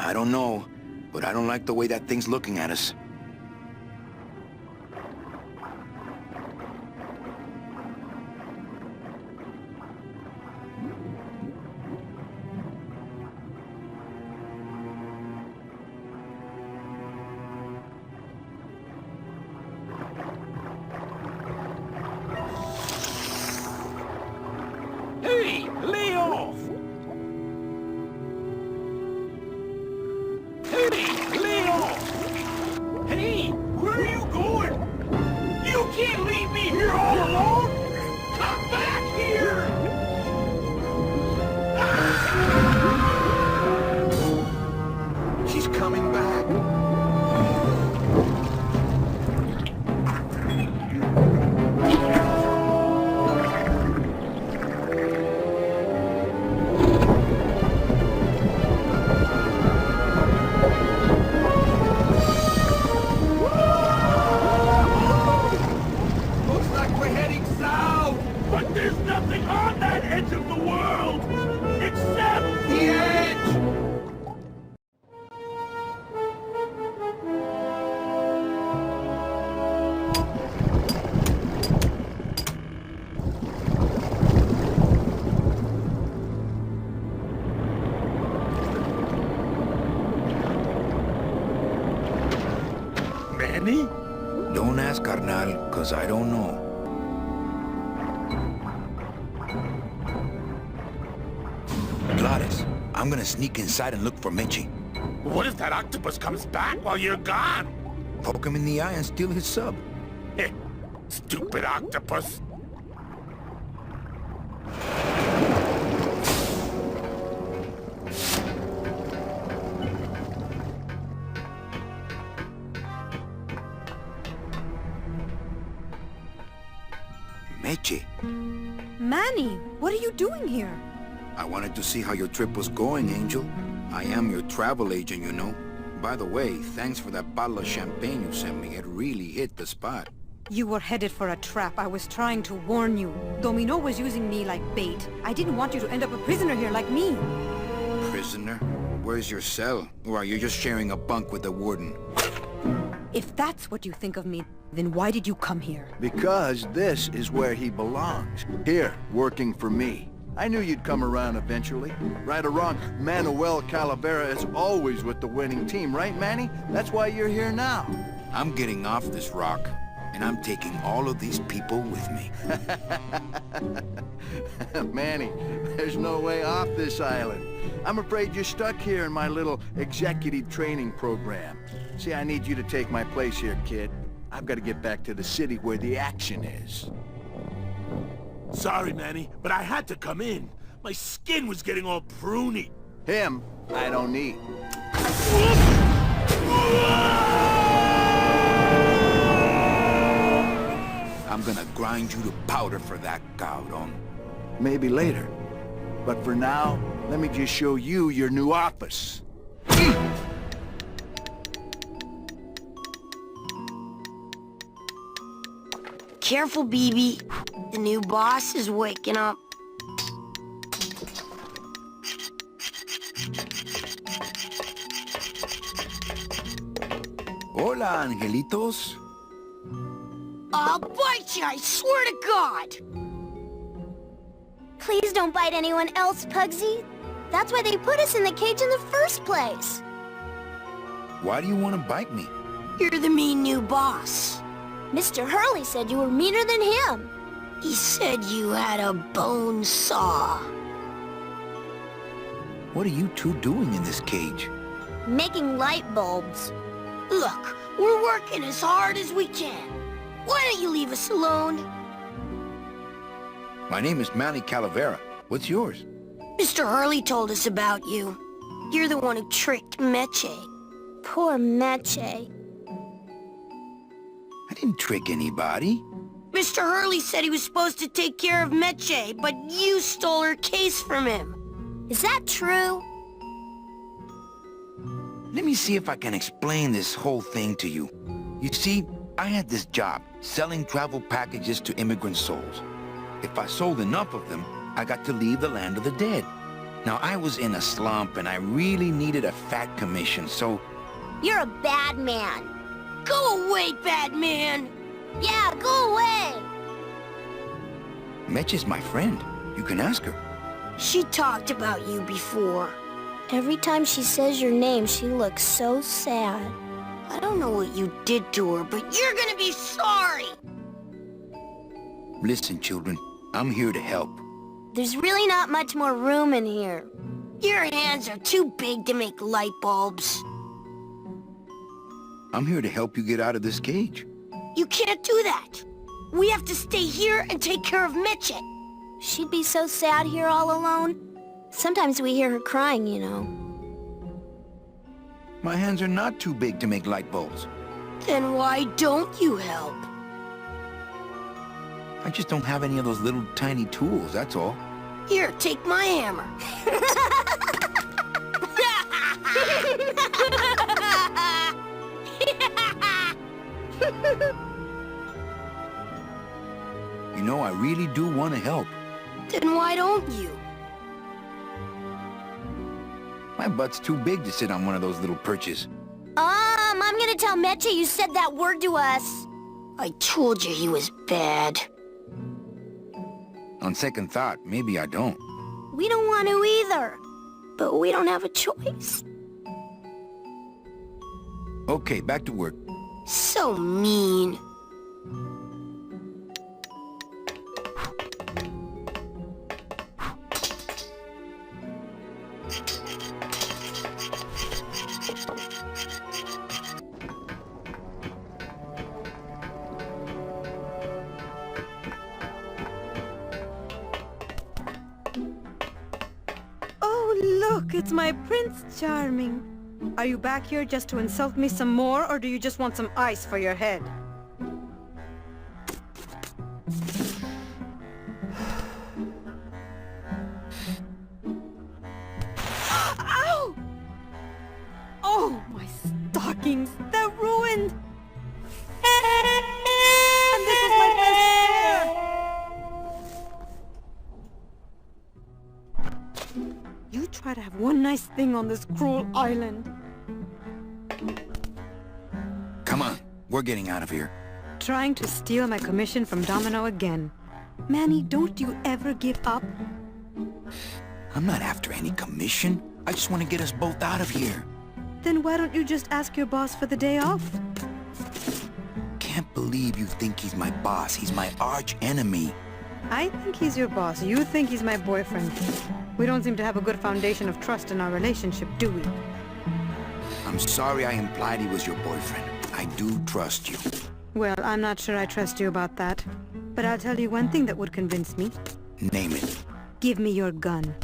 I don't know, but I don't like the way that thing's looking at us. Hey, lay off! Hey, lay off! Hey, where are you going? You can't leave me here all alone! Come back here! She's coming back. But there's nothing on that edge of the world! Except the edge! Manny? Don't ask, carnal, cause I don't know. Gladys, I'm gonna sneak inside and look for Meche. What if that octopus comes back while you're gone? Poke him in the eye and steal his sub. Stupid octopus. Meche, Manny, what are you doing here? I wanted to see how your trip was going, Angel. I am your travel agent, you know. By the way, thanks for that bottle of champagne you sent me. It really hit the spot. You were headed for a trap. I was trying to warn you. Domino was using me like bait. I didn't want you to end up a prisoner here like me. Prisoner? Where's your cell? Or are you just sharing a bunk with the warden? If that's what you think of me, then why did you come here? Because this is where he belongs. Here, working for me. I knew you'd come around eventually. Right or wrong, Manuel Calavera is always with the winning team, right, Manny? That's why you're here now. I'm getting off this rock, and I'm taking all of these people with me. Manny, there's no way off this island. I'm afraid you're stuck here in my little executive training program. See, I need you to take my place here, kid. I've got to get back to the city where the action is. Sorry, Manny, but I had to come in. My skin was getting all pruny. Him, I don't need. I'm gonna grind you to powder for that, cabrón. Maybe later. But for now, let me just show you your new office. Careful, BB. The new boss is waking up. Hola, angelitos. I'll bite you, I swear to God! Please don't bite anyone else, Pugsy. That's why they put us in the cage in the first place. Why do you want to bite me? You're the mean new boss. Mr. Hurley said you were meaner than him. He said you had a bone saw. What are you two doing in this cage? Making light bulbs. Look, we're working as hard as we can. Why don't you leave us alone? My name is Manny Calavera. What's yours? Mr. Hurley told us about you. You're the one who tricked Meche. Poor Meche. I didn't trick anybody. Mr. Hurley said he was supposed to take care of Meche, but you stole her case from him. Is that true? Let me see if I can explain this whole thing to you. You see, I had this job, selling travel packages to immigrant souls. If I sold enough of them, I got to leave the land of the dead. Now, I was in a slump, and I really needed a fat commission, so... You're a bad man. Go away, bad man! Yeah, go away! Meche's my friend. You can ask her. She talked about you before. Every time she says your name, she looks so sad. I don't know what you did to her, but you're gonna be sorry! Listen, children, I'm here to help. There's really not much more room in here. Your hands are too big to make light bulbs. I'm here to help you get out of this cage. You can't do that. We have to stay here and take care of Meche. She'd be so sad here all alone. Sometimes we hear her crying, you know. My hands are not too big to make light bulbs. Then why don't you help? I just don't have any of those little tiny tools, that's all. Here, take my hammer. You know, I really do want to help. Then why don't you? My butt's too big to sit on one of those little perches. I'm gonna tell Meche you said that word to us. I told you he was bad. On second thought, maybe I don't. We don't want to either. But we don't have a choice. Okay, back to work. So mean. Look, it's my Prince Charming. Are you back here just to insult me some more, or do you just want some ice for your head? Ow! Oh, my stockings! They're ruined! And this was my best pair! You try to have one nice thing on this cruel island. Come on, we're getting out of here. Trying to steal my commission from Domino again. Manny, don't you ever give up? I'm not after any commission. I just want to get us both out of here. Then why don't you just ask your boss for the day off? Can't believe you think he's my boss. He's my arch enemy. I think he's your boss. You think he's my boyfriend. We don't seem to have a good foundation of trust in our relationship, do we? I'm sorry I implied he was your boyfriend. I do trust you. Well, I'm not sure I trust you about that. But I'll tell you one thing that would convince me. Name it. Give me your gun.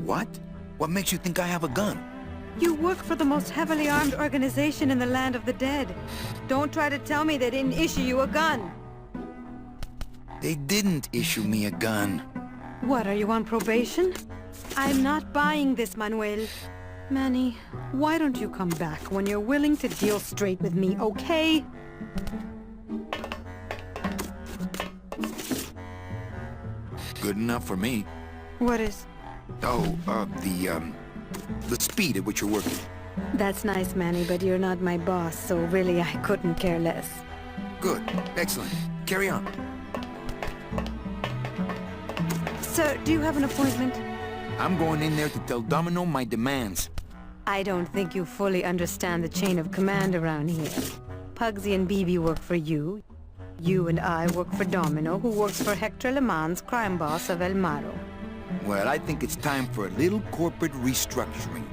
What? What makes you think I have a gun? You work for the most heavily armed organization in the land of the dead. Don't try to tell me they didn't issue you a gun. They didn't issue me a gun. What, are you on probation? I'm not buying this, Manuel. Manny, why don't you come back when you're willing to deal straight with me, okay? good enough for me. What is? Oh, the speed at which you're working. That's nice, Manny, but you're not my boss, so really I couldn't care less. Good. Excellent. Carry on. Sir, do you have an appointment? I'm going in there to tell Domino my demands. I don't think you fully understand the chain of command around here. Pugsy and BB work for you. You and I work for Domino, who works for Hector Le Mans, crime boss of El Maro. Well, I think it's time for a little corporate restructuring.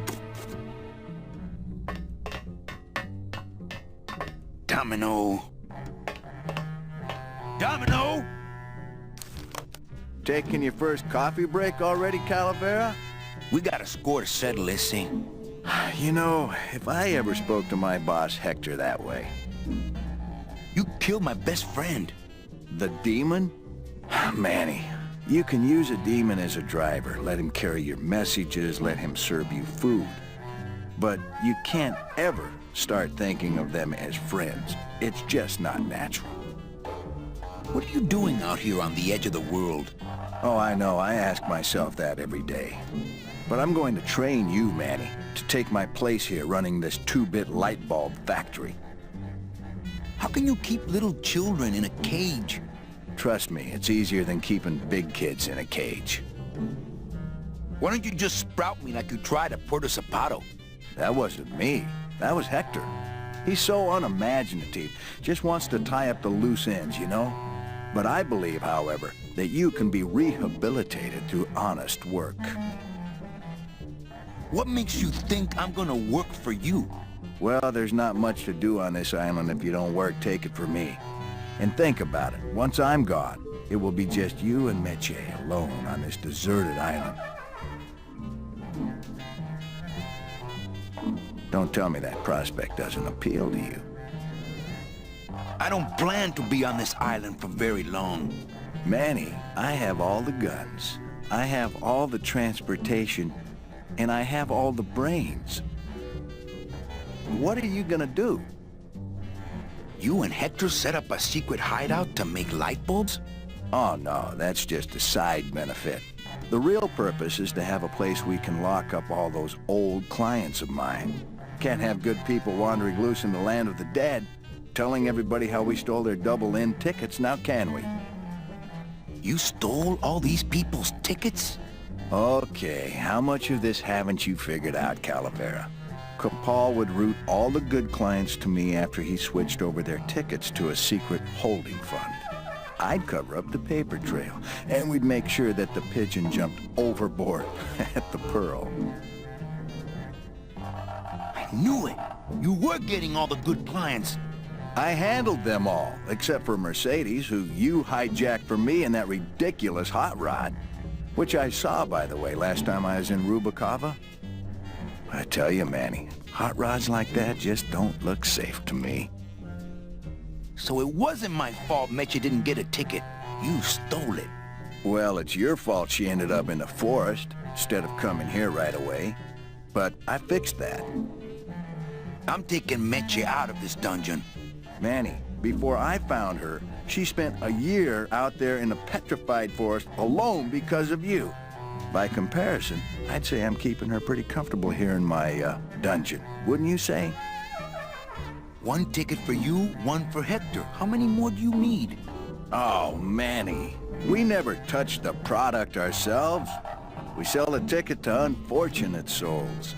Domino. Domino! Taking your first coffee break already, Calavera? We got a score to settle, let's see. You know, if I ever spoke to my boss Hector that way... You killed my best friend. The demon? Manny, you can use a demon as a driver. Let him carry your messages, let him serve you food. But you can't ever start thinking of them as friends. It's just not natural. What are you doing out here on the edge of the world? Oh, I know. I ask myself that every day. But I'm going to train you, Manny, to take my place here running this 2-bit light bulb factory. How can you keep little children in a cage? Trust me, it's easier than keeping big kids in a cage. Why don't you just sprout me like you tried at Puerto Zapato? That wasn't me. That was Hector. He's so unimaginative, just wants to tie up the loose ends, you know? But I believe, however, that you can be rehabilitated through honest work. What makes you think I'm gonna work for you? Well, there's not much to do on this island if you don't work, take it from me. And think about it. Once I'm gone, it will be just you and Meche alone on this deserted island. Don't tell me that prospect doesn't appeal to you. I don't plan to be on this island for very long. Manny, I have all the guns. I have all the transportation. And I have all the brains. What are you gonna do? You and Hector set up a secret hideout to make light bulbs? Oh no, that's just a side benefit. The real purpose is to have a place we can lock up all those old clients of mine. Can't have good people wandering loose in the land of the dead, telling everybody how we stole their double-in tickets, now can we? You stole all these people's tickets? Okay, how much of this haven't you figured out, Calavera? Capal would route all the good clients to me after he switched over their tickets to a secret holding fund. I'd cover up the paper trail, and we'd make sure that the pigeon jumped overboard at the Pearl. I knew it! You were getting all the good clients. I handled them all, except for Mercedes, who you hijacked from me in that ridiculous hot rod. Which I saw, by the way, last time I was in Rubacava. I tell you, Manny, hot rods like that just don't look safe to me. So it wasn't my fault Meche didn't get a ticket. You stole it. Well, it's your fault she ended up in the forest, instead of coming here right away. But I fixed that. I'm taking Meche out of this dungeon. Manny, before I found her, she spent a year out there in the petrified forest alone because of you. By comparison, I'd say I'm keeping her pretty comfortable here in my, dungeon. Wouldn't you say? One ticket for you, one for Hector. How many more do you need? Oh, Manny. We never touch the product ourselves. We sell the ticket to unfortunate souls,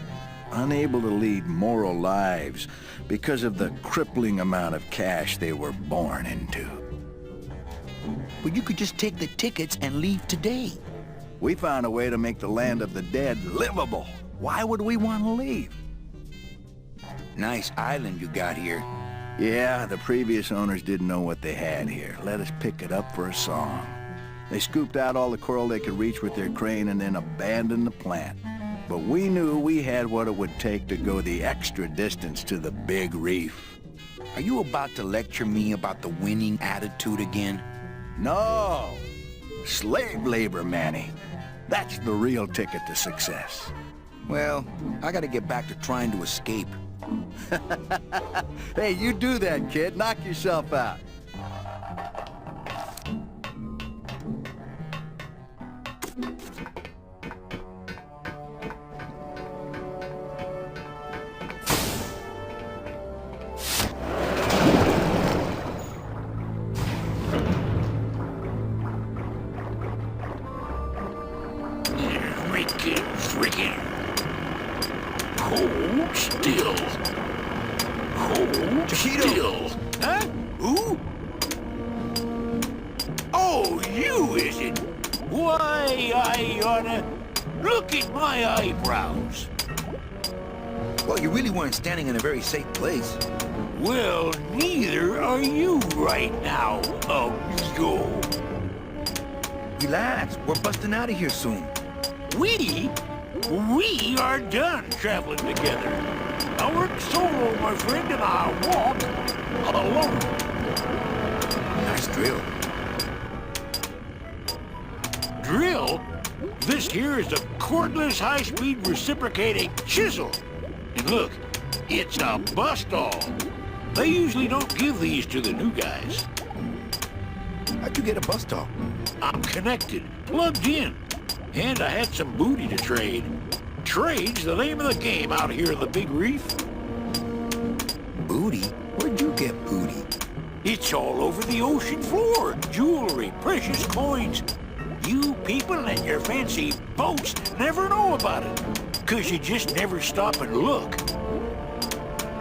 unable to lead moral lives because of the crippling amount of cash they were born into. But you could just take the tickets and leave today. We found a way to make the land of the dead livable. Why would we want to leave? Nice island you got here. Yeah, the previous owners didn't know what they had here. Let us pick it up for a song. They scooped out all the coral they could reach with their crane and then abandoned the plant. But we knew we had what it would take to go the extra distance to the big reef. Are you about to lecture me about the winning attitude again? No! Slave labor, Manny. That's the real ticket to success. Well, I gotta get back to trying to escape. Hey, you do that, kid. Knock yourself out. Wicked. Hold still. Hold still. Huh? Who? Oh, you, is it? Why, I oughta... Look at my eyebrows. Well, you really weren't standing in a very safe place. Well, neither are you right now, amigo. Relax, we're busting out of here soon. We are done traveling together. I work solo, my friend, and I walk alone. Nice drill. Drill? This here is a cordless, high-speed reciprocating chisel. And look, it's a bust-all. They usually don't give these to the new guys. How'd you get a bust-all? I'm connected, plugged in. And I had some booty to trade. Trade's the name of the game out here in the Big Reef. Booty? Where'd you get booty? It's all over the ocean floor. Jewelry, precious coins. You people and your fancy boats never know about it. 'Cause you just never stop and look.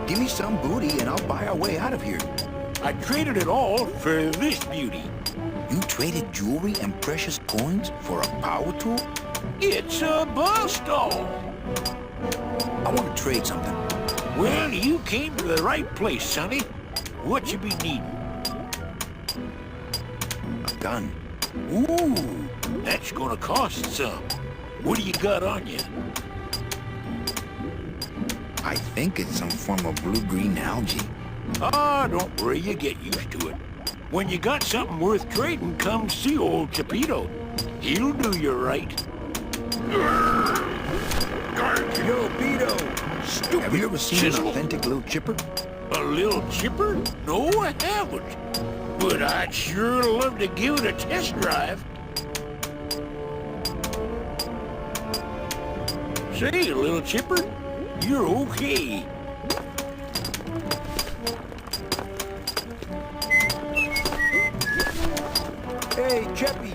Give me some booty and I'll buy our way out of here. I traded it all for this beauty. You traded jewelry and precious coins for a power tool? It's a bust-all. I want to trade something. Well, you came to the right place, sonny. What you be needing? A gun. Ooh, that's gonna cost some. What do you got on you? I think it's some form of blue-green algae. Ah, don't worry, you get used to it. When you got something worth trading, come see old Chapito. He'll do you right. Yo, Beto! Stupid. Have you ever seen chisel. an authentic little chipper? A little chipper? No, I haven't. But I'd sure love to give it a test drive. Say, little chipper, you're okay. Hey, Cheppy!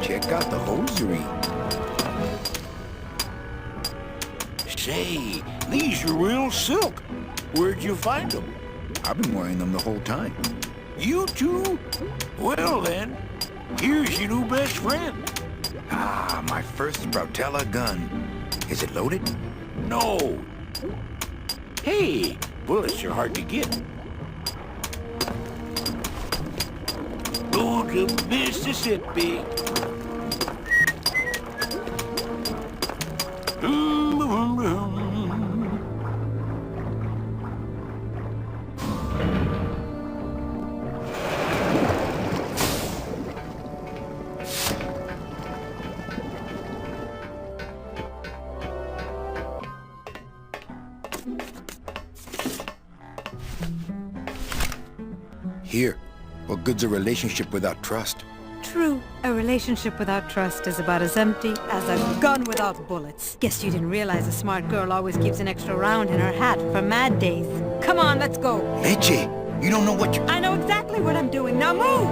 Check out the hosiery. Say, these are real silk. Where'd you find them? I've been wearing them the whole time. You too? Well then, here's your new best friend. Ah, my first Sproutella gun. Is it loaded? No. Hey, bullets are hard to get. Go to Mississippi. Here. What good's a relationship without trust? True. A relationship without trust is about as empty as a gun without bullets. Guess you didn't realize a smart girl always keeps an extra round in her hat for mad days. Come on, let's go. Leche, you don't know what you... I know exactly what I'm doing. Now move!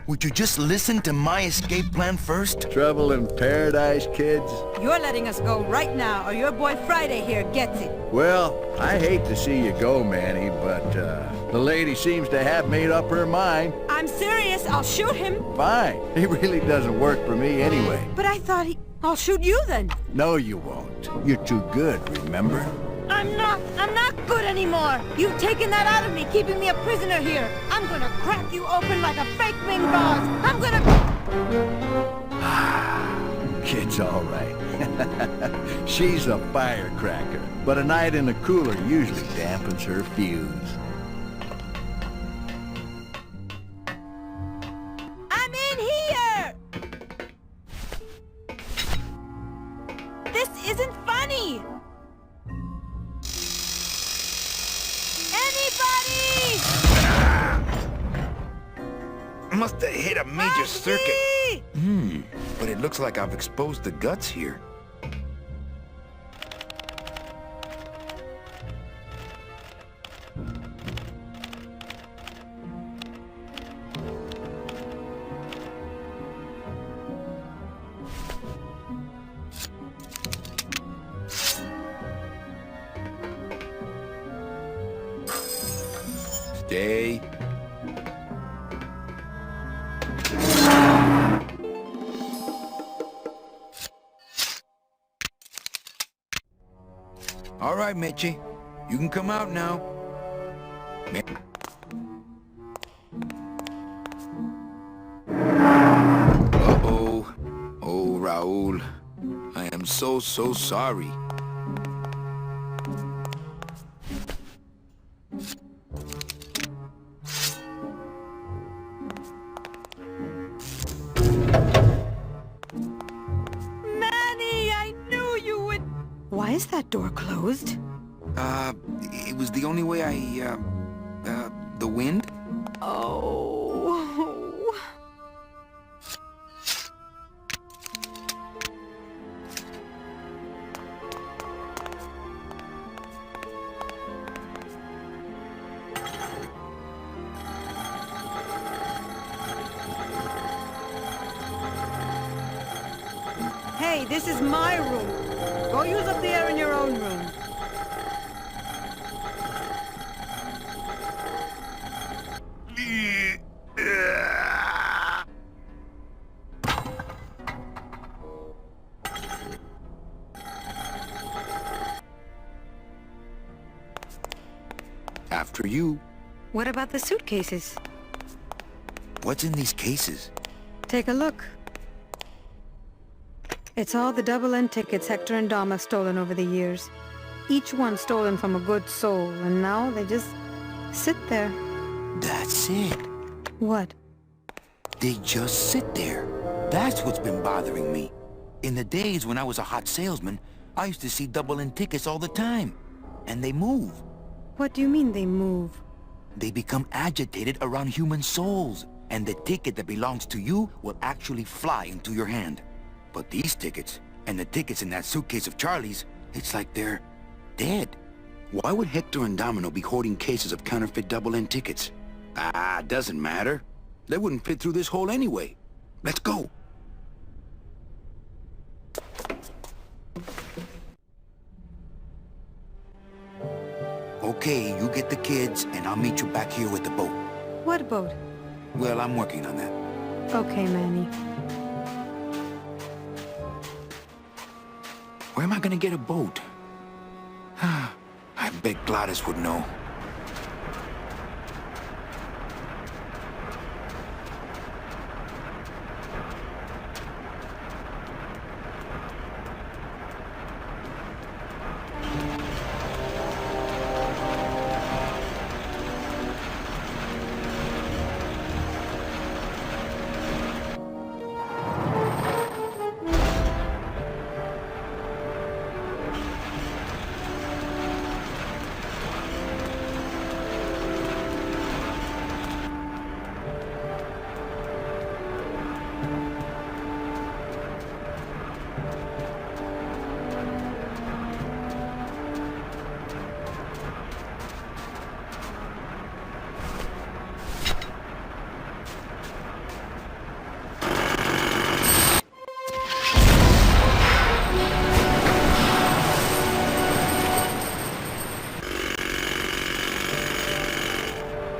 Would you just listen to my escape plan first? Trouble in paradise, kids? You're letting us go right now, or your boy Friday here gets it. Well, I hate to see you go, Manny, but the lady seems to have made up her mind. I'm serious. I'll shoot him. Fine. He really doesn't work for me anyway. But I thought I'll shoot you then. No, you won't. You're too good, remember? I'm not good anymore. You've taken that out of me, keeping me a prisoner here. I'm gonna crack you open like a fake wing gauze. I'm gonna... Kid's all right. She's a firecracker, but a night in the cooler usually dampens her fuse. I'm in here! This isn't funny! Anybody! Must have hit a major circuit. But it looks like I've exposed the guts here. Stay. All right, Mitchie. You can come out now. Uh-oh. Oh, Raul. I am so sorry. Manny, I knew you would... Why is that door closed? It was the only way the wind? Oh... Hey, this is my room. Go use up the air in your own room. After you. What about the suitcases? What's in these cases? Take a look. It's all the double-end tickets Hector and Dom have stolen over the years. Each one stolen from a good soul, and now they just sit there. That's it. What? They just sit there. That's what's been bothering me. In the days when I was a hot salesman, I used to see double-end tickets all the time. And they move. What do you mean they move? They become agitated around human souls. And the ticket that belongs to you will actually fly into your hand. But these tickets, and the tickets in that suitcase of Charlie's, it's like they're dead. Why would Hector and Domino be hoarding cases of counterfeit double-end tickets? Doesn't matter. They wouldn't fit through this hole anyway. Let's go. Okay, you get the kids, and I'll meet you back here with the boat. What boat? Well, I'm working on that. Okay, Manny. Where am I gonna get a boat? I bet Gladys would know.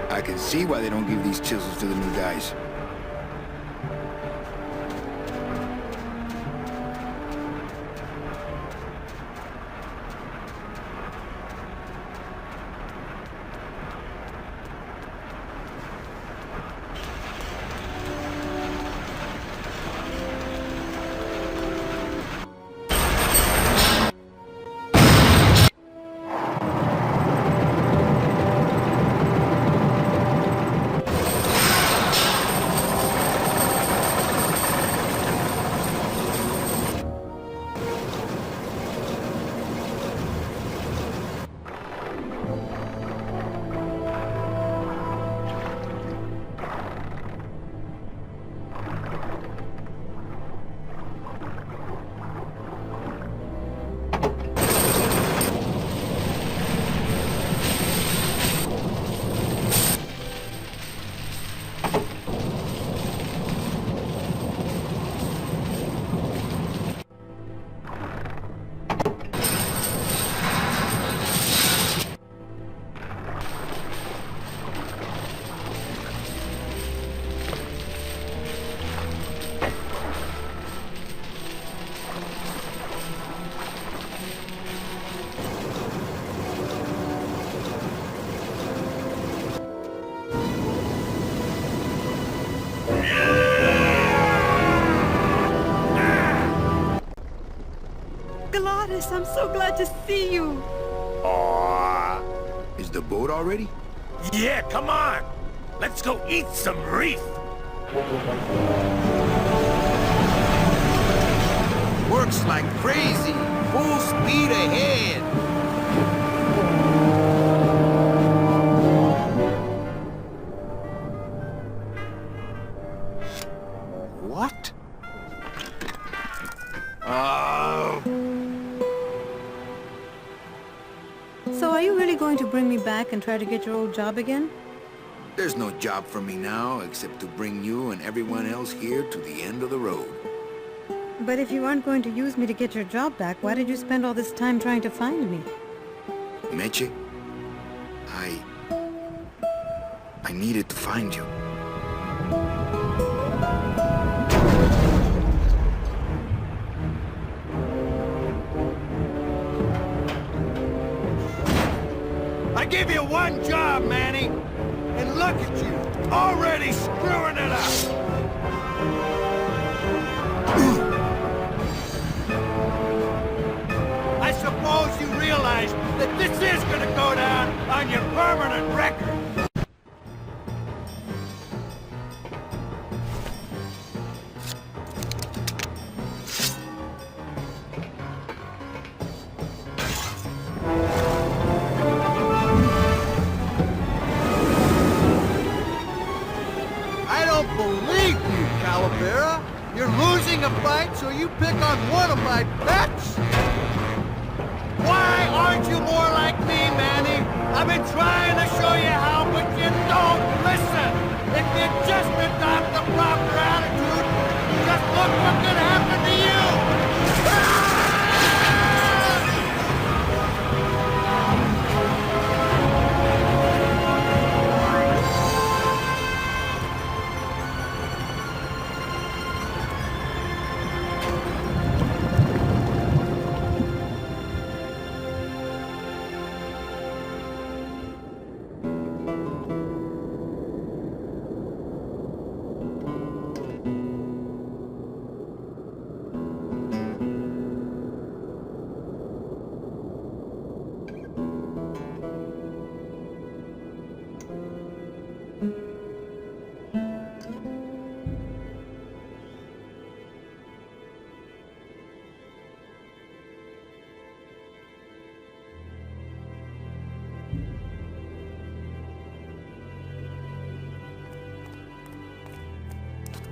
I can see why they don't give these chisels to the new guys. Glottis, I'm so glad to see you. Aw. Is the boat already? Yeah, come on. Let's go eat some reef. Works like crazy. Full speed ahead. What? Oh. So are you really going to bring me back and try to get your old job again? There's no job for me now except to bring you and everyone else here to the end of the road. But if you aren't going to use me to get your job back, why did you spend all this time trying to find me? Meche, I needed to find you. I give you one job, Manny. And look at you, already screwing it up. I suppose you realize that this is gonna go down on your permanent record. I don't believe you, Calavera. You're losing a fight, so you pick on one of my pets? Why aren't you more like me, Manny? I've been trying to show you how, but you don't listen. If you just adopt the proper attitude, just look what could happen to you.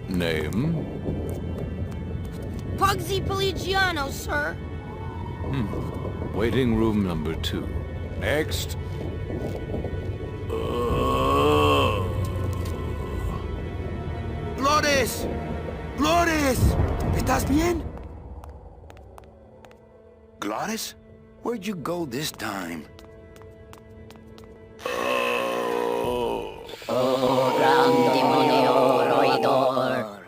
Name? Pugsy Pelagiano, sir. Waiting room number 2. Next. ¡Glottis! ¡Glottis! ¿Estás bien? Glottis? Where'd you go this time? Oh, gran demonio roidor.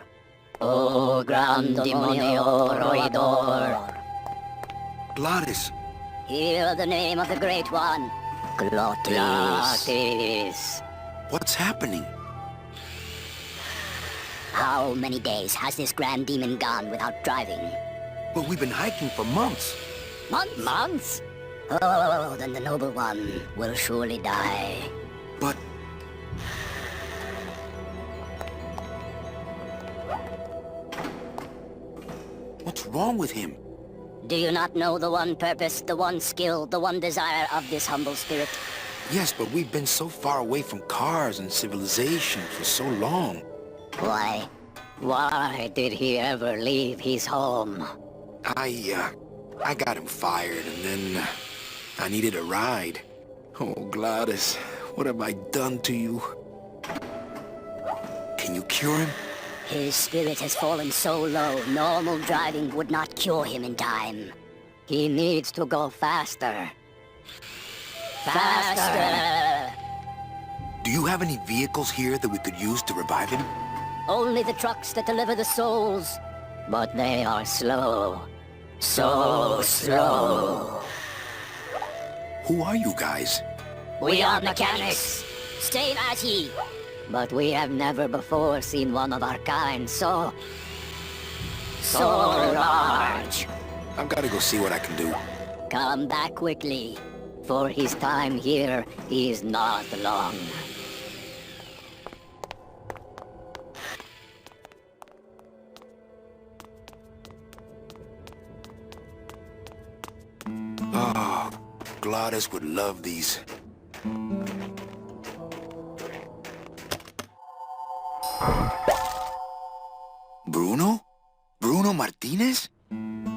Oh, gran demonio roidor. Glottis. Hear the name of the Great One. Glottis. What's happening? How many days has this grand demon gone without driving? Well, we've been hiking for months. Months? Months? Oh, then the noble one will surely die. But... what's wrong with him? Do you not know the one purpose, the one skill, the one desire of this humble spirit? Yes, but we've been so far away from cars and civilization for so long. Why? Why did he ever leave his home? I got him fired, and then I needed a ride. Oh, Glottis, what have I done to you? Can you cure him? His spirit has fallen so low, normal driving would not cure him in time. He needs to go faster. Faster! Do you have any vehicles here that we could use to revive him? Only the trucks that deliver the souls. But they are slow. So slow. Who are you guys? We are mechanics. Same as he. But we have never before seen one of our kind so large. I've got to go see what I can do. Come back quickly, for his time here is not long. Oh, Gladys would love these. Bruno? Bruno Martinez?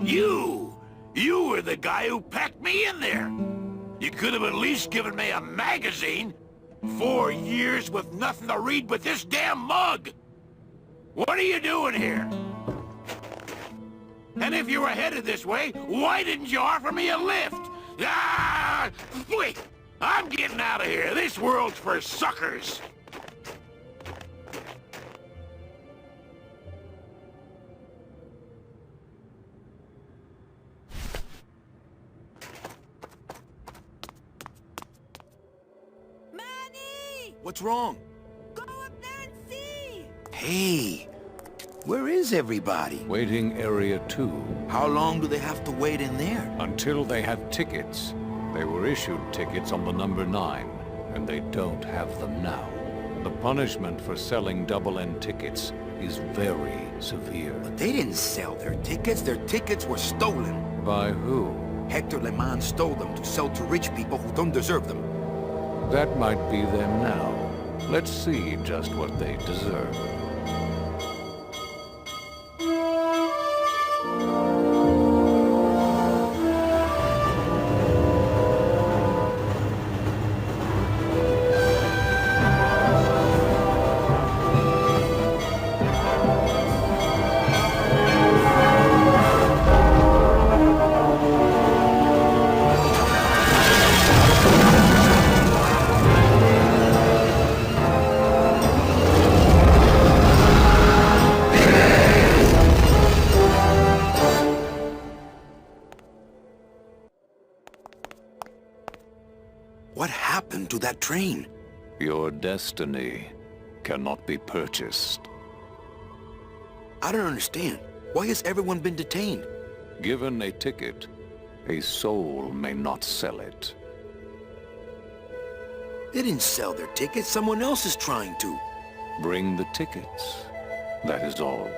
You! You were the guy who packed me in there! You could have at least given me a magazine! 4 years with nothing to read but this damn mug! What are you doing here? And if you were headed this way, why didn't you offer me a lift? Ah! Wait! I'm getting out of here! This world's for suckers! What's wrong? Go up there and see! Hey, where is everybody? Waiting area 2. How long do they have to wait in there? Until they have tickets. They were issued tickets on the number 9, and they don't have them now. The punishment for selling double-end tickets is very severe. But they didn't sell their tickets. Their tickets were stolen. By who? Hector Le Mans stole them to sell to rich people who don't deserve them. That might be them now. Let's see just what they deserve. What happened to that train? Your destiny cannot be purchased. I don't understand. Why has everyone been detained? Given a ticket, a soul may not sell it. They didn't sell their tickets. Someone else is trying to. Bring the tickets. That is all.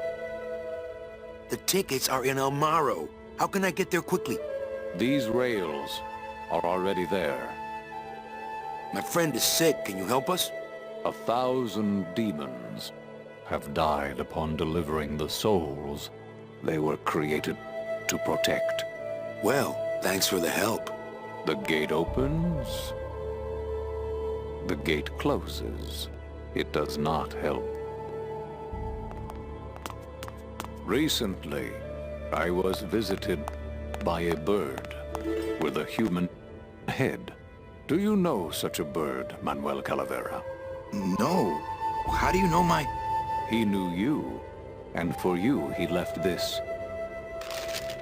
The tickets are in El Maro. How can I get there quickly? These rails are already there. My friend is sick. Can you help us? 1,000 demons have died upon delivering the souls they were created to protect. Well, thanks for the help. The gate opens. The gate closes. It does not help. Recently, I was visited by a bird with a human head. Do you know such a bird, Manuel Calavera? No. How do you know my... He knew you, and for you he left this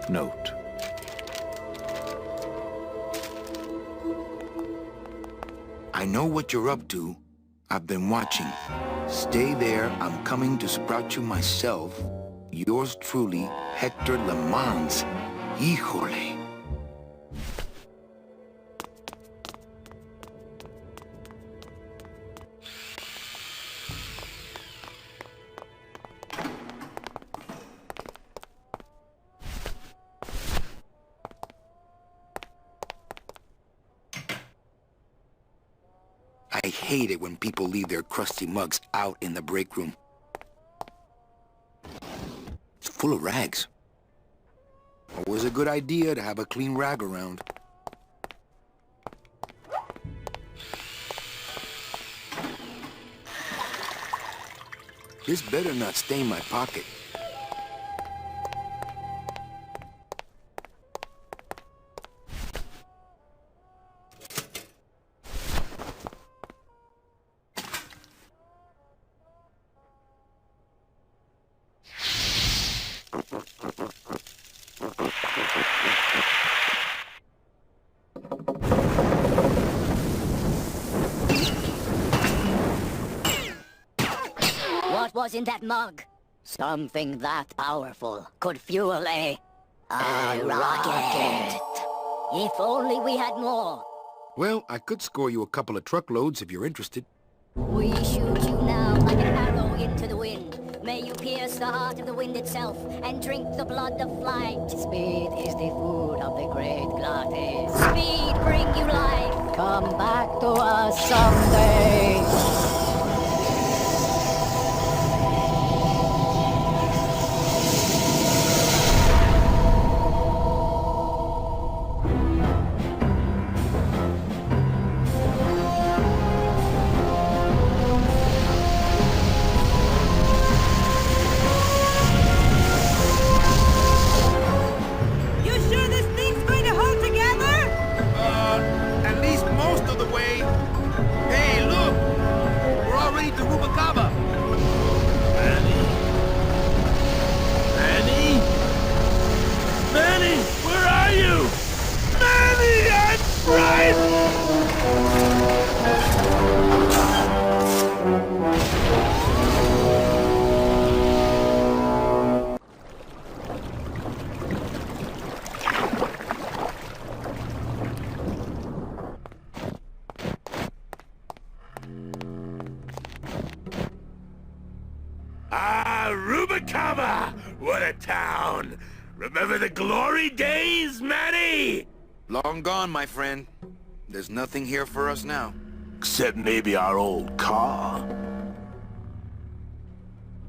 note. I know what you're up to. I've been watching. Stay there. I'm coming to sprout you myself. Yours truly, Hector Le Mans. Híjole. I hate it when people leave their crusty mugs out in the break room. It's full of rags. Always a good idea to have a clean rag around. This better not stain my pocket. What was in that mug? Something that powerful could fuel a A rocket. If only we had more. Well, I could score you a couple of truckloads if you're interested. We shoot you now like an arrow into the wind. May you pierce the heart of the wind itself and drink the blood of flight. Speed is the food of the great glottis. Speed bring you life. Come back to us someday. At least most of the way. Hey, look! We're already to Rubacava. Manny? Manny, where are you? Manny, I'm frightened! Ah, Rubacava! What a town! Remember the glory days, Manny? Long gone, my friend. There's nothing here for us now. Except maybe our old car.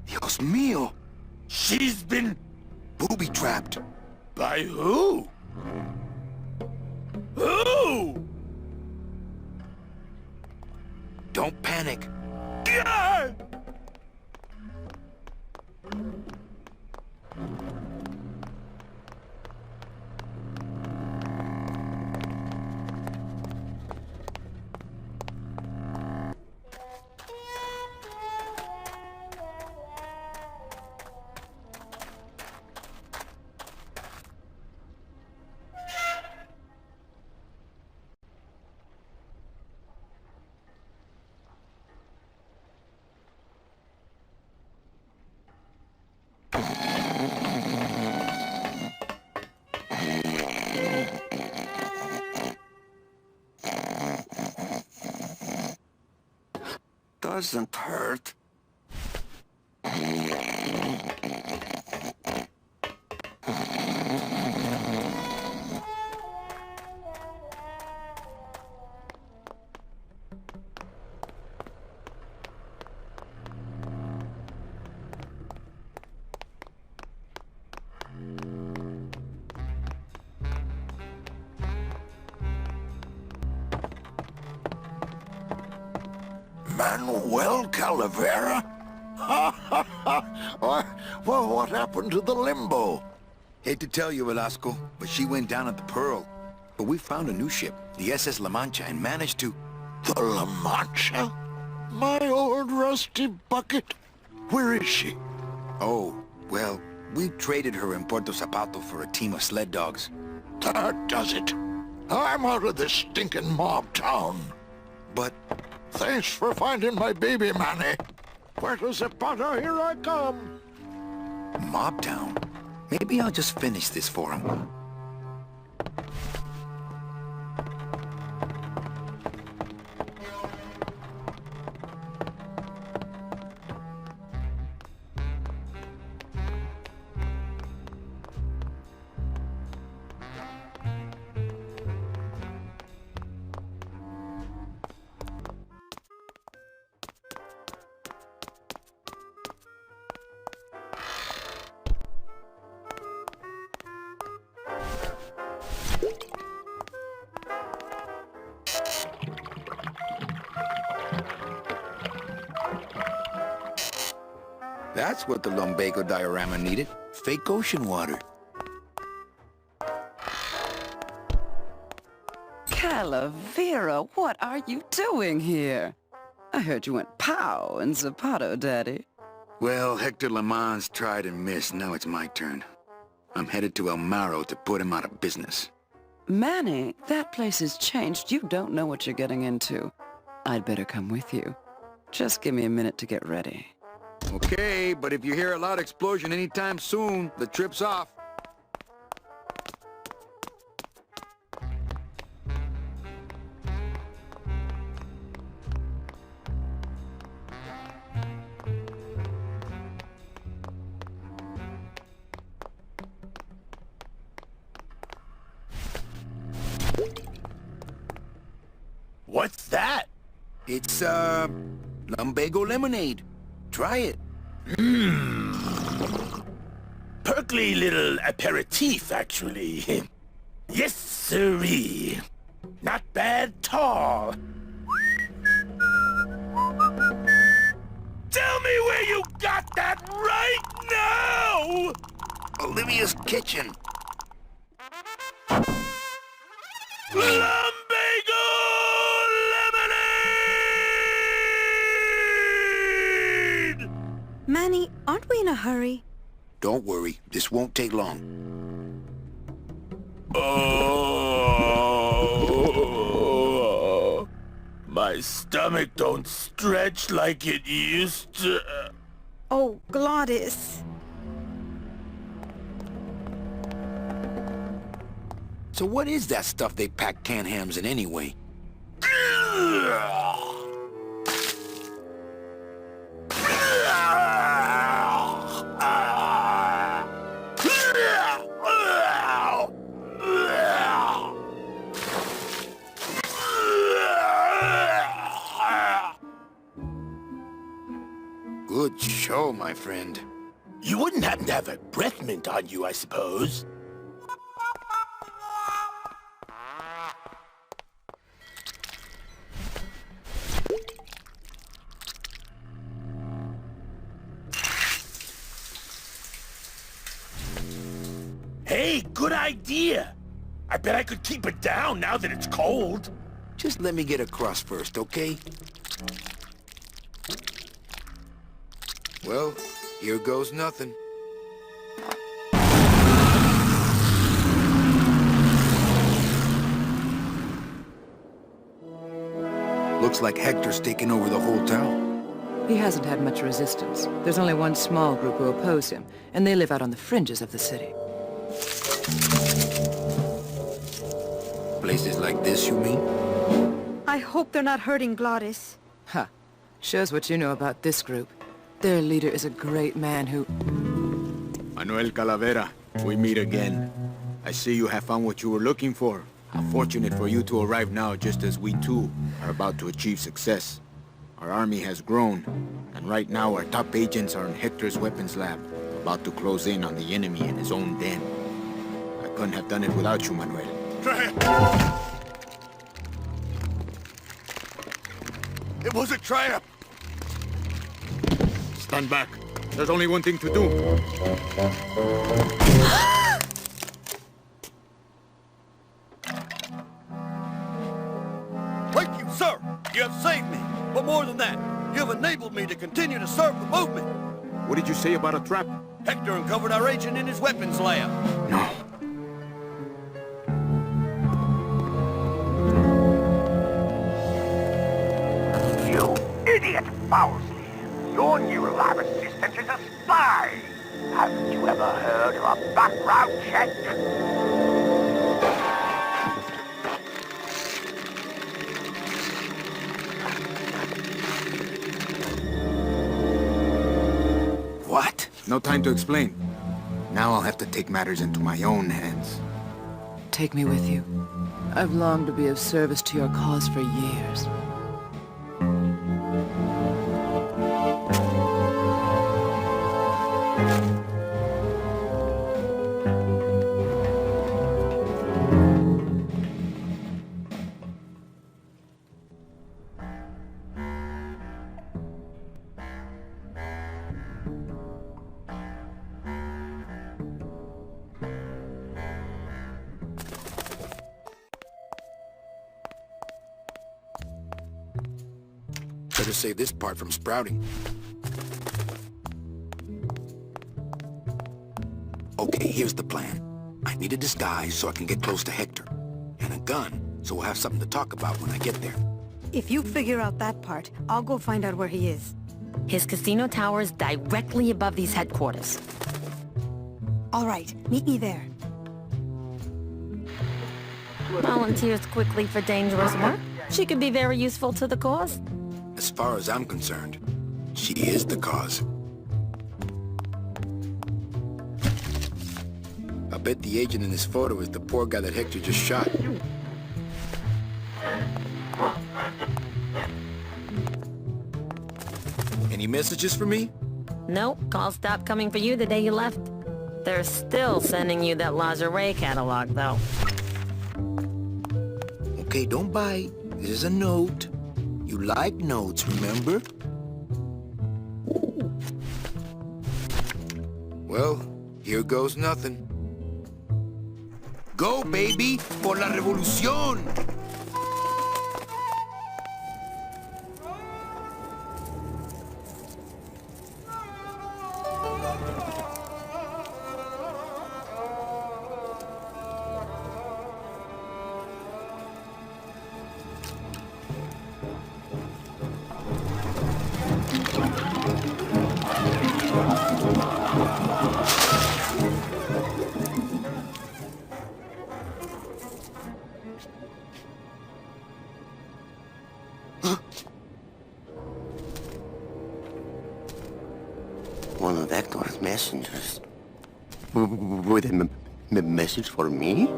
Dios mío! She's been... booby-trapped. By who? Who? Don't panic. God! Doesn't hurt. Manuel Calavera? Well, what happened to the Limbo? Hate to tell you, Velasco, but she went down at the Pearl. But we found a new ship, the SS La Mancha, and managed to... The La Mancha? My old rusty bucket? Where is she? Oh, well, we traded her in Puerto Zapato for a team of sled dogs. That does it. I'm out of this stinking mob town. But... Thanks for finding my baby, Manny. Puerto Zapato, here I come. Mob town? Maybe I'll just finish this for him. That's what the lumbago diorama needed. Fake ocean water. Calavera, what are you doing here? I heard you went pow in Zapato, Daddy. Well, Hector Le Mans tried and missed. Now it's my turn. I'm headed to El Maro to put him out of business. Manny, that place has changed. You don't know what you're getting into. I'd better come with you. Just give me a minute to get ready. Okay, but if you hear a loud explosion anytime soon, the trip's off. What's that? It's, lumbago lemonade. Try it. Perkly little aperitif, actually. Yes, sirree. Not bad at all. Tell me where you got that right now! Olivia's kitchen. Lumbago lemonade! Manny, aren't we in a hurry? Don't worry, this won't take long. Oh, my stomach don't stretch like it used to. Oh, Glottis. So what is that stuff they pack canned hams in anyway? Good show, my friend. You wouldn't happen to have a breath mint on you, I suppose? Hey, good idea! I bet I could keep it down now that it's cold. Just let me get across first, okay? Well, here goes nothing. Looks like Hector's taken over the whole town. He hasn't had much resistance. There's only one small group who oppose him, and they live out on the fringes of the city. Places like this, you mean? I hope they're not hurting Glottis. Ha. Shows what you know about this group. Their leader is a great man who... Manuel Calavera, we meet again. I see you have found what you were looking for. How fortunate for you to arrive now just as we too are about to achieve success. Our army has grown, and right now our top agents are in Hector's weapons lab, about to close in on the enemy in his own den. I couldn't have done it without you, Manuel. It was a trap! Stand back. There's only one thing to do. Thank you, sir. You have saved me. But more than that, you have enabled me to continue to serve the movement. What did you say about a trap? Hector uncovered our agent in his weapons lab. No. You idiot Bowsley! Your new lab assistant is a spy! Haven't you ever heard of a background check? What? No time to explain. Now I'll have to take matters into my own hands. Take me with you. I've longed to be of service to your cause for years. Better save this part from sprouting. Okay, here's the plan. I need a disguise so I can get close to Hector. And a gun, so we'll have something to talk about when I get there. If you figure out that part, I'll go find out where he is. His casino tower's directly above these headquarters. All right, meet me there. Volunteers quickly for dangerous work. She could be very useful to the cause. As far as I'm concerned, she is the cause. I bet the agent in this photo is the poor guy that Hector just shot. messages for me? Nope, calls stopped coming for you the day you left. They're still sending you that lingerie catalog, though. Okay, don't bite. This is a note. You like notes, remember? Well, here goes nothing. Go, baby, por la revolución! One of Hector's messengers. With a message for me?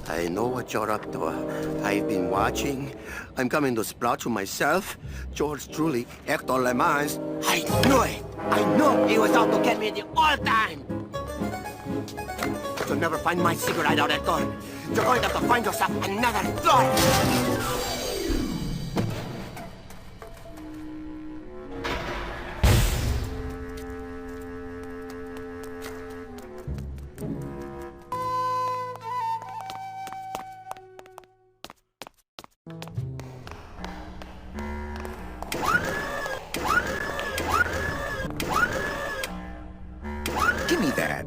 I know what you're up to. I've been watching. I'm coming to sprout you myself. Yours truly, Hector Le Mans. I knew it! I knew he was out to get me the whole time! You'll never find my secret hideout, Hector. You're going to have to find yourself another door! Give me that.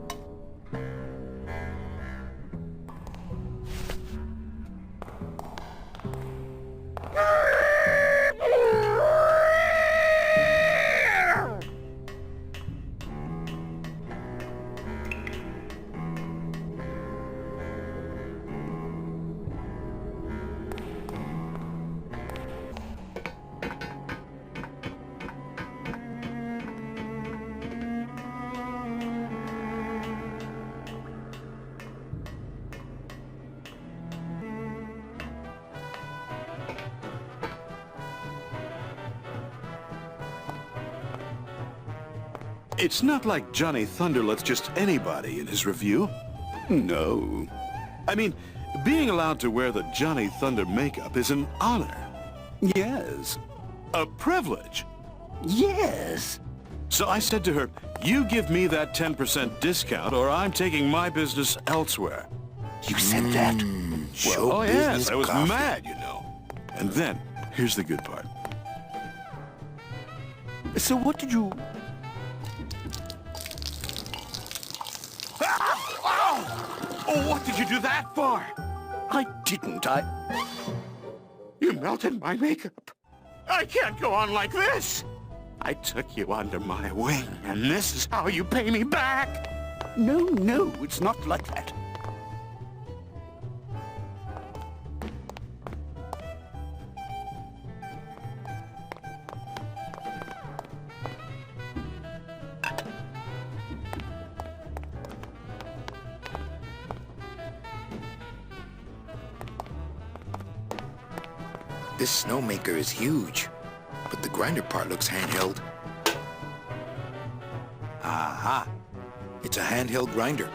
It's not like Johnny Thunder lets just anybody in his review. No. I mean, being allowed to wear the Johnny Thunder makeup is an honor. Yes. A privilege. Yes. So I said to her, you give me that 10% discount or I'm taking my business elsewhere. You said that? Well, oh yes, I was mad, you know. And then, here's the good part. So what did you... Oh, what did you do that for? I didn't, You melted my makeup. I can't go on like this. I took you under my wing, and this is how you pay me back. No, it's not like that. This snowmaker is huge, but the grinder part looks handheld. Aha! It's a handheld grinder.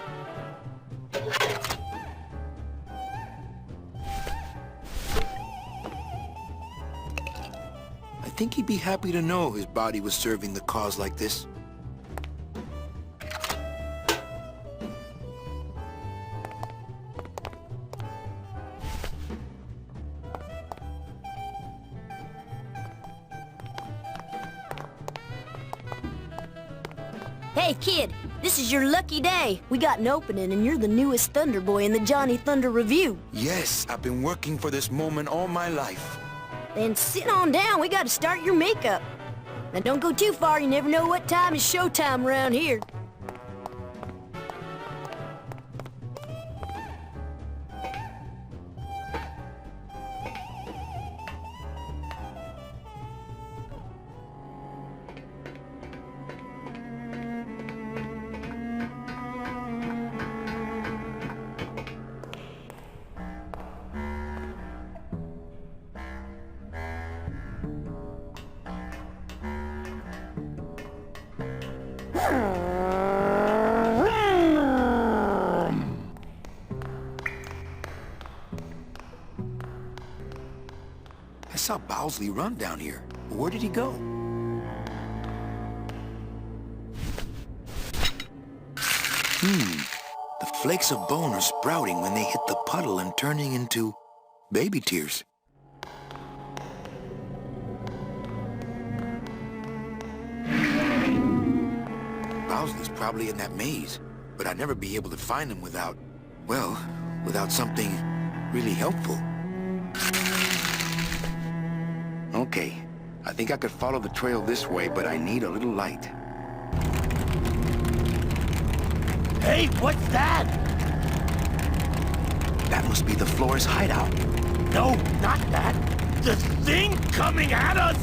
I think he'd be happy to know his body was serving the cause like this. Hey, kid, this is your lucky day. We got an opening, and you're the newest Thunder Boy in the Johnny Thunder Review. Yes, I've been working for this moment all my life. Then sit on down. We got to start your makeup. Now, don't go too far. You never know what time is showtime around here. I saw Bowsley run down here. Where did he go? The flakes of bone are sprouting when they hit the puddle and turning into baby tears. Bowsley's probably in that maze, but I'd never be able to find him without, well, without something really helpful. Okay, I think I could follow the trail this way, but I need a little light. Hey, what's that? That must be the Flores hideout. No, not that. The thing coming at us!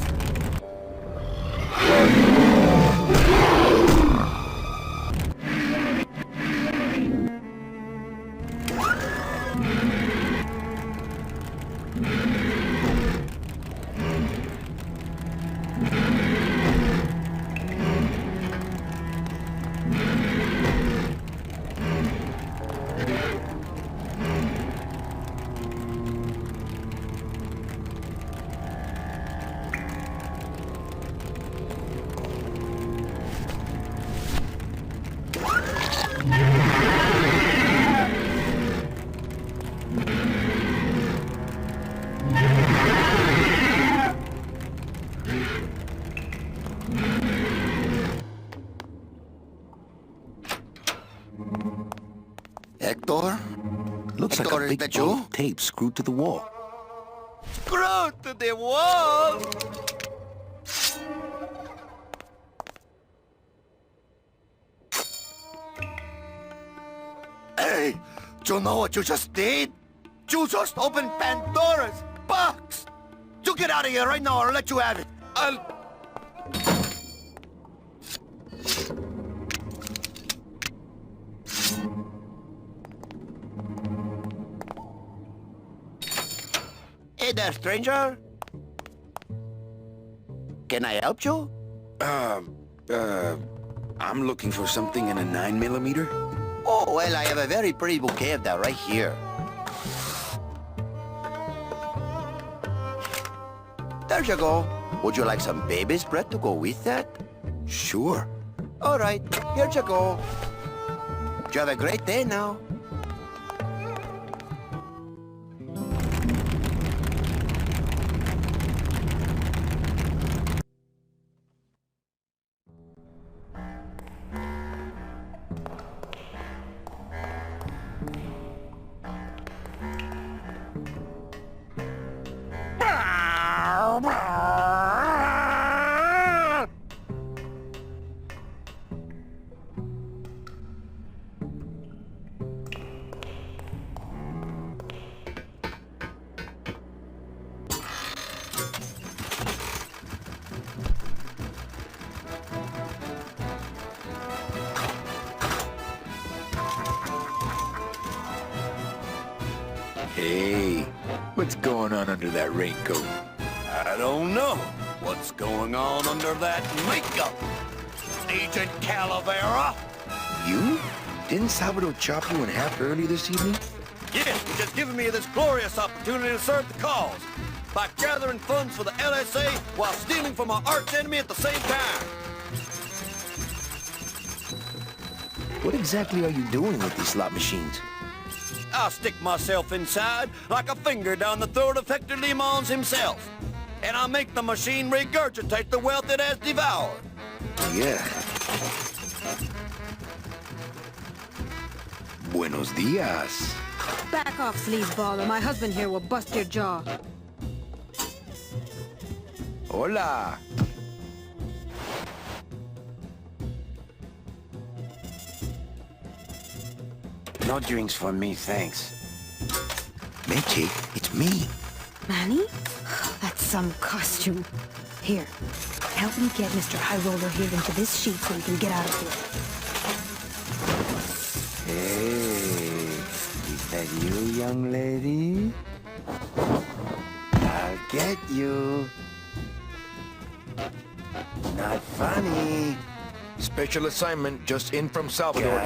Hector? Looks like a big ball of tape screwed to the wall. Screwed to the wall! Hey, do you know what you just did? You just opened Pandora's box! You get out of here right now or I'll let you have it. Hey there, stranger. Can I help you? I'm looking for something in a 9mm. Oh, well, I have a very pretty bouquet of that right here. There you go. Would you like some baby's breath to go with that? Sure. All right, here you go. You have a great day now. Hey, what's going on under that raincoat? I don't know what's going on under that makeup, Agent Calavera. You? Didn't Salvador chop you in half early this evening? Yes, he's just giving me this glorious opportunity to serve the cause by gathering funds for the LSA while stealing from our arch enemy at the same time. What exactly are you doing with these slot machines? I'll stick myself inside like a finger down the throat of Hector Limons himself. And I'll make the machine regurgitate the wealth it has devoured. Yeah. Buenos dias. Back off, sleazeball, or my husband here will bust your jaw. Hola. No drinks for me, thanks. Meche, it's me. Manny? That's some costume. Here, help me get Mr. High Roller here into this sheet so we can get out of here. Hey, is that you, young lady? I'll get you. Not funny. Special assignment just in from Salvador.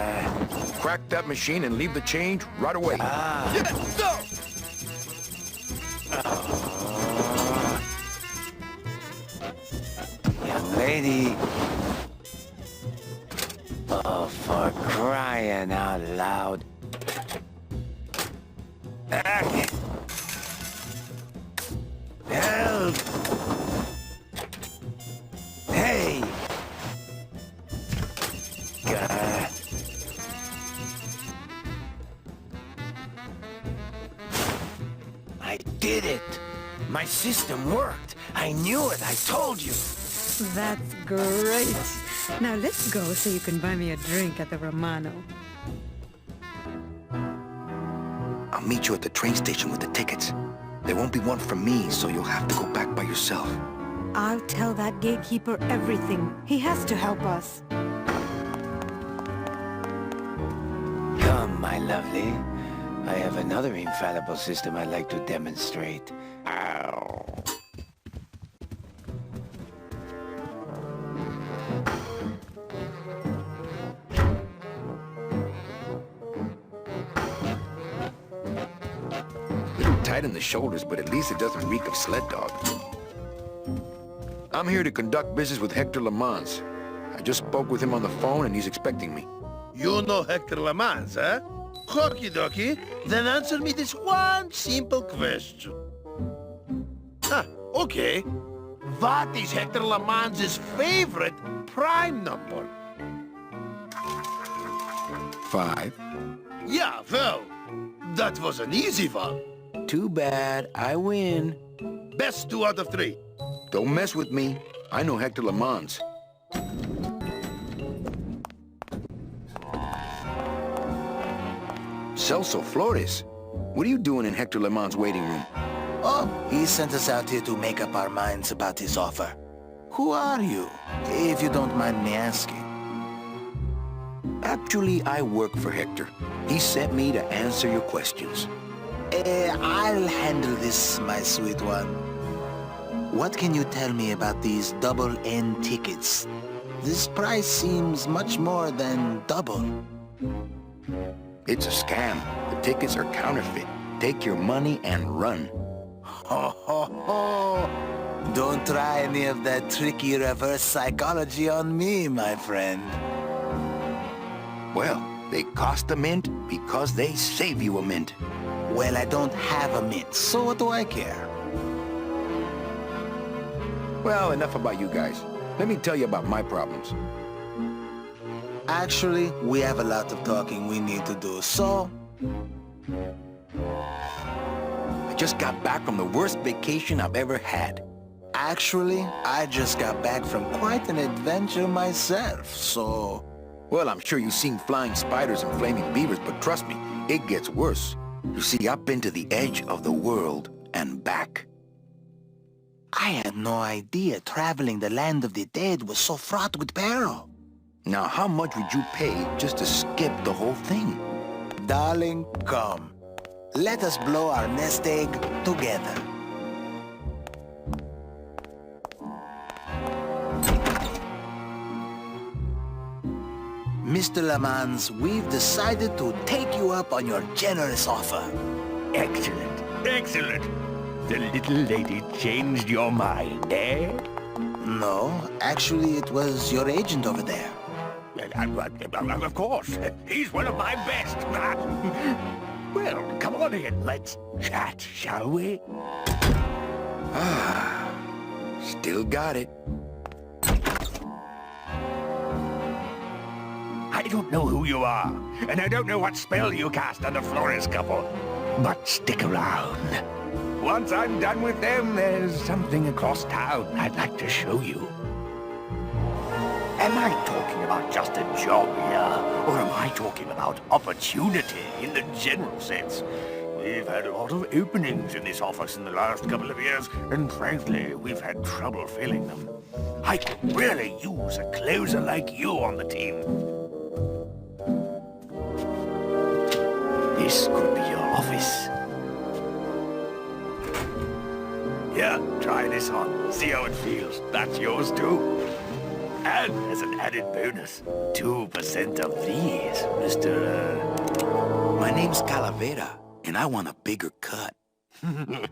Crack that machine and leave the change right away. Yes, sir! Young lady. Oh, for crying out loud. Help! Hey! God. I did it! My system worked! I knew it! I told you! That's great. Now let's go so you can buy me a drink at the Romano. I'll meet you at the train station with the tickets. There won't be one from me, so you'll have to go back by yourself. I'll tell that gatekeeper everything. He has to help us. Come, my lovely. I have another infallible system I'd like to demonstrate. Ow. Tight in the shoulders, but at least it doesn't reek of sled dog. I'm here to conduct business with Hector Lamans. I just spoke with him on the phone and he's expecting me. You know Hector Lamans, huh? Okie dokie. Then answer me this one simple question. Okay. What is Hector Lamans' favorite prime number? 5. Yeah, well, that was an easy one. Too bad. I win. Best 2 out of 3. Don't mess with me. I know Hector Lamans. Celso Flores. What are you doing in Hector Lamans' waiting room? Oh, he sent us out here to make up our minds about his offer. Who are you, if you don't mind me asking? Actually, I work for Hector. He sent me to answer your questions. I'll handle this, my sweet one. What can you tell me about these double N tickets? This price seems much more than double. It's a scam. The tickets are counterfeit. Take your money and run. Ho, ho, ho! Don't try any of that tricky reverse psychology on me, my friend. Well, they cost a mint because they save you a mint. Well, I don't have a mint, so what do I care? Well, enough about you guys. Let me tell you about my problems. Actually, we have a lot of talking we need to do, so... I just got back from the worst vacation I've ever had. Actually, I just got back from quite an adventure myself, so... Well, I'm sure you've seen flying spiders and flaming beavers, but trust me, it gets worse. You see, I've been to the edge of the world and back. I had no idea traveling the land of the dead was so fraught with peril. Now, how much would you pay just to skip the whole thing? Darling, come. Let us blow our nest egg together. Mr. Lamans, we've decided to take you up on your generous offer. Excellent, excellent. The little lady changed your mind, eh? No, actually it was your agent over there. Of course, he's one of my best. Well, come on in, let's chat, shall we? Still got it. I don't know who you are, and I don't know what spell you cast on the Flores couple, but stick around. Once I'm done with them, there's something across town I'd like to show you. Am I talking about just a job here, or am I talking about opportunity in the general sense? We've had a lot of openings in this office in the last couple of years, and frankly, we've had trouble filling them. I could really use a closer like you on the team. This could be your office. Here, try this on. See how it feels. That's yours too. And as an added bonus, 2% of these, Mr. My name's Calavera, and I want a bigger cut. Oh,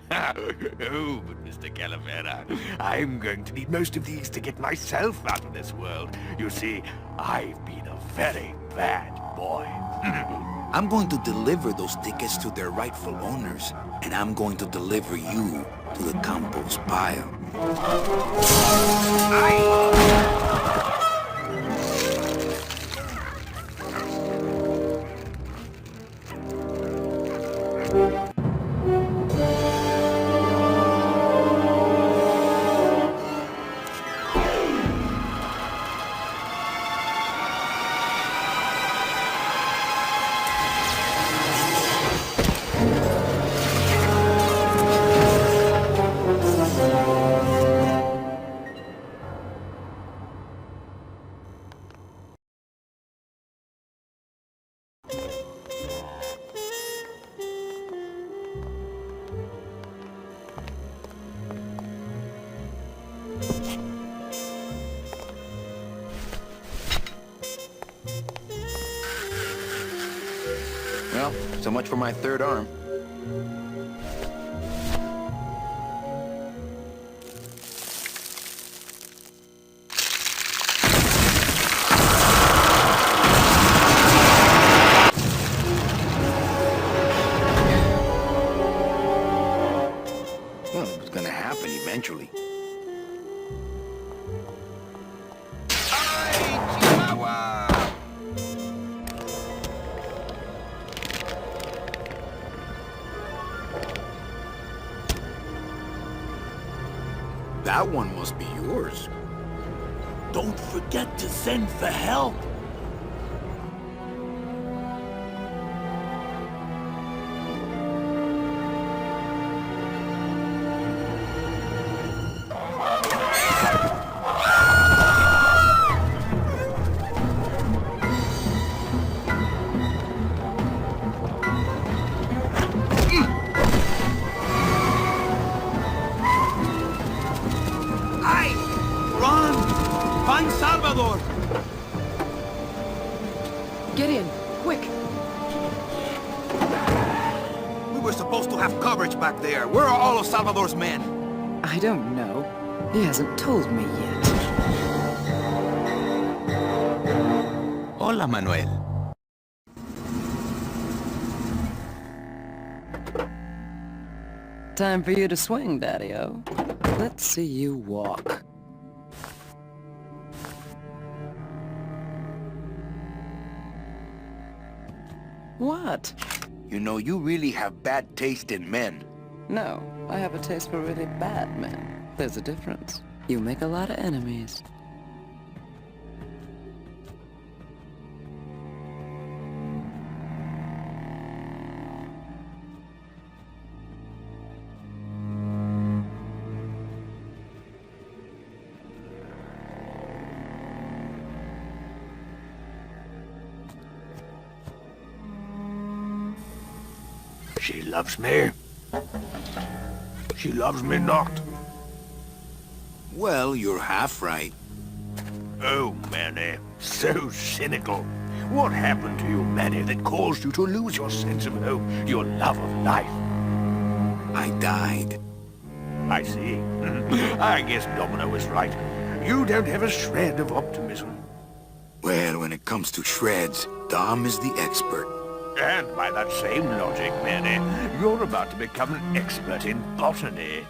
but Mr. Calavera, I'm going to need most of these to get myself out of this world. You see, I've been a very bad boy. I'm going to deliver those tickets to their rightful owners, and I'm going to deliver you to the compost pile. Well, so much for my third arm. Well, it was gonna happen eventually. That one must be yours. Don't forget to send for help. Find Salvador! Gideon, quick! We were supposed to have coverage back there. Where are all of Salvador's men? I don't know. He hasn't told me yet. Hola, Manuel. Time for you to swing, Daddy-O. Let's see you walk. What? You know, you really have bad taste in men. No, I have a taste for really bad men. There's a difference. You make a lot of enemies. She loves me. She loves me not. Well, you're half right. Oh, Manny, so cynical. What happened to you, Manny, that caused you to lose your sense of hope, your love of life? I died. I see. I guess Domino was right. You don't have a shred of optimism. Well, when it comes to shreds, Dom is the expert. And by that same logic, Manny, you're about to become an expert in botany.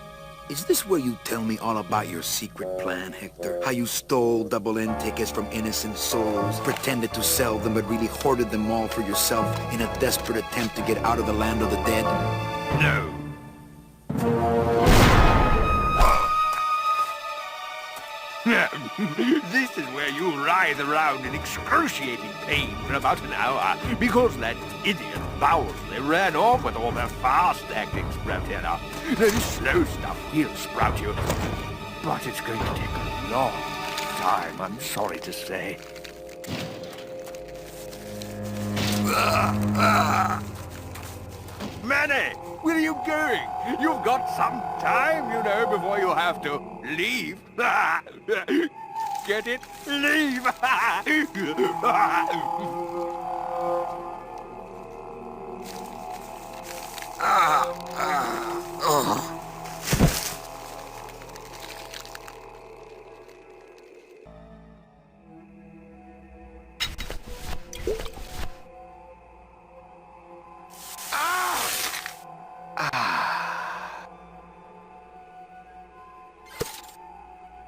Is this where you tell me all about your secret plan, Hector? How you stole double-end tickets from innocent souls, pretended to sell them, but really hoarded them all for yourself in a desperate attempt to get out of the land of the dead? No. This is where you writhe around in excruciating pain for about an hour, because that idiot Bowsley ran off with all the fast-acting Sproutella. The slow stuff will sprout you, but it's going to take a long time, I'm sorry to say. Manny, where are you going? You've got some time, you know, before you have to leave. Get it? Leave!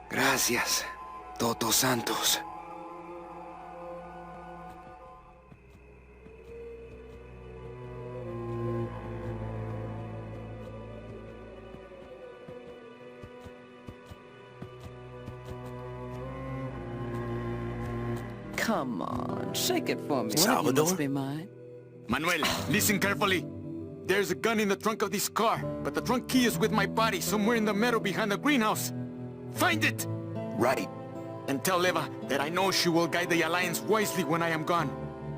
Gracias, Toto Santos. Come on, shake it for me. One of you Salvador? must be mine. Manuel, listen carefully. There's a gun in the trunk of this car, but the trunk key is with my body somewhere in the meadow behind the greenhouse. Find it! Right. And tell Eva that I know she will guide the Alliance wisely when I am gone.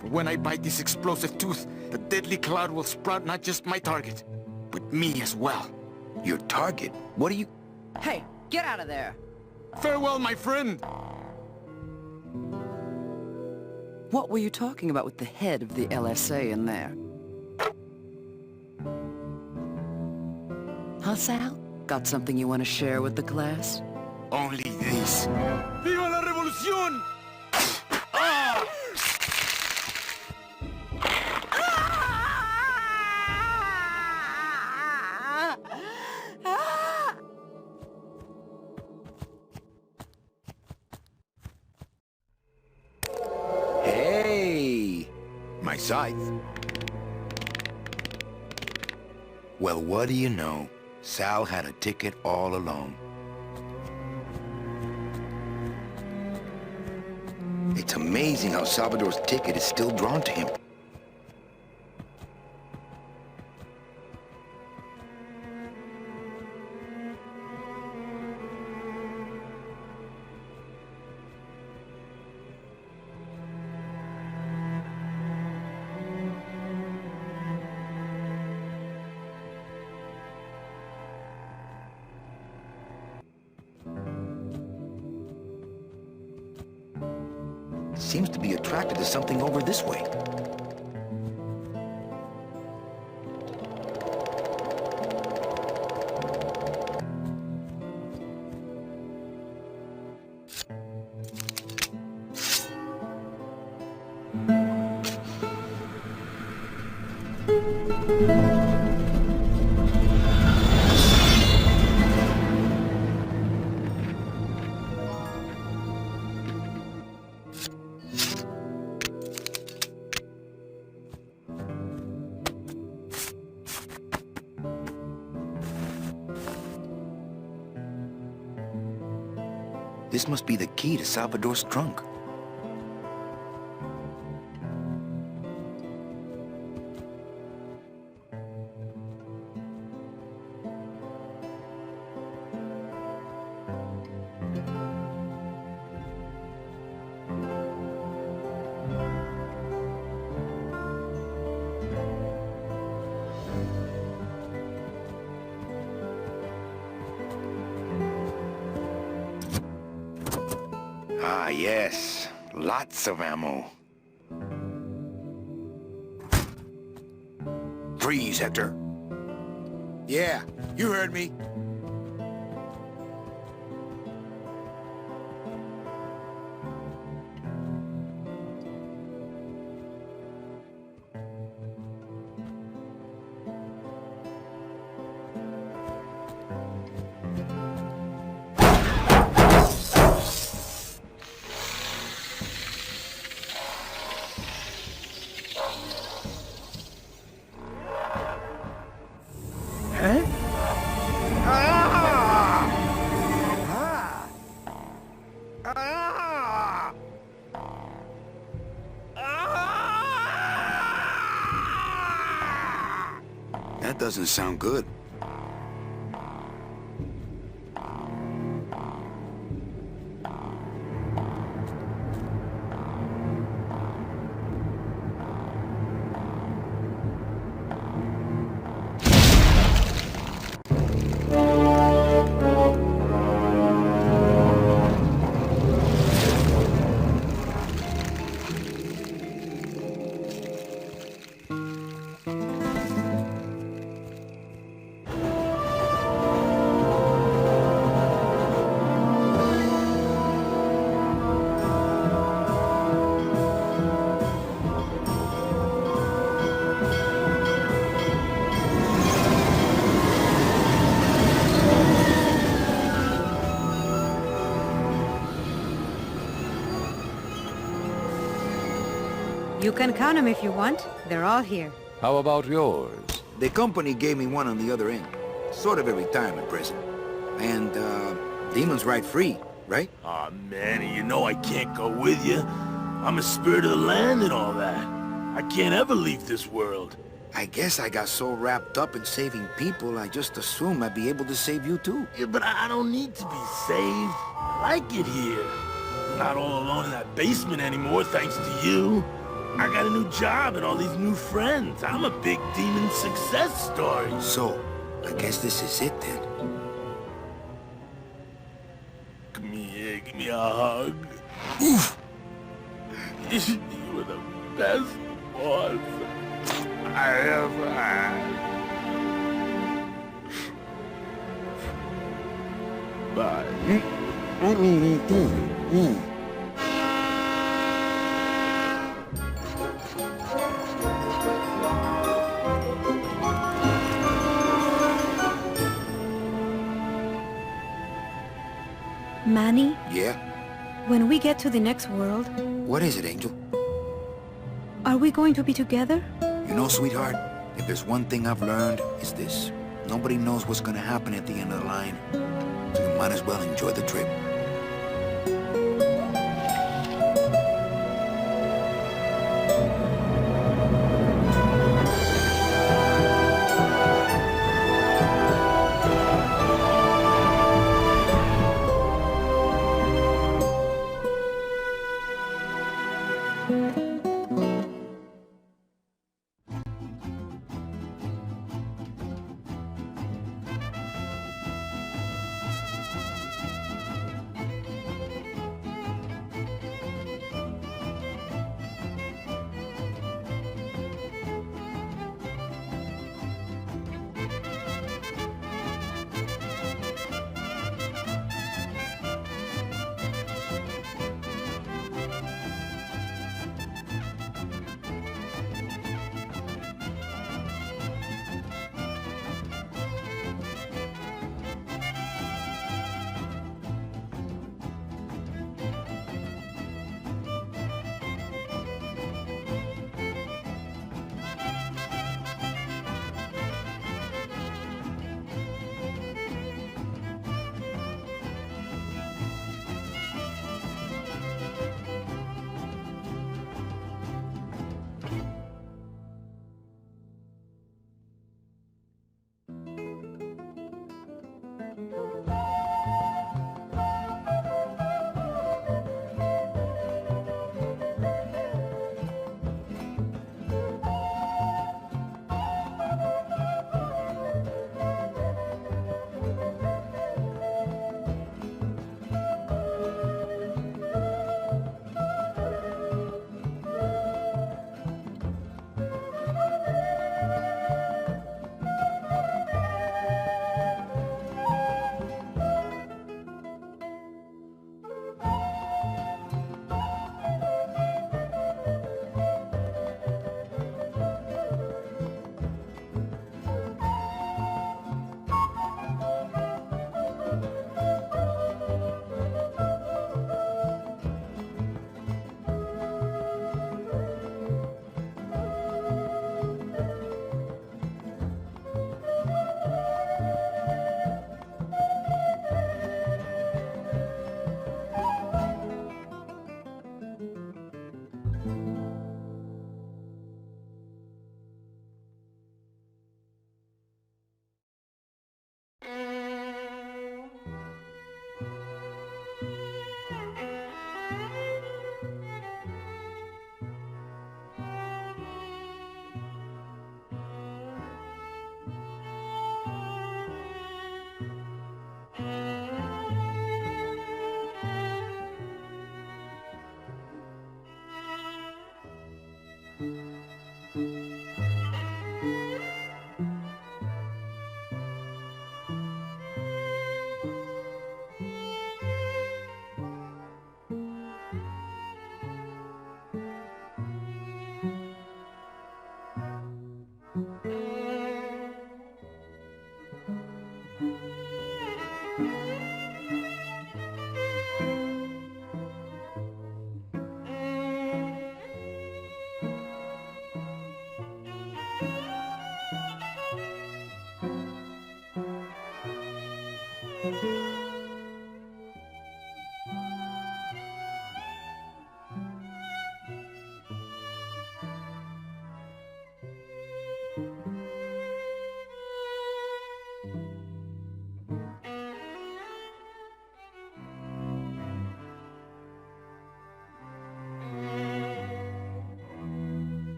For when I bite this explosive tooth, the deadly cloud will sprout not just my target, but me as well. Your target? What are you... Hey, get out of there! Farewell, my friend! What were you talking about with the head of the LSA in there? Huh, Sal? Got something you want to share with the class? Only this. Viva la revolución! Ah! Hey! My scythe. Well, what do you know? Sal had a ticket all along. It's amazing how Salvador's ticket is still drawn to him. Seems to be attracted to something over this way. This must be the key to Salvador's trunk. Ah, yes. Lots of ammo. Freeze, Hector. Yeah, you heard me. That doesn't sound good. You can count them if you want. They're all here. How about yours? The company gave me one on the other end. Sort of a retirement present. And, demons ride free, right? Aw, Manny, you know I can't go with you. I'm a spirit of the land and all that. I can't ever leave this world. I guess I got so wrapped up in saving people, I just assumed I'd be able to save you too. Yeah, but I don't need to be saved. I like it here. I'm not all alone in that basement anymore, thanks to you. I got a new job and all these new friends. I'm a big demon success story. So, I guess this is it then. Come here, give me a hug. Oof. You were the best boss I ever had. Bye. Manny, Yeah? when we get to the next world, What is it, Angel? are we going to be together? You know, sweetheart, if there's one thing I've learned, it's this. Nobody knows what's gonna happen at the end of the line. So you might as well enjoy the trip.